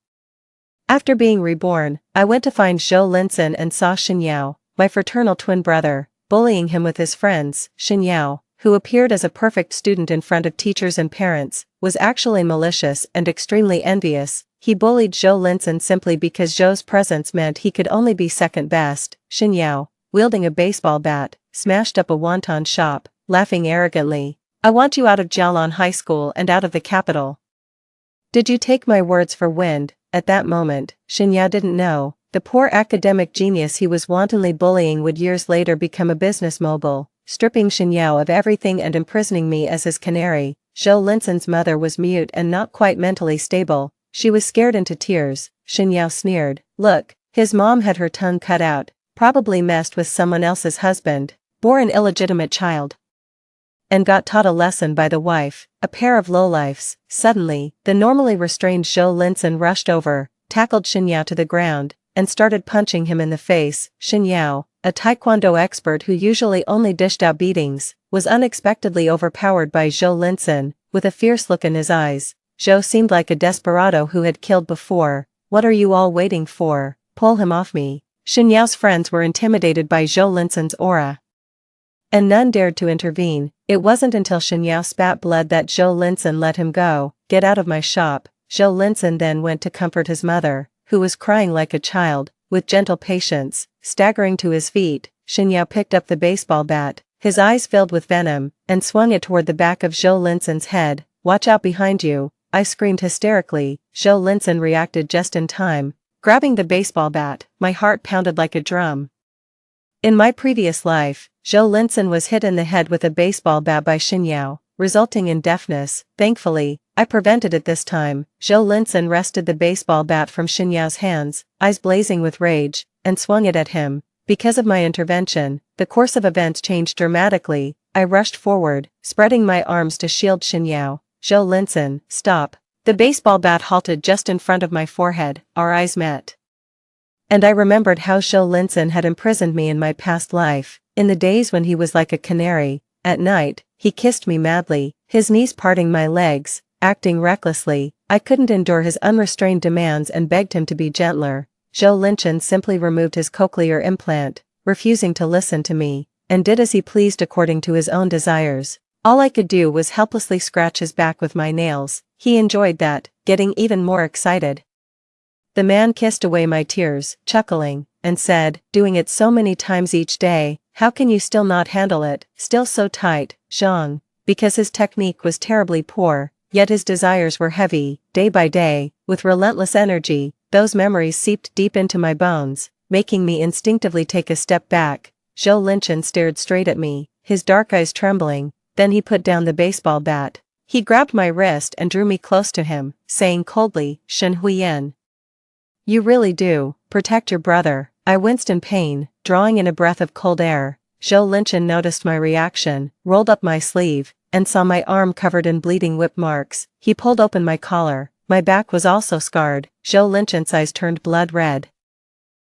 After being reborn, I went to find Zhou Linsun and saw Xinyao, my fraternal twin brother, bullying him with his friends. Xinyao, who appeared as a perfect student in front of teachers and parents, was actually malicious and extremely envious. He bullied Zhou Linsun simply because Zhou's presence meant he could only be second best. Xinyao, wielding a baseball bat, smashed up a wonton shop, laughing arrogantly. "I want you out of Jialan High School and out of the capital." Did you take my words for wind? At that moment, Xinyao didn't know, the poor academic genius he was wantonly bullying would years later become a business mogul, stripping Xinyao of everything and imprisoning me as his canary. Zhou Linsun's mother was mute and not quite mentally stable. She was scared into tears. Xinyao sneered. Look, his mom had her tongue cut out, probably messed with someone else's husband, bore an illegitimate child, and got taught a lesson by the wife, a pair of lowlifes. Suddenly, the normally restrained Zhou Linsun rushed over, tackled Xinyao to the ground, and started punching him in the face. Xinyao, a taekwondo expert who usually only dished out beatings, was unexpectedly overpowered by Zhou Linsun. With a fierce look in his eyes, Zhou seemed like a desperado who had killed before. "What are you all waiting for? Pull him off me." Xinyao's friends were intimidated by Zhou Linsun's aura, and none dared to intervene. It wasn't until Xinyao spat blood that Zhou Linsun let him go. "Get out of my shop." Zhou Linsun then went to comfort his mother, who was crying like a child. With gentle patience, staggering to his feet, Xinyao picked up the baseball bat, his eyes filled with venom, and swung it toward the back of Zhou Linsun's head. "Watch out behind you," I screamed hysterically. Zhou Linsun reacted just in time, grabbing the baseball bat. My heart pounded like a drum. In my previous life, Zhou Linsun was hit in the head with a baseball bat by Xinyao, resulting in deafness. Thankfully, I prevented it this time. Zhou Linsun wrested the baseball bat from Xinyao's hands, eyes blazing with rage, and swung it at him. Because of my intervention, the course of events changed dramatically. I rushed forward, spreading my arms to shield Xinyao. Zhou Linson, stop. The baseball bat halted just in front of my forehead, our eyes met. And I remembered how Zhou Linson had imprisoned me in my past life, in the days when he was like a canary. At night, he kissed me madly, his knees parting my legs, acting recklessly. I couldn't endure his unrestrained demands and begged him to be gentler. Zhou Linson simply removed his cochlear implant, refusing to listen to me, and did as he pleased according to his own desires. All I could do was helplessly scratch his back with my nails. He enjoyed that, getting even more excited. The man kissed away my tears, chuckling, and said, doing it so many times each day, how can you still not handle it, still so tight, Jiang? Because his technique was terribly poor, yet his desires were heavy. Day by day, with relentless energy, those memories seeped deep into my bones, making me instinctively take a step back. Zhou Linson stared straight at me, his dark eyes trembling, then he put down the baseball bat. He grabbed my wrist and drew me close to him, saying coldly, Shen Huiyan. You really do, protect your brother. I winced in pain, drawing in a breath of cold air. Zhou Linson noticed my reaction, rolled up my sleeve, and saw my arm covered in bleeding whip marks. He pulled open my collar. My back was also scarred. Zhou Linson's eyes turned blood red.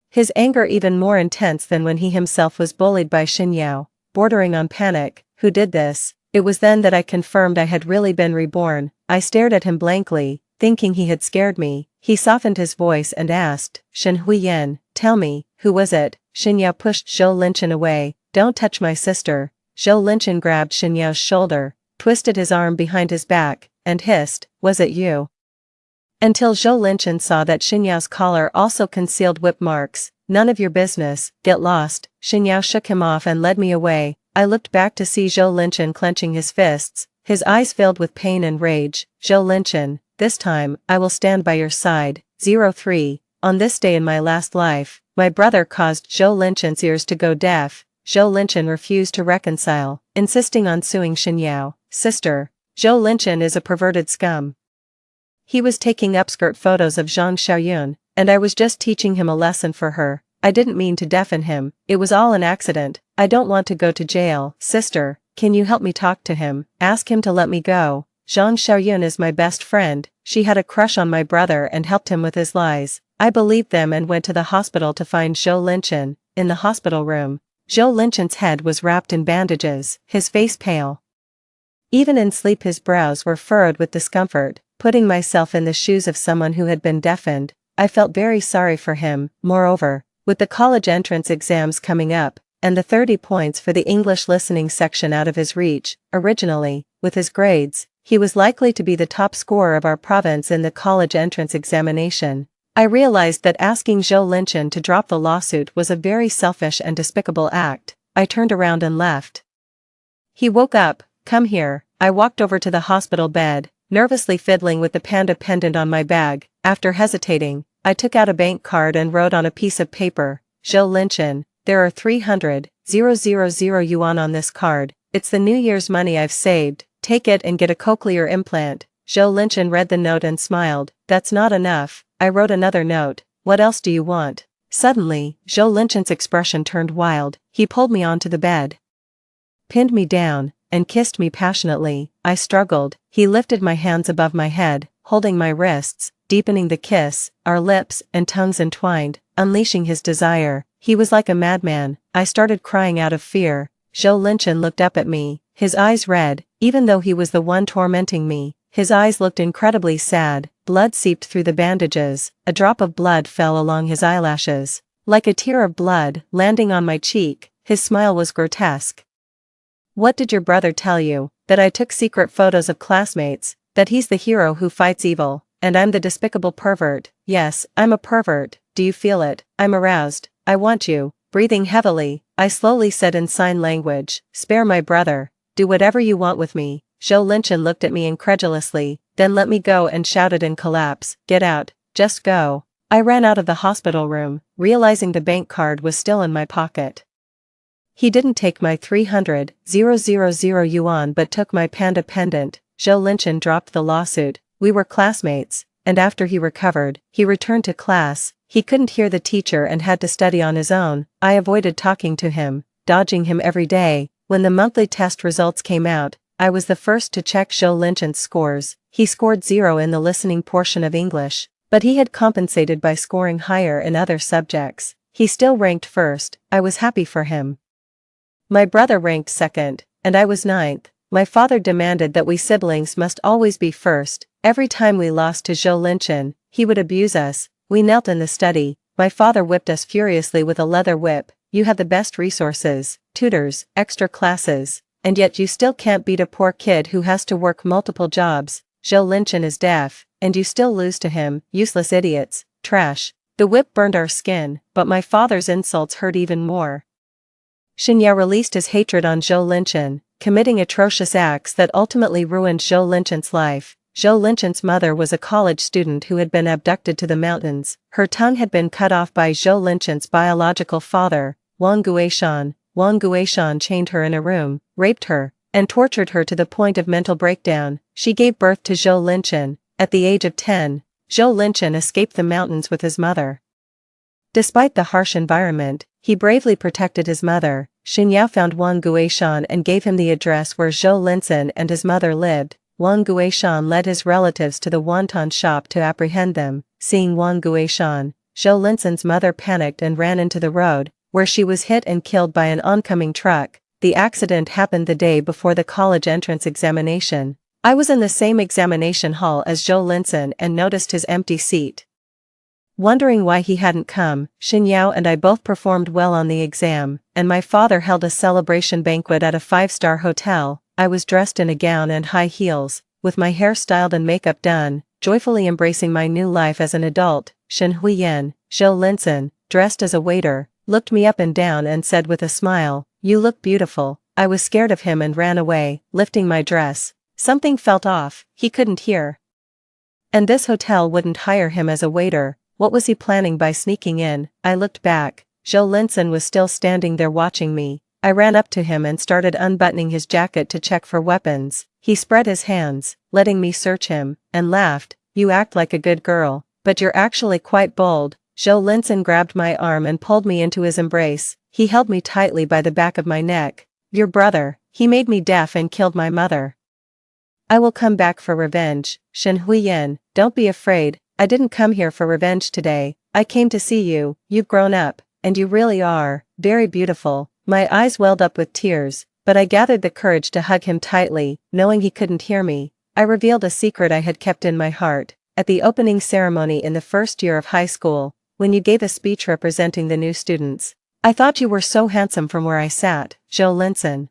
His anger even more intense than when he himself was bullied by Xinyao, bordering on panic. Who did this? It was then that I confirmed I had really been reborn. I stared at him blankly, thinking he had scared me. He softened his voice and asked, Shen Huiyan, tell me, who was it? Xinyao pushed Zhou Linson away. Don't touch my sister. Zhou Linson grabbed Xinyao's shoulder, twisted his arm behind his back, and hissed, was it you? Until Zhou Linson saw that Xinyao's collar also concealed whip marks. None of your business, get lost. Xinyao shook him off and led me away. I looked back to see Zhou Linson clenching his fists, his eyes filled with pain and rage. Zhou Linson, this time, I will stand by your side. 03. On this day in my last life, my brother caused Zhou Linson's ears to go deaf. Zhou Linson refused to reconcile, insisting on suing Xinyao. Sister, Zhou Linson is a perverted scum. He was taking upskirt photos of Zhang Xiaoyun, and I was just teaching him a lesson for her. I didn't mean to deafen him, it was all an accident. I don't want to go to jail. Sister, can you help me talk to him, ask him to let me go? Zhang Xiaoyun is my best friend, she had a crush on my brother and helped him with his lies. I believed them and went to the hospital to find Zhou Linson. In the hospital room, Zhou Linson's head was wrapped in bandages, his face pale. Even in sleep his brows were furrowed with discomfort. Putting myself in the shoes of someone who had been deafened, I felt very sorry for him. Moreover, with the college entrance exams coming up, and the 30 points for the English listening section out of his reach, originally, with his grades, he was likely to be the top scorer of our province in the college entrance examination. I realized that asking Zhou Linson to drop the lawsuit was a very selfish and despicable act. I turned around and left. He woke up. Come here. I walked over to the hospital bed, nervously fiddling with the panda pendant on my bag. After hesitating, I took out a bank card and wrote on a piece of paper, Zhou Linson, there are 300,000 yuan on this card. It's the New Year's money I've saved. Take it and get a cochlear implant. Zhou Linson read the note and smiled. That's not enough. I wrote another note. What else do you want? Suddenly, Zhou Linson's expression turned wild. He pulled me onto the bed, pinned me down, and kissed me passionately. I struggled. He lifted my hands above my head, holding my wrists, deepening the kiss, our lips and tongues entwined, unleashing his desire. He was like a madman. I started crying out of fear. Zhou Linson looked up at me, his eyes red, even though he was the one tormenting me. His eyes looked incredibly sad. Blood seeped through the bandages. A drop of blood fell along his eyelashes. Like a tear of blood, landing on my cheek, his smile was grotesque. What did your brother tell you? That I took secret photos of classmates, that he's the hero who fights evil, and I'm the despicable pervert. Yes, I'm a pervert. Do you feel it? I'm aroused. I want you. Breathing heavily, I slowly said in sign language, spare my brother. Do whatever you want with me. Zhou Linson looked at me incredulously, then let me go and shouted in collapse, get out, just go. I ran out of the hospital room, realizing the bank card was still in my pocket. He didn't take my 300,000 yuan but took my panda pendant. Zhou Linson dropped the lawsuit. We were classmates, and after he recovered, he returned to class. He couldn't hear the teacher and had to study on his own. I avoided talking to him, dodging him every day. When the monthly test results came out, I was the first to check Zhou Linchen's scores. He scored 0 in the listening portion of English, but he had compensated by scoring higher in other subjects. He still ranked first. I was happy for him. My brother ranked second, and I was ninth. My father demanded that we siblings must always be first. Every time we lost to Zhou Linchen, he would abuse us. We knelt in the study. My father whipped us furiously with a leather whip. You have the best resources, tutors, extra classes, and yet you still can't beat a poor kid who has to work multiple jobs. Zhou Linchen is deaf, and you still lose to him. Useless idiots, trash. The whip burned our skin, but my father's insults hurt even more. Xinyao released his hatred on Zhou Linchen, committing atrocious acts that ultimately ruined Zhou Linchen's life. Zhou Linchen's mother was a college student who had been abducted to the mountains. Her tongue had been cut off by Zhou Linchen's biological father, Wang Guishan. Wang Guishan chained her in a room, raped her, and tortured her to the point of mental breakdown. She gave birth to Zhou Linchen. At the age of 10, Zhou Linchen escaped the mountains with his mother. Despite the harsh environment, he bravely protected his mother. Xinyao found Wang Guishan and gave him the address where Zhou Linchen and his mother lived. Wang Guishan led his relatives to the wonton shop to apprehend them. Seeing Wang Guishan, Zhou Linchen's mother panicked and ran into the road, where she was hit and killed by an oncoming truck. The accident happened the day before the college entrance examination. I was in the same examination hall as Zhou Linchen and noticed his empty seat. Wondering why he hadn't come, Xinyao and I both performed well on the exam, and my father held a celebration banquet at a 5-star hotel. I was dressed in a gown and high heels, with my hair styled and makeup done, joyfully embracing my new life as an adult. Shen Huiyan, Zhou Linchen, dressed as a waiter, looked me up and down and said with a smile, "You look beautiful." I was scared of him and ran away, lifting my dress. Something felt off. He couldn't hear. And this hotel wouldn't hire him as a waiter. What was he planning by sneaking in? I looked back. Zhou Linchen was still standing there watching me. I ran up to him and started unbuttoning his jacket to check for weapons. He spread his hands, letting me search him, and laughed. "You act like a good girl, but you're actually quite bold." Zhou Linchen grabbed my arm and pulled me into his embrace. He held me tightly by the back of my neck. "Your brother, he made me deaf and killed my mother. I will come back for revenge." Shen Huiyan, don't be afraid. I didn't come here for revenge today. I came to see you. You've grown up, and you really are very beautiful. My eyes welled up with tears, but I gathered the courage to hug him tightly, knowing he couldn't hear me. I revealed a secret I had kept in my heart. At the opening ceremony in the first year of high school, when you gave a speech representing the new students, I thought you were so handsome from where I sat, Zhou Linchen.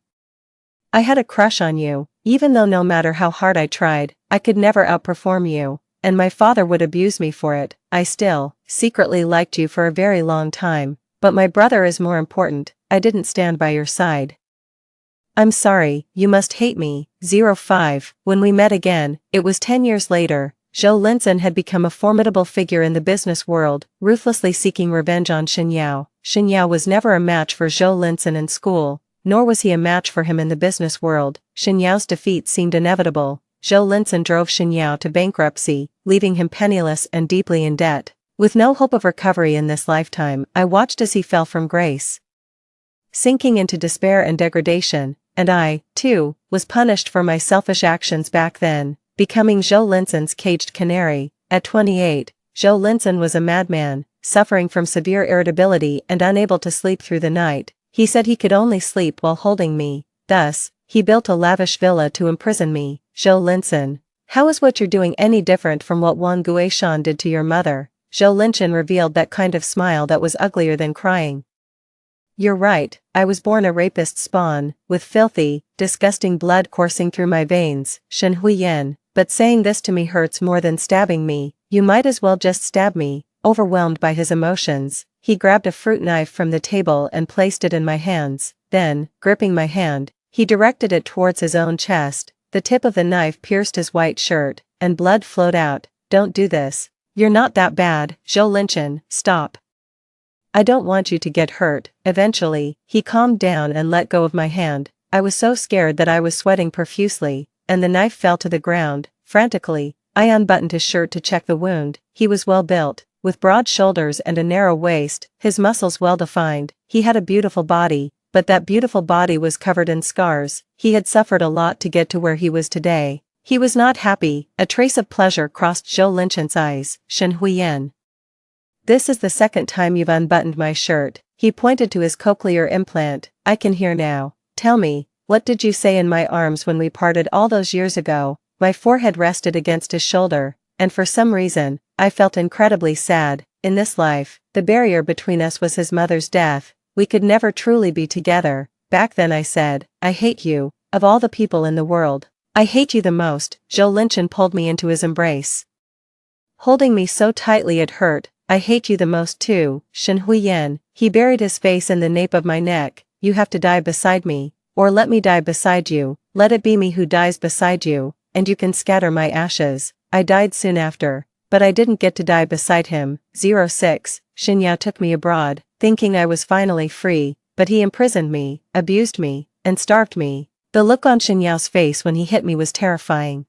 I had a crush on you, even though no matter how hard I tried, I could never outperform you, and my father would abuse me for it. I still, secretly liked you for a very long time, but my brother is more important. I didn't stand by your side. I'm sorry, you must hate me. 05. When we met again, it was 10 years later. Zhou Linchen had become a formidable figure in the business world, ruthlessly seeking revenge on Xinyao. Xinyao was never a match for Zhou Linchen in school, nor was he a match for him in the business world. Xinyao's defeat seemed inevitable. Zhou Linchen drove Xinyao to bankruptcy, leaving him penniless and deeply in debt. With no hope of recovery in this lifetime, I watched as he fell from grace, sinking into despair and degradation, and I, too, was punished for my selfish actions back then, becoming Zhou Linchen's caged canary. At 28, Zhou Linchen was a madman, suffering from severe irritability and unable to sleep through the night. He said he could only sleep while holding me. Thus, he built a lavish villa to imprison me. Zhou Linchen, how is what you're doing any different from what Wang Guishan did to your mother? Zhou Linchen revealed that kind of smile that was uglier than crying. You're right, I was born a rapist's spawn, with filthy, disgusting blood coursing through my veins. Shen Huiyan, but saying this to me hurts more than stabbing me. You might as well just stab me. Overwhelmed by his emotions, he grabbed a fruit knife from the table and placed it in my hands. Then, gripping my hand, he directed it towards his own chest. The tip of the knife pierced his white shirt, and blood flowed out. Don't do this. You're not that bad. Zhou Linchen, stop. I don't want you to get hurt. Eventually, he calmed down and let go of my hand. I was so scared that I was sweating profusely, and the knife fell to the ground. Frantically, I unbuttoned his shirt to check the wound. He was well built, with broad shoulders and a narrow waist, his muscles well defined. He had a beautiful body, but that beautiful body was covered in scars. He had suffered a lot to get to where he was today. He was not happy. A trace of pleasure crossed Zhou Linchen's eyes. Shen Huiyan. This is the second time you've unbuttoned my shirt. He pointed to his cochlear implant. I can hear now. Tell me, what did you say in my arms when we parted all those years ago? My forehead rested against his shoulder, and for some reason, I felt incredibly sad. In this life, the barrier between us was his mother's death. We could never truly be together. Back then I said, I hate you, of all the people in the world. I hate you the most. Zhou Linchen pulled me into his embrace, holding me so tightly it hurt. I hate you the most too, Shen Huiyan. He buried his face in the nape of my neck. You have to die beside me, or let me die beside you. Let it be me who dies beside you, and you can scatter my ashes. I died soon after, but I didn't get to die beside him. 06. Shen Yao took me abroad, thinking I was finally free, but he imprisoned me, abused me, and starved me. The look on Shen Yao's face when he hit me was terrifying.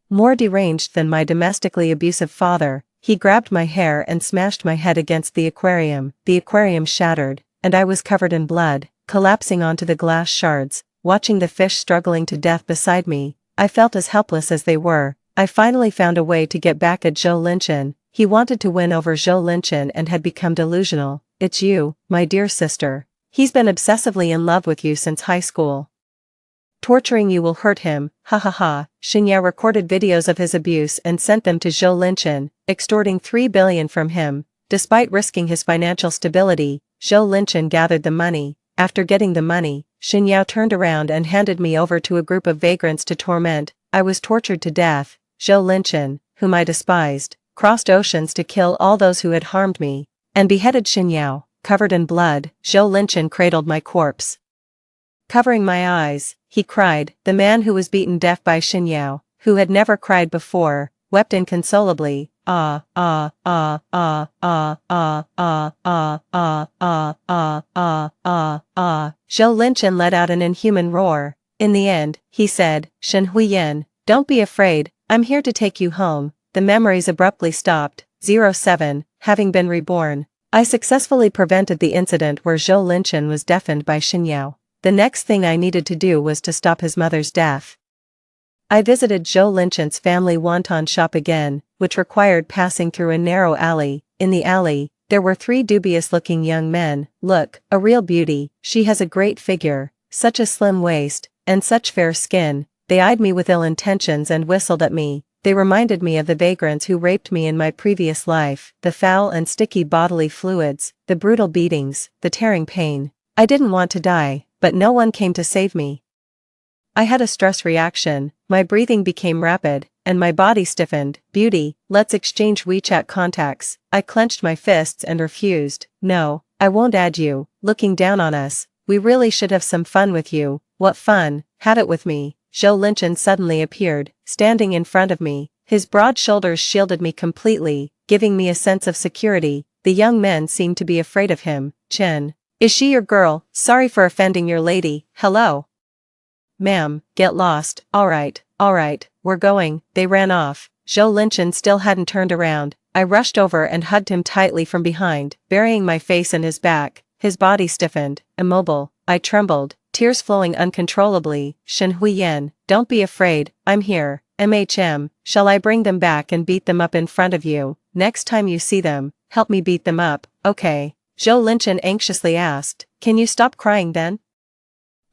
More deranged than my domestically abusive father. He grabbed my hair and smashed my head against the aquarium. The aquarium shattered, and I was covered in blood, collapsing onto the glass shards, watching the fish struggling to death beside me. I felt as helpless as they were. I finally found a way to get back at Zhou Linchen. He wanted to win over Zhou Linchen and had become delusional. It's you, my dear sister. He's been obsessively in love with you since high school. Torturing you will hurt him, ha ha ha. Shen Yao recorded videos of his abuse and sent them to Zhou Linchen, extorting 3 billion from him. Despite risking his financial stability, Zhou Linchen gathered the money. After getting the money, Shen Yao turned around and handed me over to a group of vagrants to torment. I was tortured to death. Zhou Linchen, whom I despised, crossed oceans to kill all those who had harmed me, and beheaded Shen Yao. Covered in blood, Zhou Linchen cradled my corpse. Covering my eyes, he cried. The man who was beaten deaf by Shen Yao, who had never cried before, wept inconsolably. Ah, ah, ah, ah, ah, ah, ah, ah, ah, ah, ah, ah, ah, ah. Zhou Linchen let out an inhuman roar. In the end, he said, Shen Huiyan, don't be afraid, I'm here to take you home. The memories abruptly stopped. 07. Having been reborn, I successfully prevented the incident where Zhou Linchen was deafened by Shen Yao. The next thing I needed to do was to stop his mother's death. I visited Zhou Linchen's family wonton shop again, which required passing through a narrow alley. In the alley, there were 3 dubious-looking young men. Look, a real beauty. She has a great figure, such a slim waist, and such fair skin. They eyed me with ill intentions and whistled at me. They reminded me of the vagrants who raped me in my previous life. The foul and sticky bodily fluids, the brutal beatings, the tearing pain. I didn't want to die, but no one came to save me. I had a stress reaction, my breathing became rapid, and my body stiffened. Beauty, let's exchange WeChat contacts. I clenched my fists and refused. No, I won't add you. Looking down on us. We really should have some fun with you. What fun? Have it with me. Zhou Linchen suddenly appeared, standing in front of me. His broad shoulders shielded me completely, giving me a sense of security. The young men seemed to be afraid of him. Chen. Is she your girl? Sorry for offending your lady. Hello. Ma'am, get lost. Alright, we're going. They ran off. Zhou Linchen still hadn't turned around. I rushed over and hugged him tightly from behind, burying my face in his back. His body stiffened, immobile. I trembled, tears flowing uncontrollably. Shen Huiyan, don't be afraid, I'm here. Shall I bring them back and beat them up in front of you? Next time you see them, help me beat them up, okay? Zhou Linchen anxiously asked, can you stop crying then?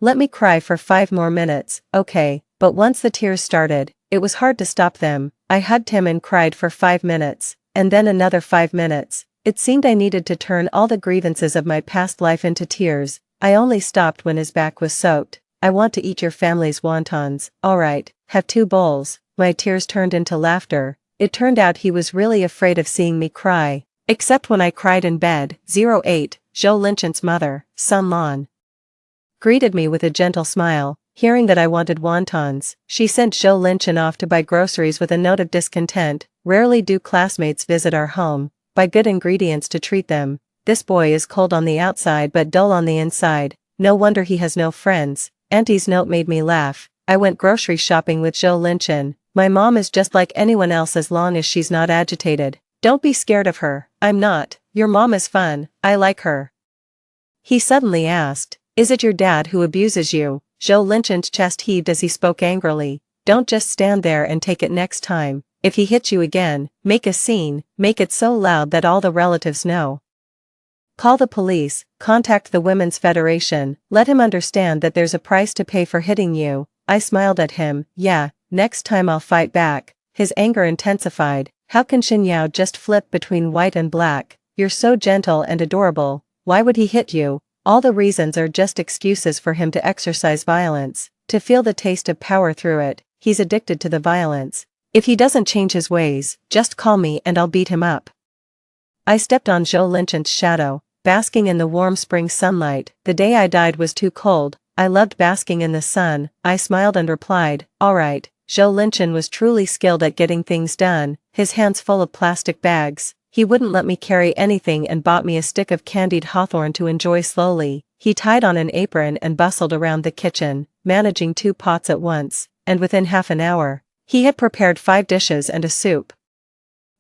Let me cry for 5 more minutes, okay, but once the tears started, it was hard to stop them. I hugged him and cried for 5 minutes, and then another 5 minutes. It seemed I needed to turn all the grievances of my past life into tears. I only stopped when his back was soaked. I want to eat your family's wontons. Alright, have 2 bowls. My tears turned into laughter. It turned out he was really afraid of seeing me cry. Except when I cried in bed. 08. Zhou Linchen's mother, Sun Lan, greeted me with a gentle smile. Hearing that I wanted wontons, she sent Zhou Linchen off to buy groceries with a note of discontent. Rarely do classmates visit our home. Buy good ingredients to treat them. This boy is cold on the outside but dull on the inside. No wonder he has no friends. Auntie's note made me laugh. I went grocery shopping with Zhou Linchen. My mom is just like anyone else as long as she's not agitated. Don't be scared of her. I'm not. Your mom is fun. I like her. He suddenly asked, Is it your dad who abuses you? Zhou Linchen's chest heaved as he spoke angrily. Don't just stand there and take it next time. If he hits you again, make a scene, make it so loud that all the relatives know. Call the police, contact the Women's Federation, let him understand that there's a price to pay for hitting you. I smiled at him. Yeah, next time I'll fight back. His anger intensified. How can Xinyao just flip between white and black? You're so gentle and adorable. Why would he hit you? All the reasons are just excuses for him to exercise violence, to feel the taste of power through it. He's addicted to the violence. If he doesn't change his ways, just call me and I'll beat him up. I stepped on Zhou Linchen's shadow, basking in the warm spring sunlight. The day I died was too cold. I loved basking in the sun. I smiled and replied, all right. Zhou Linchen was truly skilled at getting things done, his hands full of plastic bags. He wouldn't let me carry anything and bought me a stick of candied hawthorn to enjoy slowly. He tied on an apron and bustled around the kitchen, managing 2 pots at once, and within half an hour, he had prepared 5 dishes and a soup.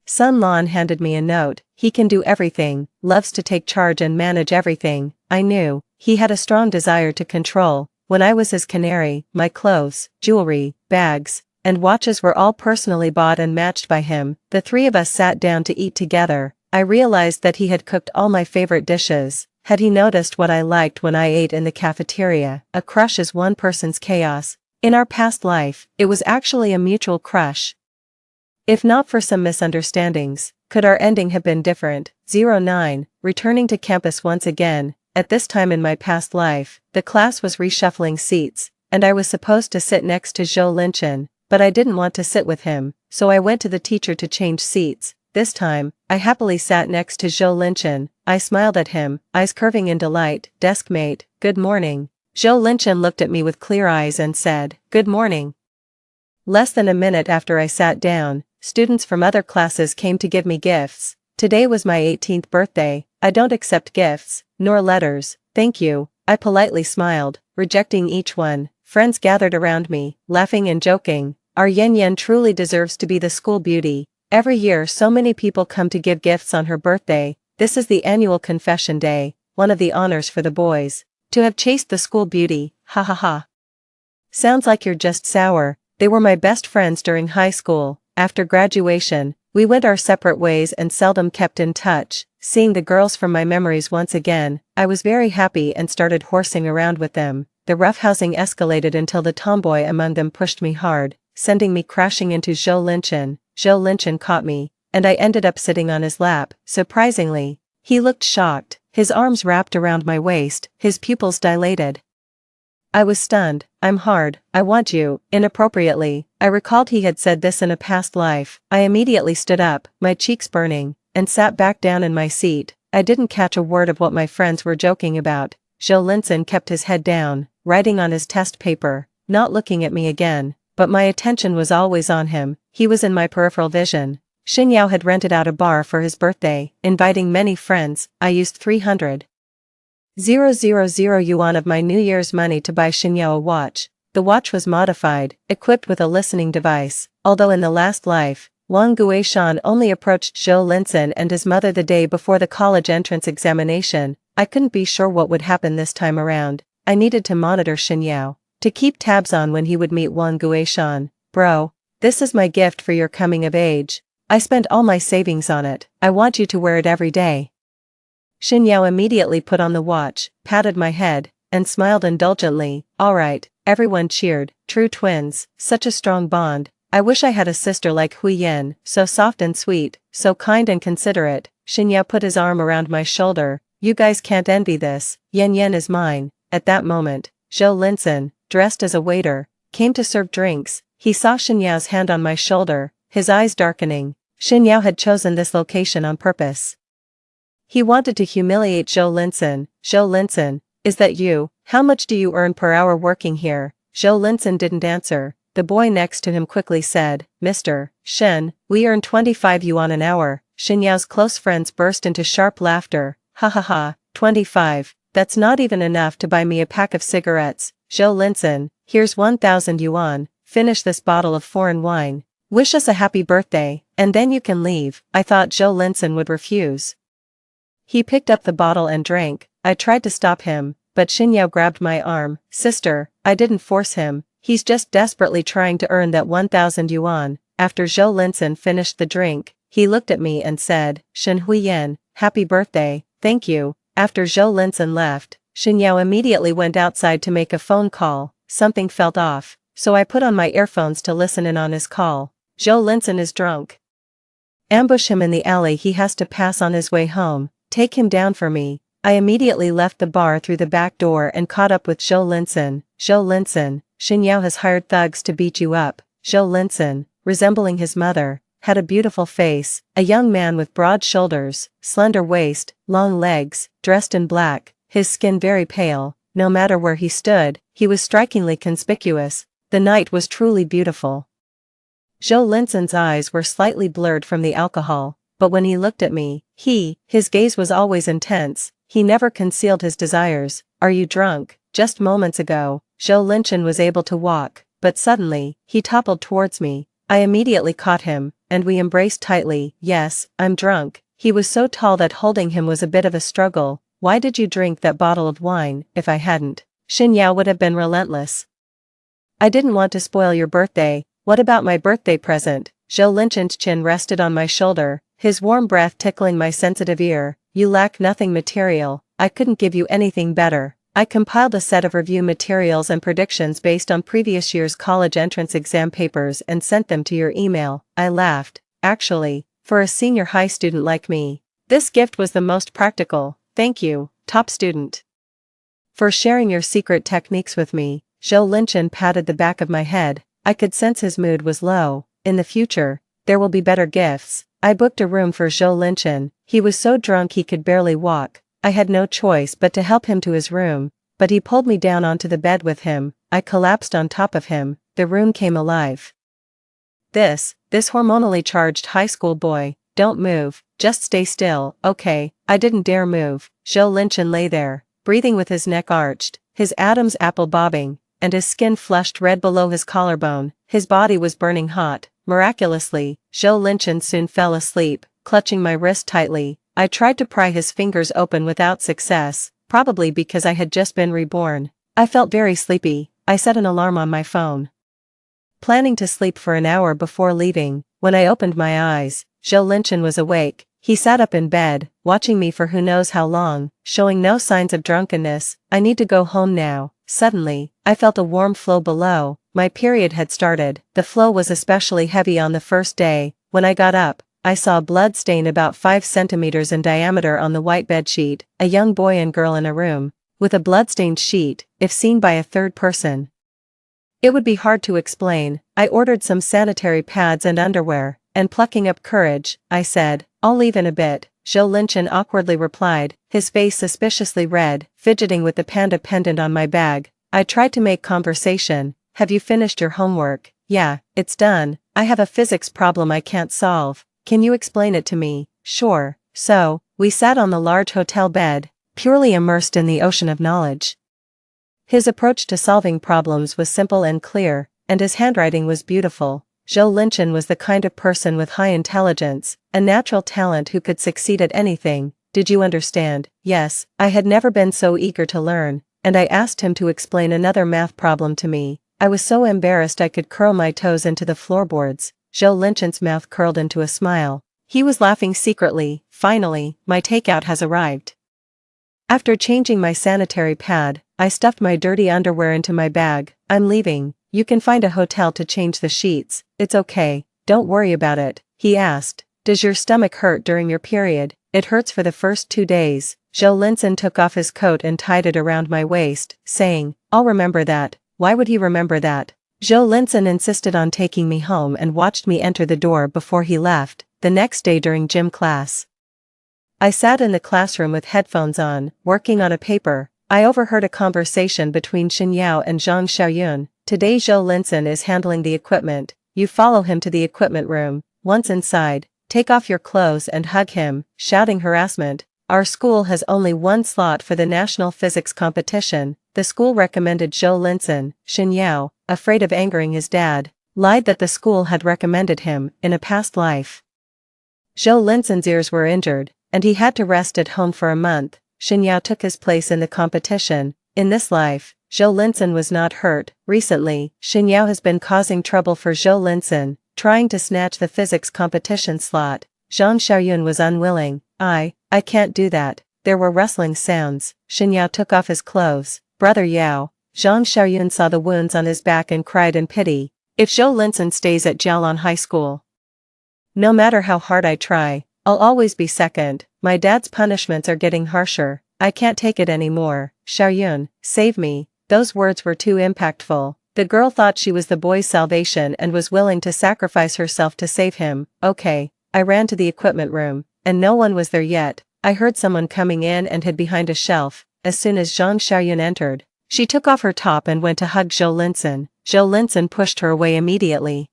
Sun Lan handed me a note. He can do everything, loves to take charge and manage everything. I knew he had a strong desire to control. When I was his canary, my clothes, jewelry, bags, and watches were all personally bought and matched by him. The 3 of us sat down to eat together. I realized that he had cooked all my favorite dishes. Had he noticed what I liked when I ate in the cafeteria? A crush is one person's chaos. In our past life, it was actually a mutual crush. If not for some misunderstandings, could our ending have been different? 09, returning to campus once again. At this time in my past life, the class was reshuffling seats, and I was supposed to sit next to Zhou Linchen, but I didn't want to sit with him, so I went to the teacher to change seats. This time, I happily sat next to Zhou Linchen. I smiled at him, eyes curving in delight. Deskmate, good morning. Zhou Linchen looked at me with clear eyes and said, good morning. Less than a minute after I sat down, students from other classes came to give me gifts. Today was my 18th birthday. I don't accept gifts, nor letters, thank you. I politely smiled, rejecting each one. Friends gathered around me, laughing and joking. Our Yan Yan truly deserves to be the school beauty. Every year so many people come to give gifts on her birthday. This is the annual confession day, one of the honors for the boys. To have chased the school beauty, ha ha ha. Sounds like you're just sour. They were my best friends during high school. After graduation, we went our separate ways and seldom kept in touch. Seeing the girls from my memories once again, I was very happy and started horsing around with them. The roughhousing escalated until the tomboy among them pushed me hard, sending me crashing into Zhou Linchen. Zhou Linchen caught me, and I ended up sitting on his lap. Surprisingly, he looked shocked, his arms wrapped around my waist, his pupils dilated. I was stunned. I'm hard, I want you, inappropriately. I recalled he had said this in a past life. I immediately stood up, my cheeks burning, and sat back down in my seat. I didn't catch a word of what my friends were joking about. Zhou Linchen kept his head down, writing on his test paper, not looking at me again, but my attention was always on him. He was in my peripheral vision. Xinyao had rented out a bar for his birthday, inviting many friends. I used 300,000 yuan of my New Year's money to buy Xinyao a watch. The watch was modified, equipped with a listening device. Although in the last life, Wang Guishan only approached Zhou Linchen and his mother the day before the college entrance examination, I couldn't be sure what would happen this time around. I needed to monitor Xinyao, to keep tabs on when he would meet Wang Guishan. Bro, this is my gift for your coming of age. I spent all my savings on it. I want you to wear it every day. Xinyao immediately put on the watch, patted my head, and smiled indulgently. All right, everyone cheered. True twins, such a strong bond. I wish I had a sister like Huiyan, so soft and sweet, so kind and considerate. Xinyao put his arm around my shoulder. You guys can't envy this. Yan Yan is mine. At that moment, Zhou Linchen, dressed as a waiter, came to serve drinks. He saw Xinyao's hand on my shoulder, his eyes darkening. Xinyao had chosen this location on purpose. He wanted to humiliate Zhou Linchen. Zhou Linchen, is that you? How much do you earn per hour working here? Zhou Linchen didn't answer. The boy next to him quickly said, Mr. Shen, we earn 25 yuan an hour. Xinyao's close friends burst into sharp laughter. Ha ha ha, 25. That's not even enough to buy me a pack of cigarettes. Zhou Linchen, here's 1,000 yuan. Finish this bottle of foreign wine. Wish us a happy birthday, and then you can leave. I thought Zhou Linchen would refuse. He picked up the bottle and drank. I tried to stop him, but Xinyao grabbed my arm. Sister, I didn't force him, he's just desperately trying to earn that 1,000 yuan. After Zhou Linson finished the drink, he looked at me and said, Shen Huiyan, happy birthday, thank you. After Zhou Linson left, Xinyao immediately went outside to make a phone call. Something felt off, so I put on my earphones to listen in on his call. Zhou Linson is drunk. Ambush him in the alley, he has to pass on his way home, take him down for me. I immediately left the bar through the back door and caught up with Zhou Linson. Zhou Linson, Xinyao has hired thugs to beat you up. Zhou Linson, resembling his mother, had a beautiful face, a young man with broad shoulders, slender waist, long legs, dressed in black, his skin very pale. No matter where he stood, he was strikingly conspicuous. The night was truly beautiful. Zhou Linson's eyes were slightly blurred from the alcohol, but when he looked at me, his gaze was always intense, he never concealed his desires. Are you drunk? Just moments ago, Zhou Linson was able to walk, but suddenly, he toppled towards me. I immediately caught him, and we embraced tightly. Yes, I'm drunk. He was so tall that holding him was a bit of a struggle. Why did you drink that bottle of wine? If I hadn't, Xinyao would have been relentless. I didn't want to spoil your birthday. What about my birthday present? Zhou Linson's chin rested on my shoulder, his warm breath tickling my sensitive ear. You lack nothing material, I couldn't give you anything better. I compiled a set of review materials and predictions based on previous year's college entrance exam papers and sent them to your email. I laughed. Actually, for a senior high student like me, this gift was the most practical. Thank you, top student, for sharing your secret techniques with me. Zhou Linson patted the back of my head. I could sense his mood was low. In the future, there will be better gifts. I booked a room for Zhou Linson. He was so drunk he could barely walk. I had no choice but to help him to his room, but he pulled me down onto the bed with him. I collapsed on top of him. The room came alive. This hormonally charged high school boy, don't move, just stay still. Okay, I didn't dare move. Zhou Linson lay there, breathing with his neck arched, his Adam's apple bobbing, and his skin flushed red below his collarbone. His body was burning hot. Miraculously, Zhou Linson soon fell asleep, clutching my wrist tightly. I tried to pry his fingers open without success, probably because I had just been reborn. I felt very sleepy. I set an alarm on my phone, planning to sleep for an hour before leaving. When I opened my eyes, Zhou Linson was awake. He sat up in bed, watching me for who knows how long, showing no signs of drunkenness. I need to go home now. Suddenly, I felt a warm flow below. My period had started. The flow was especially heavy on the first day. When I got up, I saw a blood stain about 5 centimeters in diameter on the white bedsheet. A young boy and girl in a room, with a bloodstained sheet. If seen by a third person, it would be hard to explain. I ordered some sanitary pads and underwear, and plucking up courage, I said, I'll leave in a bit. Zhou Linson awkwardly replied, his face suspiciously red, fidgeting with the panda pendant on my bag. I tried to make conversation. Have you finished your homework? Yeah, it's done. I have a physics problem I can't solve. Can you explain it to me? Sure. So, we sat on the large hotel bed, purely immersed in the ocean of knowledge. His approach to solving problems was simple and clear, and his handwriting was beautiful. Zhou Linson was the kind of person with high intelligence, a natural talent who could succeed at anything. Did you understand? Yes, I had never been so eager to learn, and I asked him to explain another math problem to me. I was so embarrassed I could curl my toes into the floorboards. Zhou Linson's mouth curled into a smile. He was laughing secretly. Finally, my takeout has arrived. After changing my sanitary pad, I stuffed my dirty underwear into my bag. I'm leaving. You can find a hotel to change the sheets. It's okay, don't worry about it. He asked, does your stomach hurt during your period? It hurts for the first 2 days. Zhou Linson took off his coat and tied it around my waist, saying, I'll remember that. Why would he remember that? Zhou Linson insisted on taking me home and watched me enter the door before he left. The next day during gym class, I sat in the classroom with headphones on, working on a paper. I overheard a conversation between Xinyao and Zhang Xiaoyun. Today Zhou Linson is handling the equipment. You follow him to the equipment room. Once inside, take off your clothes and hug him, shouting harassment. Our school has only one slot for the national physics competition. The school recommended Zhou Linson. Xinyao, afraid of angering his dad, lied that the school had recommended him in a past life. Zhou Linson's ears were injured, and he had to rest at home for a month. Xinyao took his place in the competition. In this life, Zhou Linsun was not hurt. Recently, Xin Yao has been causing trouble for Zhou Linsun, trying to snatch the physics competition slot. Zhang Xiaoyun was unwilling. I can't do that. There were rustling sounds. Xin Yao took off his clothes. Brother Yao. Zhang Xiaoyun saw the wounds on his back and cried in pity. If Zhou Linsun stays at Jialan High School, no matter how hard I try, I'll always be second. My dad's punishments are getting harsher. I can't take it anymore. Xiaoyun, save me. Those words were too impactful. The girl thought she was the boy's salvation and was willing to sacrifice herself to save him. Okay. I ran to the equipment room, and no one was there yet. I heard someone coming in and hid behind a shelf. As soon as Zhang Xiaoyun entered, she took off her top and went to hug Zhou Linsun. Zhou Linsun pushed her away immediately.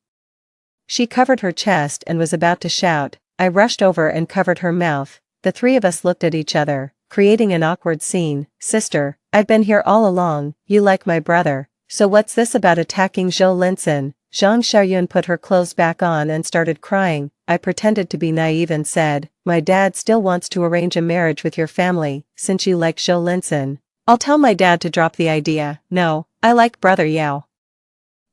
She covered her chest and was about to shout. I rushed over and covered her mouth. The three of us looked at each other, creating an awkward scene. Sister, I've been here all along. You like my brother. So what's this about attacking Zhou Linsun? Zhang Xiaoyun put her clothes back on and started crying. I pretended to be naive and said, my dad still wants to arrange a marriage with your family, since you like Zhou Linsun. I'll tell my dad to drop the idea. No, I like brother Yao.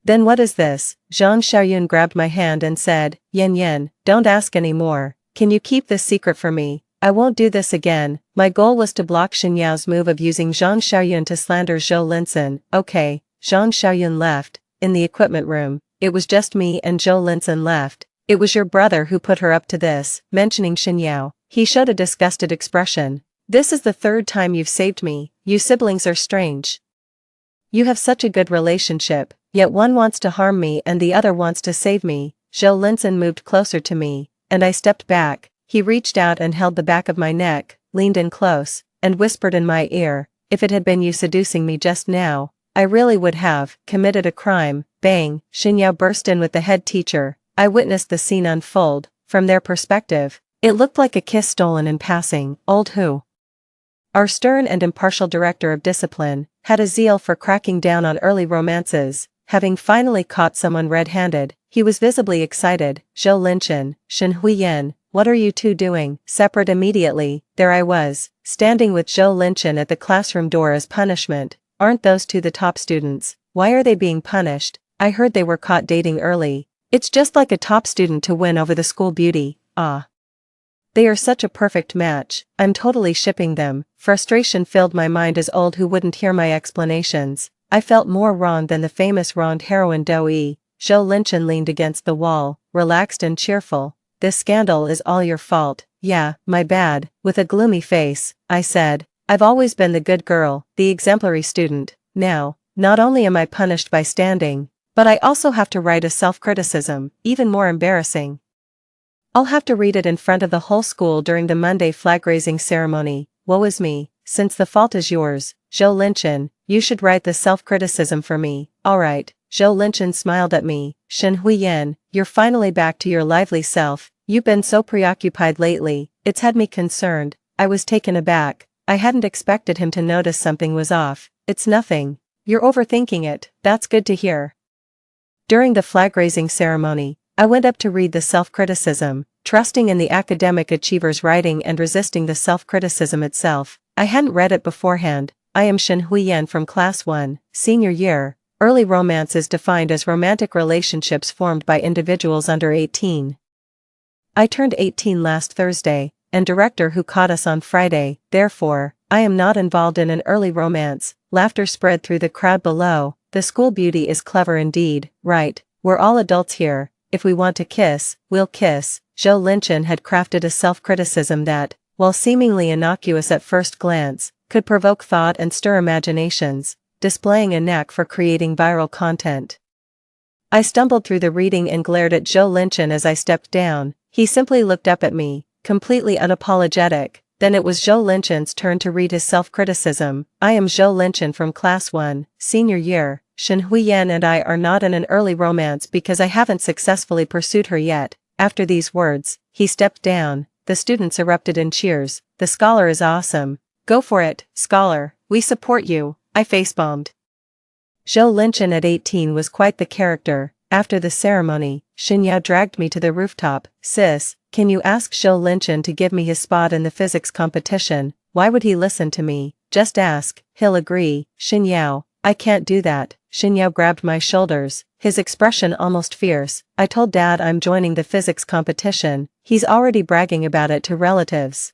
Then what is this? Zhang Xiaoyun grabbed my hand and said, Yan, don't ask any more. Can you keep this secret for me? I won't do this again. My goal was to block Xin Yao's move of using Zhang Xiaoyun to slander Zhou Linsun. Okay. Zhang Xiaoyun left. In the equipment room, it was just me and Zhou Linsun left. It was your brother who put her up to this. Mentioning Xin Yao, he showed a disgusted expression. This is the third time you've saved me. You siblings are strange. You have such a good relationship, yet one wants to harm me and the other wants to save me. Zhou Linsun moved closer to me, and I stepped back. He reached out and held the back of my neck, leaned in close, and whispered in my ear, if it had been you seducing me just now, I really would have committed a crime. Bang, Xin Yao burst in with the head teacher. I witnessed the scene unfold. From their perspective, it looked like a kiss stolen in passing. Old Hu, our stern and impartial director of discipline, had a zeal for cracking down on early romances. Having finally caught someone red-handed, he was visibly excited. Zhou Linsun, Shen Huiyan, what are you two doing? Separate immediately. There I was, standing with Zhou Linsun at the classroom door as punishment. Aren't those two the top students? Why are they being punished? I heard they were caught dating early. It's just like a top student to win over the school beauty. Ah. They are such a perfect match. I'm totally shipping them. Frustration filled my mind as Old Hu wouldn't hear my explanations. I felt more wronged than the famous wronged heroine Doi. Zhou Linsun leaned against the wall, relaxed and cheerful. This scandal is all your fault. Yeah, my bad. With a gloomy face, I said, I've always been the good girl, the exemplary student. Now, not only am I punished by standing, but I also have to write a self-criticism, even more embarrassing. I'll have to read it in front of the whole school during the Monday flag-raising ceremony. Woe is me, since the fault is yours. Zhou Linsun, you should write the self-criticism for me. Alright. Zhou Linsun smiled at me. Shen Huiyan, you're finally back to your lively self. You've been so preoccupied lately, it's had me concerned. I was taken aback. I hadn't expected him to notice something was off. It's nothing. You're overthinking it. That's good to hear. During the flag-raising ceremony, I went up to read the self-criticism, trusting in the academic achiever's writing and resisting the self-criticism itself. I hadn't read it beforehand. I am Shen Huiyan from Class 1, Senior Year. Early romance is defined as romantic relationships formed by individuals under 18. I turned 18 last Thursday, and director who caught us on Friday. Therefore, I am not involved in an early romance. Laughter spread through the crowd below. The school beauty is clever indeed, right? We're all adults here. If we want to kiss, we'll kiss. Zhou Linsun had crafted a self-criticism that, while seemingly innocuous at first glance, could provoke thought and stir imaginations, displaying a knack for creating viral content. I stumbled through the reading and glared at Zhou Linsun as I stepped down. He simply looked up at me, completely unapologetic. Then it was Zhou Linsun's turn to read his self-criticism. I am Zhou Linsun from Class 1, Senior Year. Shen Huiyan and I are not in an early romance because I haven't successfully pursued her yet. After these words, he stepped down. The students erupted in cheers. The scholar is awesome. Go for it, scholar. We support you. I facebombed. Zhou Linsun at 18 was quite the character. After the ceremony, Xin Yao dragged me to the rooftop. Sis, can you ask Zhou Linsun to give me his spot in the physics competition? Why would he listen to me? Just ask, he'll agree. Xinyao, I can't do that. Xinyao grabbed my shoulders, his expression almost fierce. I told Dad I'm joining the physics competition. He's already bragging about it to relatives.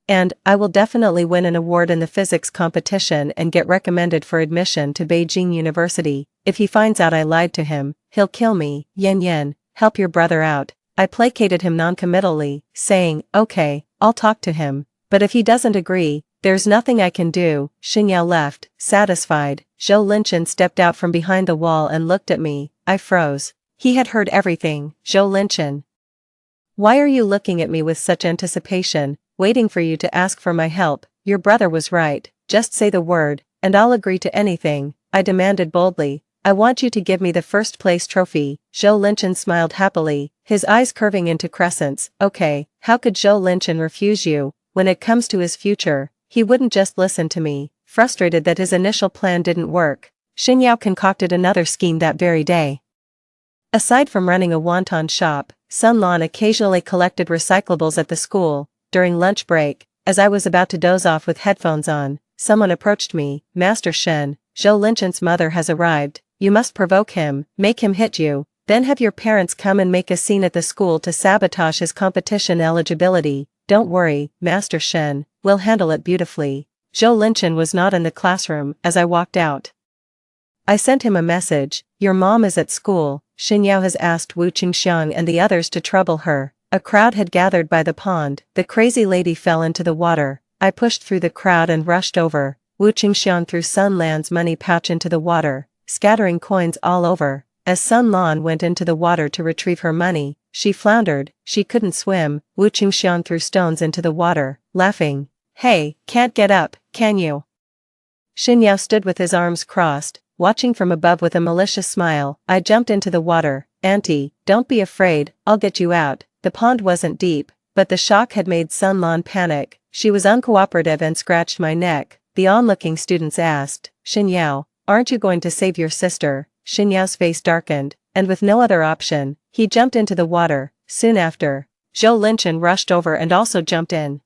And I will definitely win an award in the physics competition and get recommended for admission to Beijing University. If he finds out I lied to him, he'll kill me. Yan, help your brother out. I placated him noncommittally, saying, okay, I'll talk to him. But if he doesn't agree, there's nothing I can do. Xinyao left, satisfied. Zhou Linchen stepped out from behind the wall and looked at me. I froze. He had heard everything. Zhou Linchen. Why are you looking at me with such anticipation, waiting for you to ask for my help? Your brother was right. Just say the word, and I'll agree to anything, I demanded boldly. I want you to give me the first place trophy. Zhou Linchen smiled happily, his eyes curving into crescents. Okay, how could Zhou Linchen refuse you? When it comes to his future, he wouldn't just listen to me. Frustrated that his initial plan didn't work, Xinyao concocted another scheme that very day. Aside from running a wonton shop, Sun Lan occasionally collected recyclables at the school. During lunch break, as I was about to doze off with headphones on, someone approached me. Master Shen, Zhou Linchen's mother has arrived. You must provoke him, make him hit you, then have your parents come and make a scene at the school to sabotage his competition eligibility. Don't worry, Master Shen, we'll handle it beautifully. Zhou Linchen was not in the classroom as I walked out. I sent him a message. Your mom is at school. Xinyao has asked Wu Qingxiang and the others to trouble her. A crowd had gathered by the pond. The crazy lady fell into the water. I pushed through the crowd and rushed over. Wu Qingxiang threw Sun Lan's money pouch into the water, scattering coins all over. As Sun Lan went into the water to retrieve her money, she floundered. She couldn't swim. Wu Qingxiang threw stones into the water, laughing. Hey, can't get up, can you? Xinyao stood with his arms crossed, watching from above with a malicious smile. I jumped into the water. Auntie, don't be afraid, I'll get you out. The pond wasn't deep, but the shock had made Sun Lan panic. She was uncooperative and scratched my neck. The onlooking students asked, Xinyao, aren't you going to save your sister? Xinyao's face darkened, and with no other option, he jumped into the water. Soon after, Zhou Linchen rushed over and also jumped in.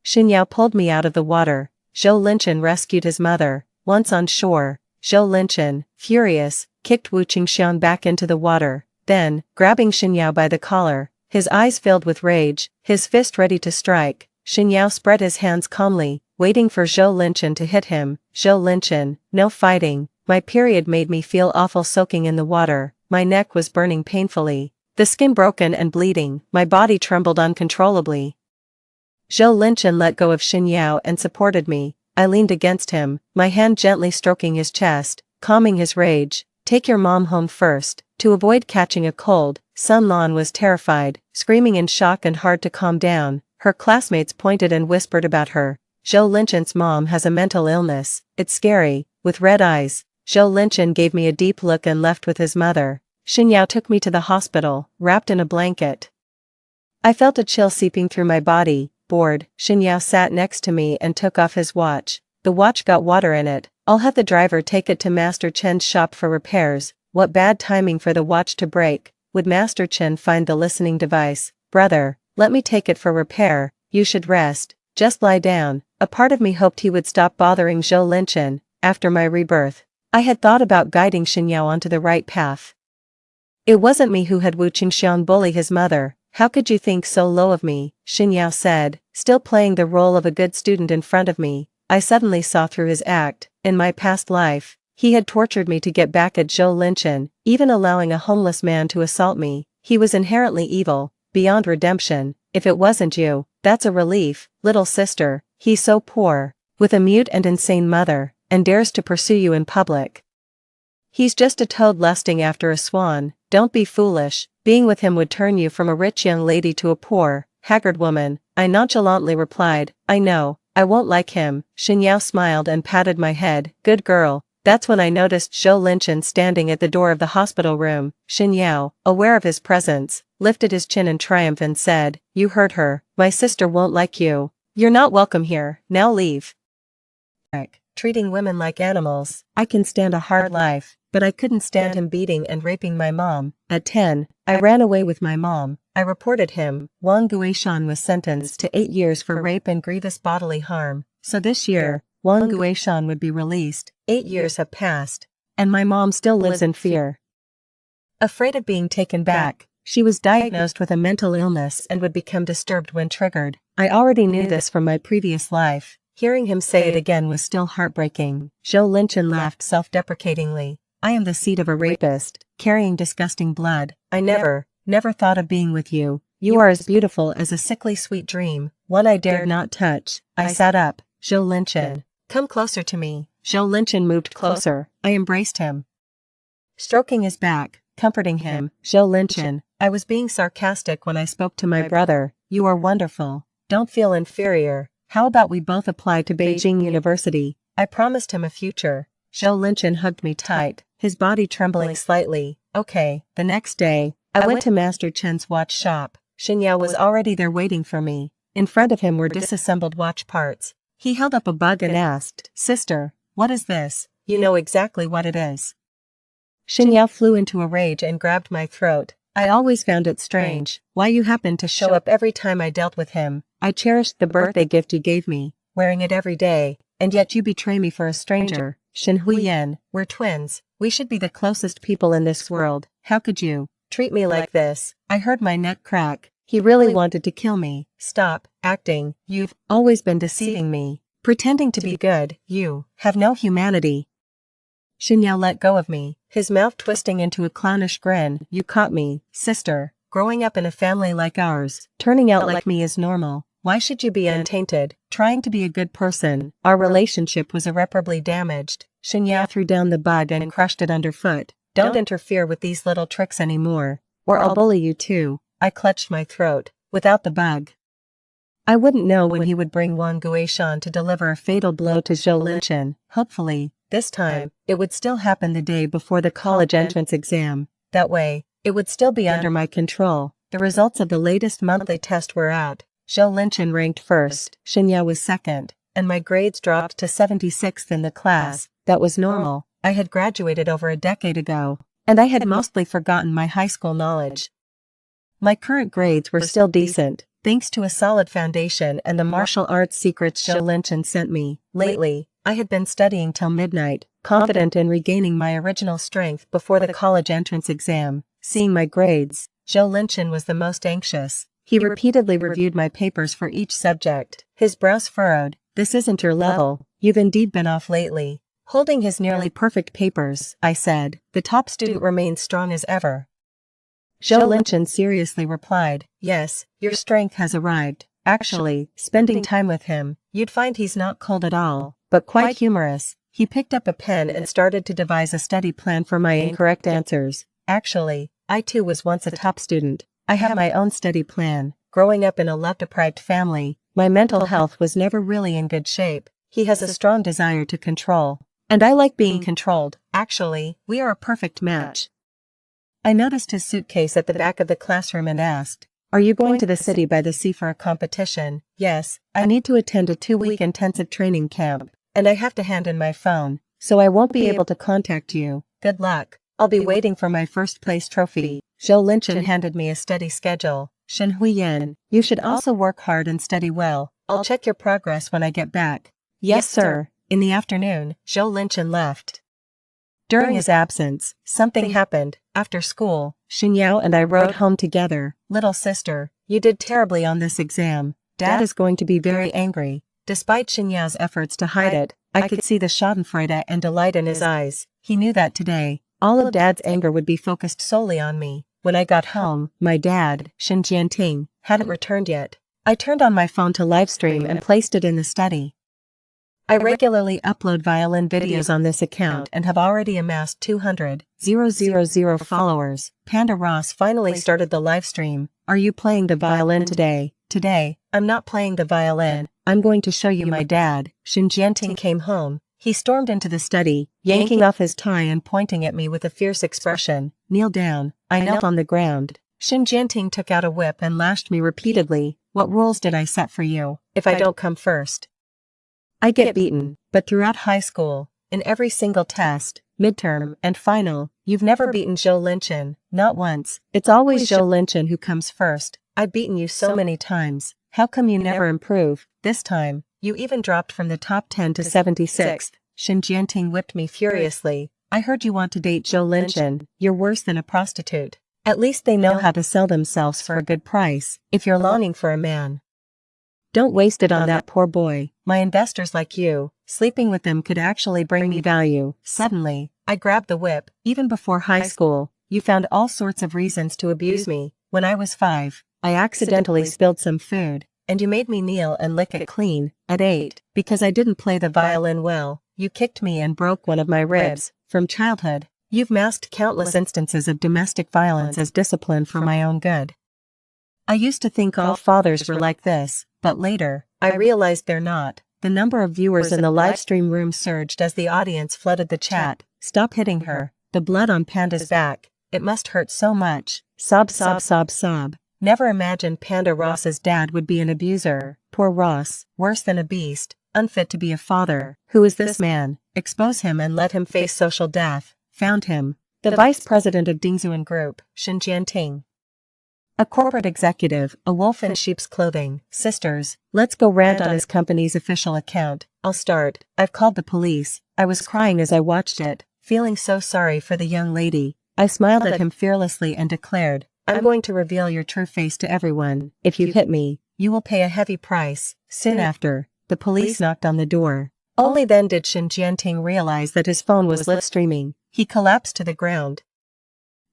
Xinyao pulled me out of the water. Zhou Linchen rescued his mother. Once on shore, Zhou Linchen, furious, kicked Wu Qingxiang back into the water. Then, grabbing Xinyao by the collar, his eyes filled with rage, his fist ready to strike, Xinyao spread his hands calmly, waiting for Zhou Linchen to hit him. Zhou Linchen, no fighting. My period made me feel awful soaking in the water. My neck was burning painfully, the skin broken and bleeding. My body trembled uncontrollably. Zhou Linchen let go of Xinyao and supported me. I leaned against him, my hand gently stroking his chest, calming his rage. Take your mom home first. To avoid catching a cold, Sun Lan was terrified, screaming in shock and hard to calm down. Her classmates pointed and whispered about her. Zhou Linchen's mom has a mental illness. It's scary. With red eyes, Zhou Linchen gave me a deep look and left with his mother. Xinyao took me to the hospital, wrapped in a blanket. I felt a chill seeping through my body. Bored, Xinyao sat next to me and took off his watch. The watch got water in it. I'll have the driver take it to Master Chen's shop for repairs. What bad timing for the watch to break. Would Master Chen find the listening device? Brother, let me take it for repair. You should rest. Just lie down. A part of me hoped he would stop bothering Zhou Linchen. After my rebirth, I had thought about guiding Xinyao onto the right path. It wasn't me who had Wu Qingxiang bully his mother. How could you think so low of me? Xinyao said, still playing the role of a good student in front of me. I suddenly saw through his act. In my past life, he had tortured me to get back at Zhou Linchen, even allowing a homeless man to assault me. He was inherently evil, beyond redemption. If it wasn't you, that's a relief, little sister. He's so poor, with a mute and insane mother, and dares to pursue you in public. He's just a toad lusting after a swan. Don't be foolish. Being with him would turn you from a rich young lady to a poor, haggard woman. I nonchalantly replied, I know, I won't like him. Xinyao smiled and patted my head. Good girl. That's when I noticed Zhou Linchen standing at the door of the hospital room. Xinyao, aware of his presence, lifted his chin in triumph and said, you heard her. My sister won't like you. You're not welcome here. Now leave. Treating women like animals. I can stand a hard life, but I couldn't stand him beating and raping my mom. At 10, I ran away with my mom. I reported him. Wang Guishan was sentenced to 8 years for rape and grievous bodily harm. So this year, Wang Guishan would be released. 8 years have passed. And my mom still lives in fear. Afraid of being taken back, she was diagnosed with a mental illness and would become disturbed when triggered. I already knew this from my previous life. Hearing him say it again was still heartbreaking. Zhou Linchen laughed self-deprecatingly. I am the seed of a rapist, carrying disgusting blood. I never thought of being with you. You are as beautiful as a sickly sweet dream, one I dared not touch. I sat up. Zhou Linchen, come closer to me. Zhou Linchen moved closer. I embraced him, stroking his back, comforting him. Zhou Linchen, I was being sarcastic when I spoke to my brother. You are wonderful. Don't feel inferior. How about we both apply to Beijing University? I promised him a future. Zhou Linchen hugged me tight, his body trembling slightly. Okay. The next day, I went to Master Chen's watch shop. Xinyao was already there waiting for me. In front of him were disassembled watch parts. He held up a bug and asked, Sister, what is this? You know exactly what it is. Xinyao flew into a rage and grabbed my throat. I always found it strange why you happened to show up every time I dealt with him. I cherished the birthday gift you gave me, wearing it every day, and yet you betray me for a stranger. Shen Huiyan, we're twins. We should be the closest people in this world. How could you treat me like this? I heard my neck crack. He really wanted to kill me. Stop acting. You've always been deceiving me. Pretending to be good. You have no humanity. Xinyao let go of me, his mouth twisting into a clownish grin. You caught me, sister. Growing up in a family like ours, turning out like me is normal. Why should you be untainted, trying to be a good person? Our relationship was irreparably damaged. Xinyao threw down the bug and crushed it underfoot. Don't interfere with these little tricks anymore, or I'll bully you too. I clutched my throat. Without the bug, I wouldn't know when he would bring Wang Guishan to deliver a fatal blow to Zhou Linchen. Hopefully, this time, it would still happen the day before the college entrance exam. That way, it would still be under my control. The results of the latest monthly test were out. Zhou Linchen ranked first, Xinyao was second, and my grades dropped to 76th in the class. That was normal. I had graduated over a decade ago, and I had mostly forgotten my high school knowledge. My current grades were still decent, thanks to a solid foundation and the martial arts secrets Zhou Linchen sent me. Lately, I had been studying till midnight, confident in regaining my original strength before the college entrance exam. Seeing my grades, Zhou Linchen was the most anxious. He repeatedly reviewed my papers for each subject. His brows furrowed. This isn't your level. You've indeed been off lately. Holding his nearly perfect papers, I said, the top student remains strong as ever. Zhou Linchen seriously replied, yes, your strength has arrived. Actually, spending time with him, you'd find he's not cold at all, but quite humorous. He picked up a pen and started to devise a study plan for my incorrect answers. Actually, I too was once a top student. I have my own study plan. Growing up in a love-deprived family, my mental health was never really in good shape. He has a strong desire to control, and I like being controlled. Actually, we are a perfect match. I noticed his suitcase at the back of the classroom and asked, are you going to the city by the sea for a competition? Yes, I need to attend a 2-week intensive training camp, and I have to hand in my phone, so I won't be able to contact you. Good luck. I'll be waiting for my first place trophy. Zhou Linchen handed me a study schedule. Shen Huiyan, you should also work hard and study well. I'll check your progress when I get back. Yes, sir. In the afternoon, Zhou Linchen left. During his absence, something happened. After school, Xinyao and I rode home together. Little sister, you did terribly on this exam. Dad is going to be very angry. Despite Xinyao's efforts to hide it, I could see the schadenfreude and delight in his eyes. He knew that today, all of Dad's anger would be focused solely on me. When I got home, my dad, Shen Jianting, hadn't returned yet. I turned on my phone to livestream and placed it in the study. I regularly upload violin videos on this account and have already amassed 200,000 followers. Panda Ross finally started the livestream. Are you playing the violin today? Today, I'm not playing the violin. I'm going to show you my dad. Shen Jianting came home. He stormed into the study, yanking off his tie and pointing at me with a fierce expression. Kneel down. I knelt on the ground. Shen Jianting took out a whip and lashed me repeatedly. What rules did I set for you? If I don't come first, I get beaten. But throughout high school, in every single test, midterm, and final, you've never beaten Zhou Linchen. Not once. It's always Zhou Linchen who comes first. I've beaten you so many times. How come you never improve? This time, You even dropped from the top 10 to 76th. Shen Jianting whipped me furiously. I heard you want to date Zhou Linchen. You're worse than a prostitute. At least they know how to sell themselves for a good price, if you're longing for a man. Don't waste it on that poor boy. My investors like you, sleeping with them could actually bring me value. Suddenly, I grabbed the whip. Even before high school, you found all sorts of reasons to abuse me. When I was 5, I accidentally spilled some food, and you made me kneel and lick it clean. At 8, because I didn't play the violin well, you kicked me and broke one of my ribs. From childhood, you've masked countless instances of domestic violence as discipline for my own good. I used to think all fathers were like this, but later, I realized they're not. The number of viewers in the livestream room surged as the audience flooded the chat. Stop hitting her. The blood on Panda's back. It must hurt so much. Sob, sob, sob, sob. Never imagined Panda Ross's dad would be an abuser. Poor Ross, worse than a beast, unfit to be a father. Who is this man? Expose him and let him face social death. Found him. The vice president of Dingzuan Group, Shen Jianting. A corporate executive, a wolf in sheep's clothing. Sisters, let's go rant on his company's official account. I'll start. I've called the police. I was crying as I watched it, feeling so sorry for the young lady. I smiled at him fearlessly and declared, I'm going to reveal your true face to everyone. If you hit me, you will pay a heavy price. Soon after, the police knocked on the door. Only then did Shen Jianting realize that his phone was live streaming. He collapsed to the ground.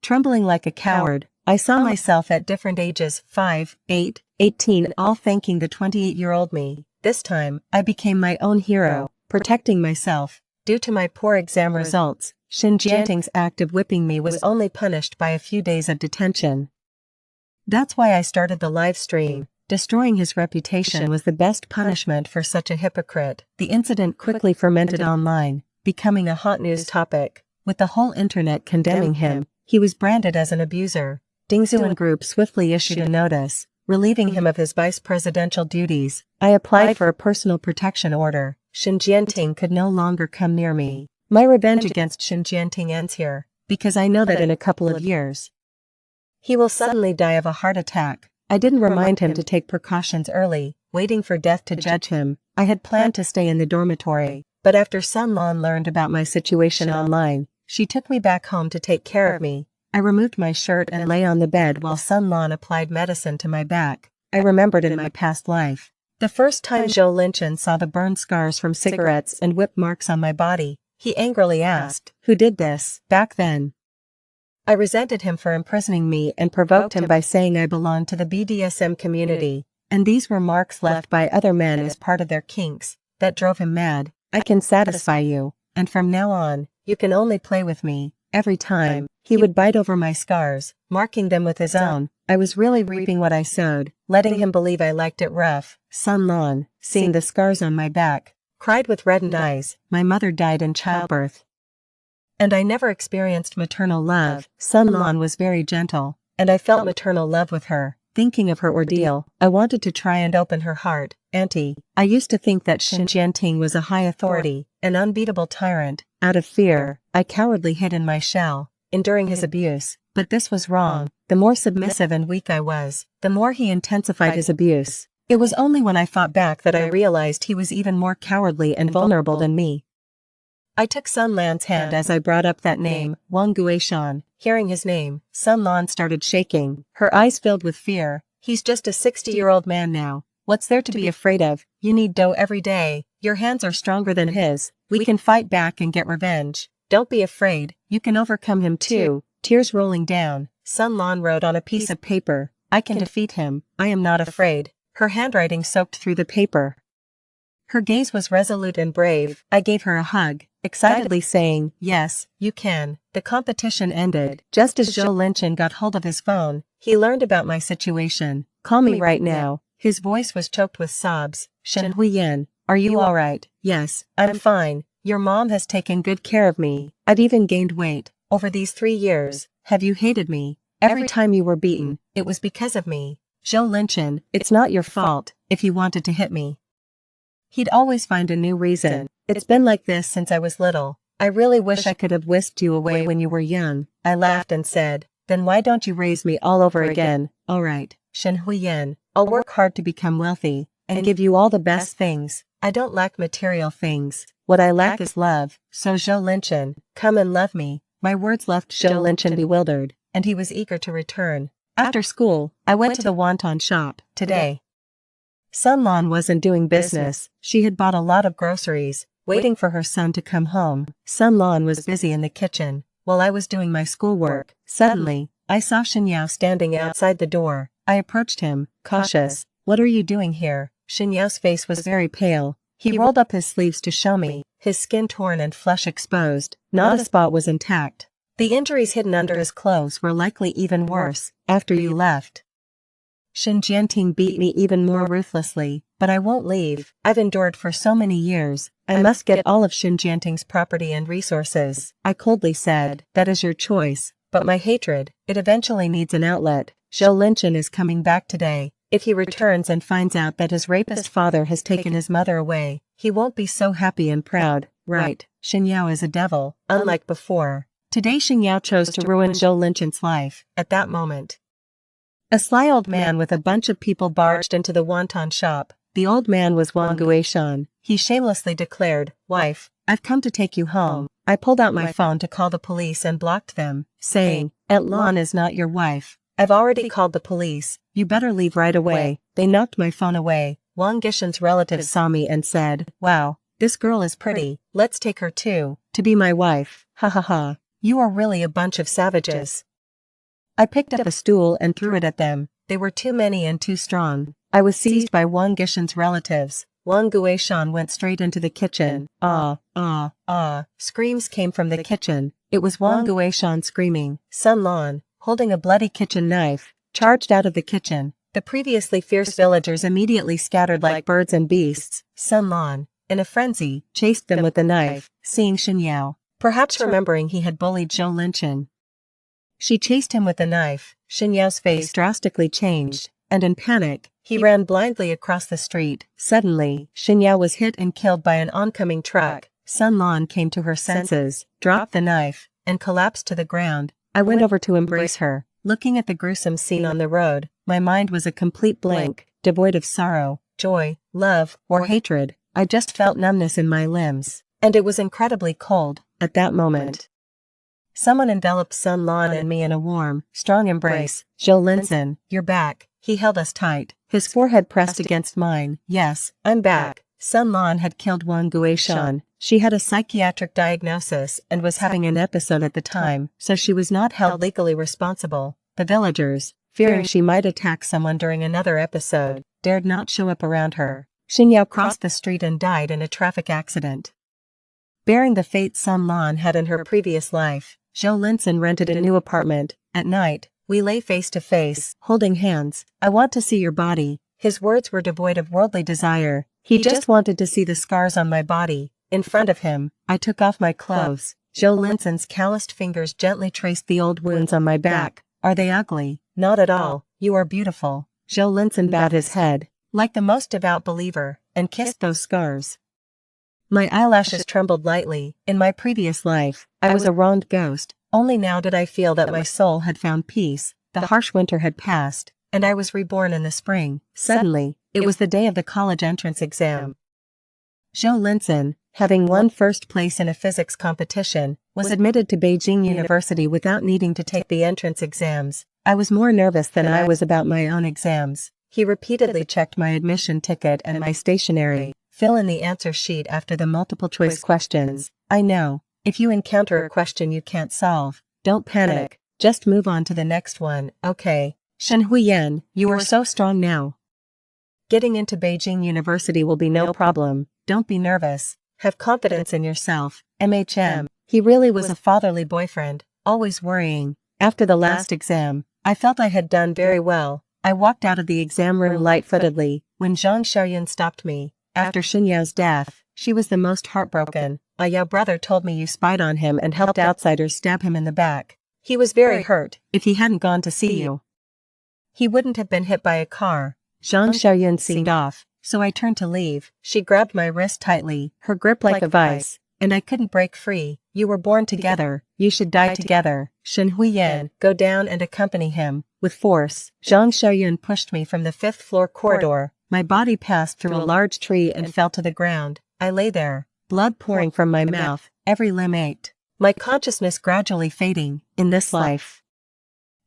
Trembling like a coward, I saw myself at different ages, 5, 8, 18, all thanking the 28-year-old me. This time, I became my own hero, protecting myself. Due to my poor exam results, Shen Jianting's act of whipping me was only punished by a few days of detention. That's why I started the live stream. Destroying his reputation was the best punishment for such a hypocrite. The incident quickly fermented online, becoming a hot news topic. With the whole internet condemning him, he was branded as an abuser. Dingzuan Group swiftly issued a notice, relieving him of his vice presidential duties. I applied for a personal protection order. Shen Jianting could no longer come near me. My revenge against Shen Jianting ends here, because I know that in a couple of years, he will suddenly die of a heart attack. I didn't remind him to take precautions early, waiting for death to judge him. I had planned to stay in the dormitory, but after Sun Lan learned about my situation online, she took me back home to take care of me. I removed my shirt and lay on the bed while Sun Lan applied medicine to my back. I remembered in my past life, the first time Zhou Linchen saw the burn scars from cigarettes and whip marks on my body, he angrily asked, who did this? Back then, I resented him for imprisoning me and provoked him by saying I belonged to the BDSM community, and these were marks left by other men as part of their kinks. That drove him mad. I can satisfy you, and from now on, you can only play with me. Every time, he would bite over my scars, marking them with his own. I was really reaping what I sowed, letting him believe I liked it rough. Sun Lan, seeing the scars on my back, cried with reddened eyes. My mother died in childbirth, and I never experienced maternal love. Sun Lan was very gentle, and I felt maternal love with her. Thinking of her ordeal, I wanted to try and open her heart. Auntie, I used to think that Shen Jianting was a high authority, an unbeatable tyrant. Out of fear, I cowardly hid in my shell, enduring his abuse. But this was wrong. The more submissive and weak I was, the more he intensified his abuse. It was only when I fought back that I realized he was even more cowardly and vulnerable than me. I took Sun Lan's hand as I brought up that name, Wang Guishan. Hearing his name, Sun Lan started shaking, her eyes filled with fear. He's just a 60-year-old man now. What's there to be afraid of? You need dough every day. Your hands are stronger than his. We can fight back and get revenge. Don't be afraid. You can overcome him too. Tears rolling down, Sun Lan wrote on a piece of paper, I can defeat him. I am not afraid. Her handwriting soaked through the paper. Her gaze was resolute and brave. I gave her a hug, excitedly saying, yes, you can. The competition ended. Just as Zhou Linchen got hold of his phone, he learned about my situation. Call me right now. His voice was choked with sobs. Shen Huiyan, are you alright? Yes, I'm fine. Your mom has taken good care of me. I've even gained weight. Over these 3 years, have you hated me? Every time you were beaten, it was because of me. Zhou Linchen, it's not your fault, if you wanted to hit me. He'd always find a new reason. It's been like this since I was little. I really wish I could have whisked you away when you were young. I laughed and said, then why don't you raise me all over again? Alright, Shen Huiyan, I'll work hard to become wealthy, and give you all the best things. I don't lack material things. What I lack is love, so Zhou Linchen, come and love me. My words left Zhou Linchen bewildered, and he was eager to return. After school, I went to the wonton shop. Today, Sun Lan wasn't doing business. She had bought a lot of groceries, waiting for her son to come home. Sun Lan was busy in the kitchen, while I was doing my schoolwork. Suddenly, I saw Shen Yao standing outside the door. I approached him, cautious. What are you doing here? Shen Yao's face was very pale. He rolled up his sleeves to show me, his skin torn and flesh exposed. Not a spot was intact. The injuries hidden under his clothes were likely even worse after you left. Shen Jianting beat me even more ruthlessly, but I won't leave. I've endured for so many years. I must get all of Shen Jianting's property and resources. I coldly said, that is your choice, but my hatred, it eventually needs an outlet. Zhou Linchen is coming back today. If he returns and finds out that his rapist father has taken his mother away, he won't be so happy and proud. Right, Shen Yao is a devil, unlike before. Today Shen Yao chose to ruin Zhou Linchen's life. At that moment, a sly old man with a bunch of people barged into the wonton shop. The old man was Wang Guishan. He shamelessly declared, "Wife, I've come to take you home." I pulled out my phone to call the police and blocked them, saying, "Aunt Lan is not your wife. I've already called the police. You better leave right away." They knocked my phone away. Wang Gishan's relatives saw me and said, "Wow, this girl is pretty. Let's take her too, to be my wife." Ha ha ha. You are really a bunch of savages. I picked up a stool and threw it at them. They were too many and too strong. I was seized by Wang Gishan's relatives. Wang Guishan went straight into the kitchen. Ah, ah, ah. Screams came from the kitchen. It was Wang Guishan screaming. Sun Lan, holding a bloody kitchen knife, charged out of the kitchen. The previously fierce villagers immediately scattered like birds and beasts. Sun Lan, in a frenzy, chased them with the knife, seeing Shen Yao, perhaps remembering he had bullied Zhou Linchen. She chased him with the knife. Shen Yao's face drastically changed, and in panic, he ran blindly across the street. Suddenly, Shen Yao was hit and killed by an oncoming truck. Sun Lan came to her senses, dropped the knife, and collapsed to the ground. I went over to embrace her. Looking at the gruesome scene on the road, my mind was a complete blank, devoid of sorrow, joy, love, or hatred. I just felt numbness in my limbs, and it was incredibly cold at that moment. Someone enveloped Sun Lan and me in a warm, strong embrace. "Zhou Linchen, you're back." He held us tight, his forehead pressed against mine. "Yes, I'm back." Sun Lan had killed Wang Guishan. She had a psychiatric diagnosis and was having an episode at the time, so she was not held legally responsible. The villagers, fearing she might attack someone during another episode, dared not show up around her. Shen Yao crossed the street and died in a traffic accident, bearing the fate Sun Lan had in her previous life. Zhou Linchen rented a new apartment. At night, we lay face to face, holding hands. "I want to see your body." His words were devoid of worldly desire. He just wanted to see the scars on my body. In front of him, I took off my clothes. Zhou Linchen's calloused fingers gently traced the old wounds on my back. "Are they ugly?" "Not at all. You are beautiful." Zhou Linchen bowed his head, like the most devout believer, and kissed those scars. My eyelashes trembled lightly. In my previous life, I was a wronged ghost. Only now did I feel that my soul had found peace. The harsh winter had passed, and I was reborn in the spring. Suddenly, it was the day of the college entrance exam. Zhou Linchen, having won first place in a physics competition, was admitted to Beijing University without needing to take the entrance exams. I was more nervous than I was about my own exams. He repeatedly checked my admission ticket and my stationery. "Fill in the answer sheet after the multiple choice questions. I know, if you encounter a question you can't solve, don't panic, just move on to the next one, okay? Shen Huiyan, you are so strong now. Getting into Beijing University will be no problem. Don't be nervous. Have confidence in yourself." MHM. He really was a fatherly boyfriend, always worrying. After the last exam, I felt I had done very well. I walked out of the exam room light-footedly, when Zhang Xiaoyun stopped me. After Shen Yao's death, she was the most heartbroken. "My Yao brother told me you spied on him and helped outsiders stab him in the back. He was very hurt. If he hadn't gone to see you, he wouldn't have been hit by a car." Zhang Xiaoyun seemed off, so I turned to leave. She grabbed my wrist tightly, her grip like a vice, and I couldn't break free. "You were born together. You should die together." Shen Huiyan, go down and accompany him. With force, Zhang Xiaoyun pushed me from the 5th floor corridor. My body passed through a large tree and fell to the ground. I lay there, blood pouring from my mouth, every limb ached. My consciousness gradually fading. In this life,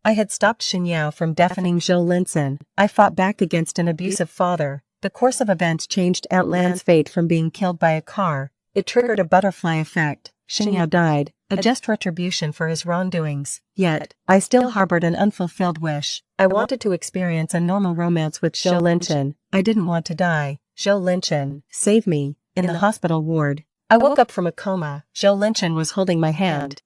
I had stopped Xinyao from deafening Zhou Linson. I fought back against an abusive father. The course of events changed Aunt Lan's fate from being killed by a car. It triggered a butterfly effect. Xinyao died, a just retribution for his wrongdoings. Yet, I still harbored an unfulfilled wish. I wanted to experience a normal romance with Zhou Linson. I didn't want to die. Zhou Linson, save me. In the hospital ward, I woke up from a coma. Zhou Linson was holding my hand.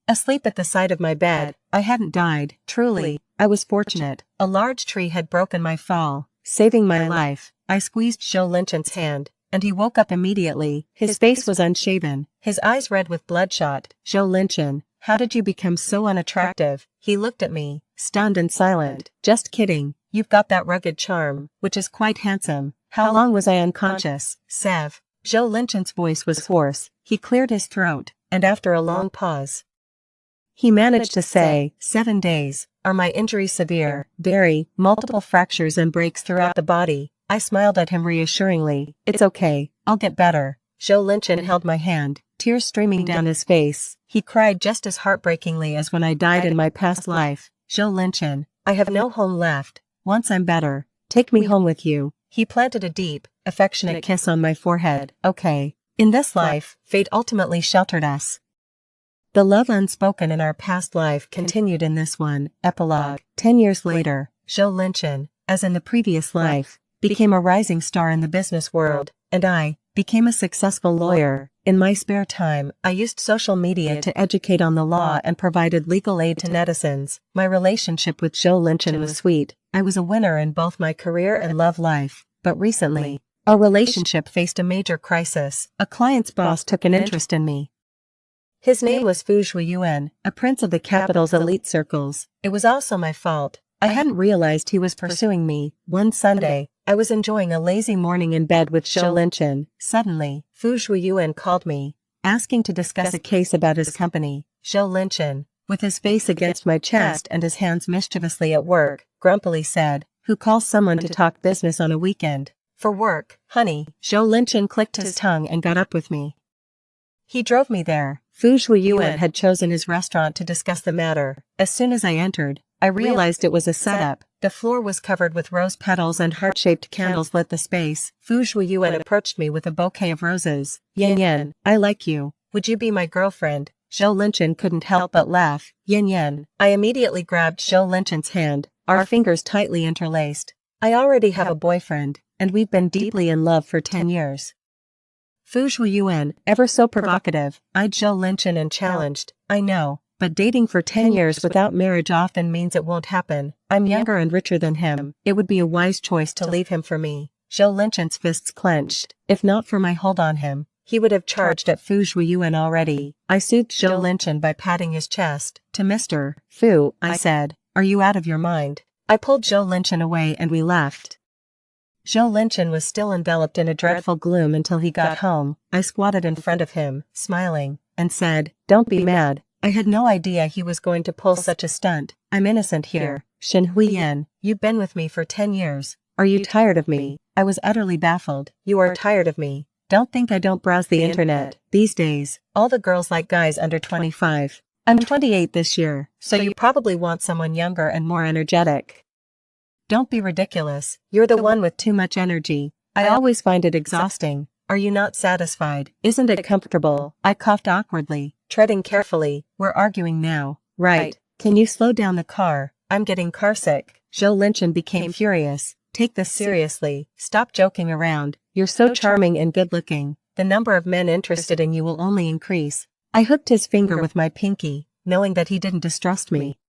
Asleep at the side of my bed, I hadn't died. Truly, I was fortunate. A large tree had broken my fall, saving my life. I squeezed Zhou Linson's hand, and he woke up immediately. His face was unshaven, his eyes red with bloodshot. Zhou Linson, how did you become so unattractive? He looked at me, stunned and silent. Just kidding, you've got that rugged charm, which is quite handsome. How long was I unconscious? Sev. Zhou Linson's voice was hoarse. He cleared his throat, and after a long pause, he managed to say, 7 days. Are my injuries severe? Very. Multiple fractures and breaks throughout the body. I smiled at him reassuringly. It's okay. I'll get better. Zhou Linson held my hand, tears streaming down his face. He cried just as heartbreakingly as when I died in my past life. Zhou Linson, I have no home left. Once I'm better, take me home with you. He planted a deep, affectionate kiss on my forehead. Okay. In this life, fate ultimately sheltered us. The love unspoken in our past life continued in this one. Epilogue. 10 years later, Zhou Linson, as in the previous life, became a rising star in the business world, and I became a successful lawyer. In my spare time, I used social media to educate on the law and provided legal aid to netizens. My relationship with Zhou Linson was sweet. I was a winner in both my career and love life. But recently, our relationship faced a major crisis. A client's boss took an interest in me. His name was Fu Zhuiyuan, a prince of the capital's elite circles. It was also my fault. I hadn't realized he was pursuing me. One Sunday, I was enjoying a lazy morning in bed with Zhou Linson. Suddenly, Fu Zhuiyuan called me, asking to discuss a case about his company. Zhou Linson, with his face against my chest and his hands mischievously at work, grumpily said, "Who calls someone to talk business on a weekend? For work, honey." Zhou Linson clicked his tongue and got up with me. He drove me there. Fu Zhuiyuan had chosen his restaurant to discuss the matter. As soon as I entered, I realized it was a setup. The floor was covered with rose petals and heart-shaped candles lit the space. Fu Zhuiyuan approached me with a bouquet of roses. "Yan Yan, I like you. Would you be my girlfriend?" Zhou Linson couldn't help but laugh. "Yan Yan." I immediately grabbed Zhou Linson's hand, our fingers tightly interlaced. "I already have a boyfriend, and we've been deeply in love for 10 years. Fu Zhuiyuan, ever so provocative, eyed Zhou Linson and challenged, "I know, but dating for 10 years without marriage often means it won't happen. I'm younger and richer than him. It would be a wise choice to leave him for me." Zhou Linson's fists clenched. If not for my hold on him, he would have charged at Fu Zhuiyuan already. I soothed Zhou Linson by patting his chest. "To Mr. Fu," I said, "are you out of your mind?" I pulled Zhou Linson away and we left. Zhou Linson was still enveloped in a dreadful gloom until he got home. I squatted in front of him, smiling, and said, "Don't be mad. I had no idea he was going to pull such a stunt. I'm innocent here. Shen Huiyan, you've been with me for 10 years. Are you tired of me?" I was utterly baffled. "You are tired of me. Don't think I don't browse the internet. These days, all the girls like guys under 25. I'm 28 this year, so you probably want someone younger and more energetic. Don't be ridiculous. You're the one with too much energy. I always find it exhausting. Are you not satisfied? Isn't it comfortable?" I coughed awkwardly, treading carefully. "We're arguing now, right? Can you slow down the car? I'm getting carsick." Zhou Linson became furious. "Take this seriously. Stop joking around. You're so charming and good-looking. The number of men interested in you will only increase." I hooked his finger with my pinky, knowing that he didn't distrust me.